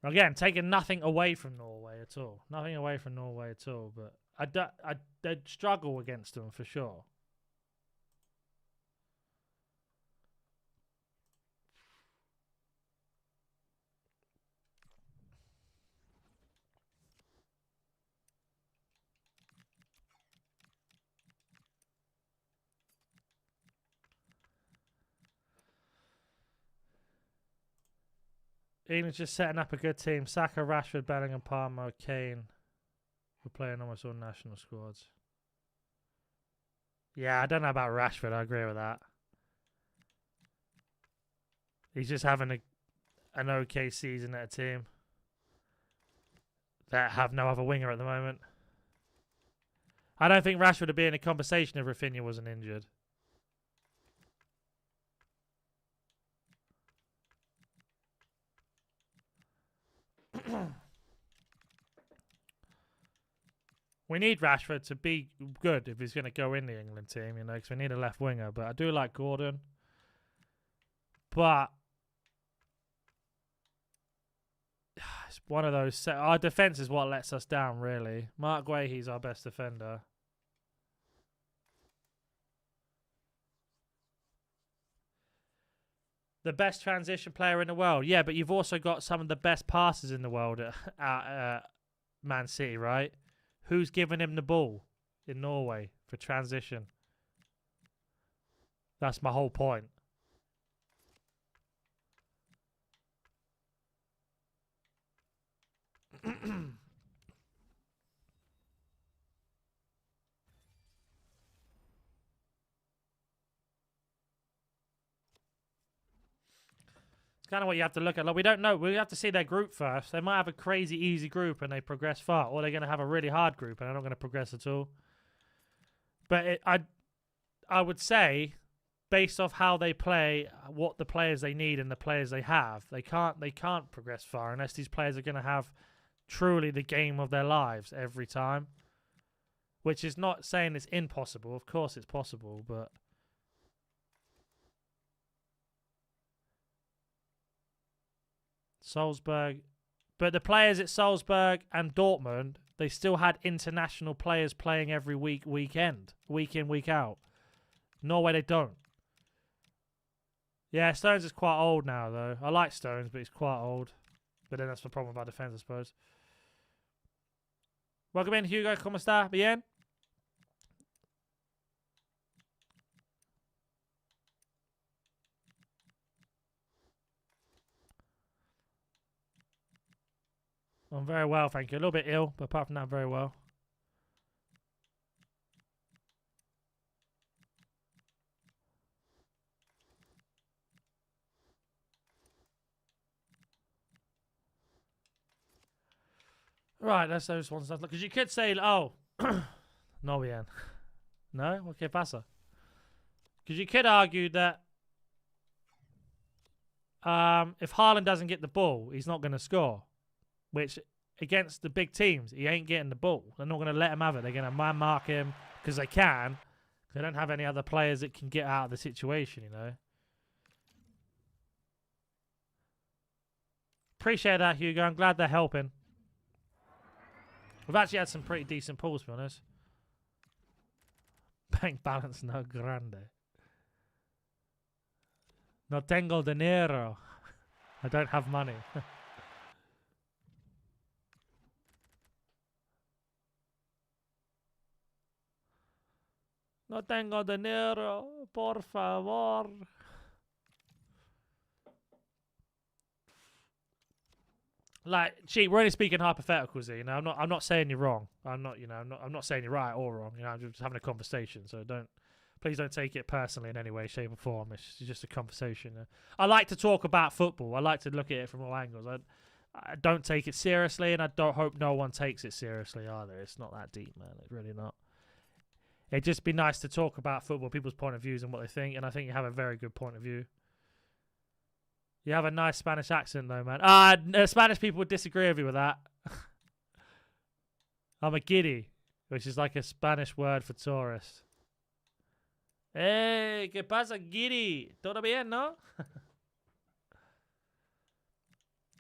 Again, taking nothing away from Norway at all. Nothing away from Norway at all, but they'd struggle against them for sure. England's just setting up a good team. Saka, Rashford, Bellingham, Palmer, Kane. We're playing almost all national squads. Yeah, I don't know about Rashford. I agree with that. He's just having an okay season at a team that have no other winger at the moment. I don't think Rashford would be in a conversation if Rafinha wasn't injured. We need Rashford to be good if he's going to go in the England team, you know, because we need a left winger. But I do like Gordon. But it's one of those. Our defence is what lets us down, really. Mark Guehi's our best defender. The best transition player in the world. Yeah, but you've also got some of the best passes in the world at Man City, right? Who's giving him the ball in Norway for transition? That's my whole point. It's kind of what you have to look at. Like, we don't know. We have to see their group first. They might have a crazy easy group and they progress far, or they're going to have a really hard group and they're not going to progress at all. But I would say, based off how they play, what the players they need and the players they have, they can't progress far unless these players are going to have truly the game of their lives every time. Which is not saying it's impossible. Of course it's possible, but Salzburg. But the players at Salzburg and Dortmund, they still had international players playing every week in, week out. Norway, they don't. Yeah, Stones is quite old now, though. I like Stones, but he's quite old. But then that's the problem with our defence, I suppose. Welcome in, Hugo. ¿Cómo está? Bien? I'm very well, thank you. A little bit ill, but apart from that, very well. Right, that's those ones. Because you could say, oh, no bien. No? What que pasa? Because you could argue that if Haaland doesn't get the ball, he's not going to score. Which, against the big teams, he ain't getting the ball. They're not going to let him have it. They're going to man mark him, because they can. They don't have any other players that can get out of the situation, you know. Appreciate that, Hugo. I'm glad they're helping. We've actually had some pretty decent pulls, to be honest. Bank balance no grande. No tengo dinero. I don't have money. No tengo dinero, por favor. Like, gee, we're only speaking hypotheticals here. You know, I'm not saying you're wrong. I'm not saying you're right or wrong. You know, I'm just having a conversation. So please don't take it personally in any way, shape, or form. It's just a conversation. I like to talk about football. I like to look at it from all angles. I don't take it seriously, and I don't hope no one takes it seriously either. It's not that deep, man. It's really not. It'd just be nice to talk about football, people's point of views and what they think, and I think you have a very good point of view. You have a nice Spanish accent, though, man. Spanish people would disagree with you with that. I'm a giddy, which is like a Spanish word for tourist. Hey, ¿qué pasa, giddy? ¿Todo bien, no?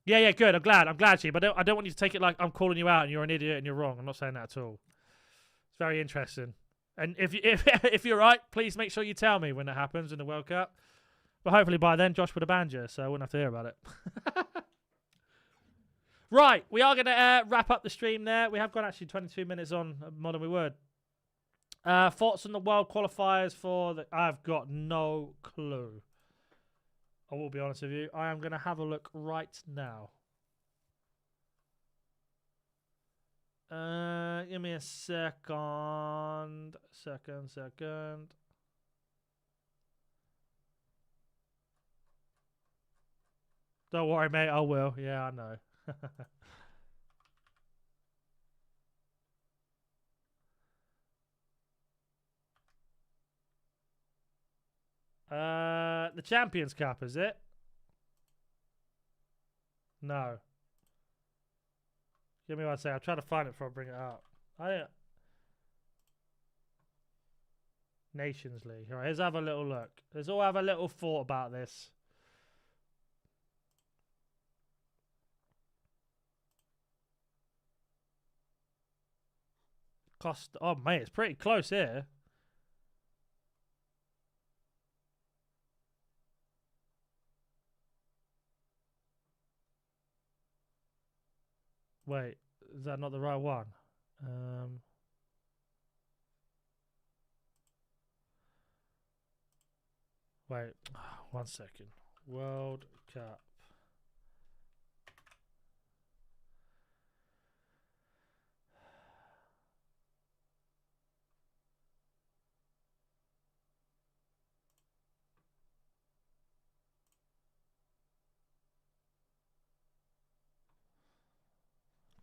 Yeah, good. I'm glad, Chief. I don't want you to take it like I'm calling you out and you're an idiot and you're wrong. I'm not saying that at all. It's very interesting. And if you're right, please make sure you tell me when it happens in the World Cup. But hopefully by then, Josh would have banned you, so I wouldn't have to hear about it. Right, we are going to wrap up the stream there. We have gone actually 22 minutes on more than we would. Thoughts on the World Qualifiers for the... I've got no clue. I will be honest with you. I am going to have a look right now. Give me a second. Second. Don't worry, mate. I will. Yeah, I know. The Champions Cup, is it? No. Give me one second. I'll try to find it before I bring it up. Nations League. All right, let's have a little look. Let's all have a little thought about this. Oh, mate, it's pretty close here. Wait, is that not the right one? Wait, 1 second. World Cup.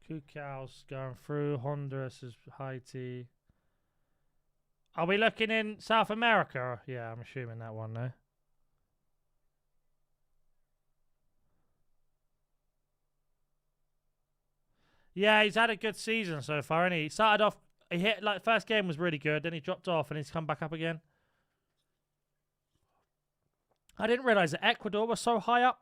Kukaus going through. Honduras is Haiti. Are we looking in South America? Yeah, I'm assuming that one, though. Yeah, he's had a good season so far, and he started off. He hit like first game was really good, then he dropped off, and he's come back up again. I didn't realize that Ecuador was so high up.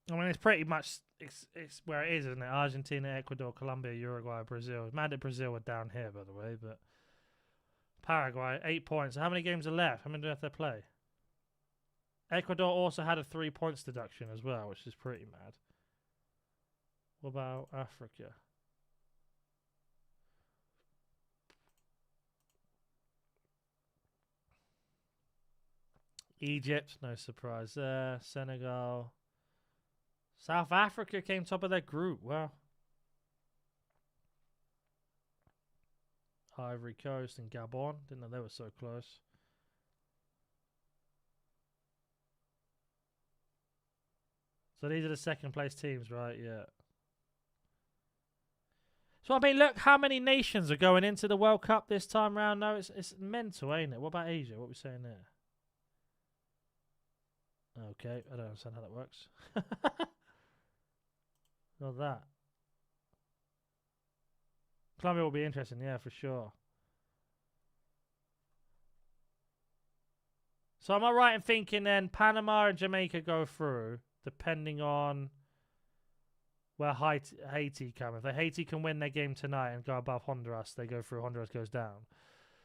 I mean, it's pretty much it's where it is, isn't it? Argentina, Ecuador, Colombia, Uruguay, Brazil. Mad that Brazil are down here, by the way, but Paraguay 8 points. So how many games are left? How many do they have to play? Ecuador also had a 3 points deduction as well, which is pretty mad. What about Africa? Egypt, no surprise there. Senegal. South Africa came top of their group. Wow. Ivory Coast and Gabon. Didn't know they were so close. So these are the second place teams, right? Yeah. So I mean, look how many nations are going into the World Cup this time round. No, it's mental, ain't it? What about Asia? What are we saying there? Okay, I don't understand how that works. Not that. Colombia will be interesting, yeah, for sure. So am I right in thinking then Panama and Jamaica go through, depending on where Haiti come? If Haiti can win their game tonight and go above Honduras, they go through, Honduras goes down.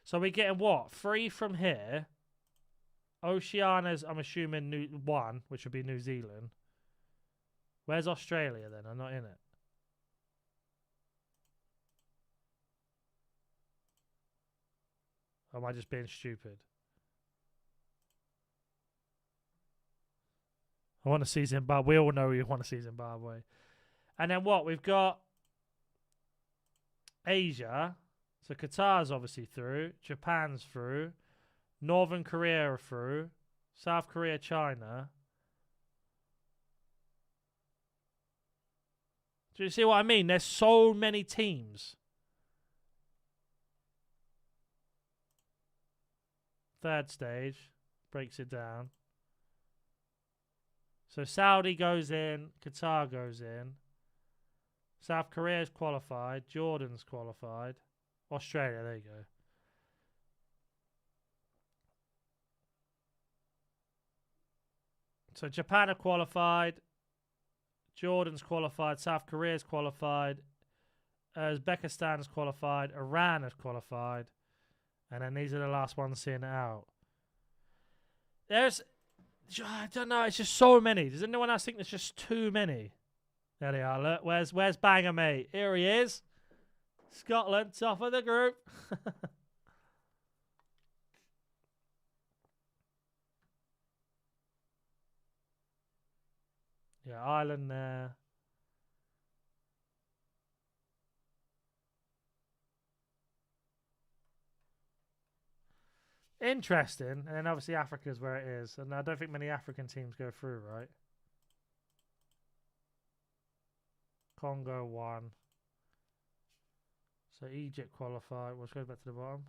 So we're getting what? 3 from here. Oceania's, I'm assuming, 1, which would be New Zealand. Where's Australia then? I'm not in it. Or am I just being stupid? I want to see Zimbabwe. We all know we want to see Zimbabwe. And then what? We've got Asia. So Qatar's obviously through. Japan's through. Northern Korea are through. South Korea, China. Do you see what I mean? There's so many teams. Third stage. Breaks it down. So Saudi goes in. Qatar goes in. South Korea's qualified. Jordan's qualified. Australia, there you go. So Japan are qualified. Jordan's qualified. South Korea's qualified. Uzbekistan's qualified. Iran has qualified. And then these are the last ones seeing it out. I don't know. It's just so many. Does anyone else think there's just too many? There they are. Look, where's Banger Mate? Here he is. Scotland, top of the group. Yeah, Ireland there. Interesting. And then obviously Africa's where it is. And I don't think many African teams go through, right? Congo won. So Egypt qualified. Let's go back to the bottom.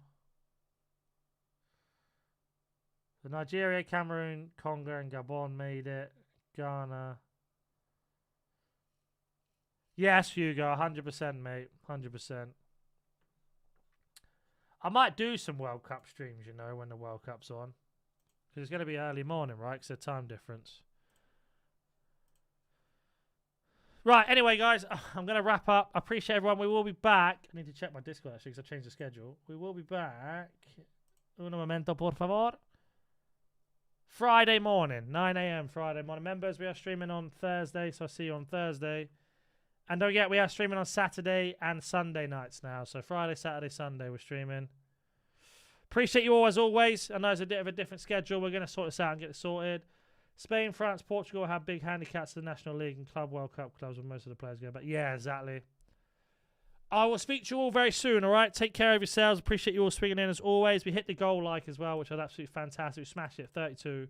So Nigeria, Cameroon, Congo, and Gabon made it. Ghana. Yes, Hugo, 100%, mate. 100%. I might do some World Cup streams, you know, when the World Cup's on. Because it's going to be early morning, right? Because of the time difference. Right, anyway, guys, I'm going to wrap up. I appreciate everyone. We will be back. I need to check my Discord, actually, because I changed the schedule. We will be back. Un momento, por favor. Friday morning, 9 a.m. Friday morning. Members, we are streaming on Thursday, so I'll see you on Thursday. And don't forget, we are streaming on Saturday and Sunday nights now. So Friday, Saturday, Sunday, we're streaming. Appreciate you all, as always. I know it's a bit of a different schedule. We're going to sort this out and get it sorted. Spain, France, Portugal have big handicaps to the National League and Club World Cup clubs where most of the players go. But yeah, exactly. I will speak to you all very soon, all right? Take care of yourselves. Appreciate you all swinging in as always. We hit the goal like as well, which was absolutely fantastic. We smashed it at 32.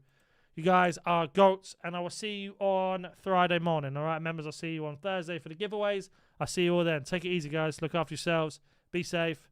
You guys are goats, and I will see you on Friday morning, all right? Members, I'll see you on Thursday for the giveaways. I'll see you all then. Take it easy, guys. Look after yourselves. Be safe.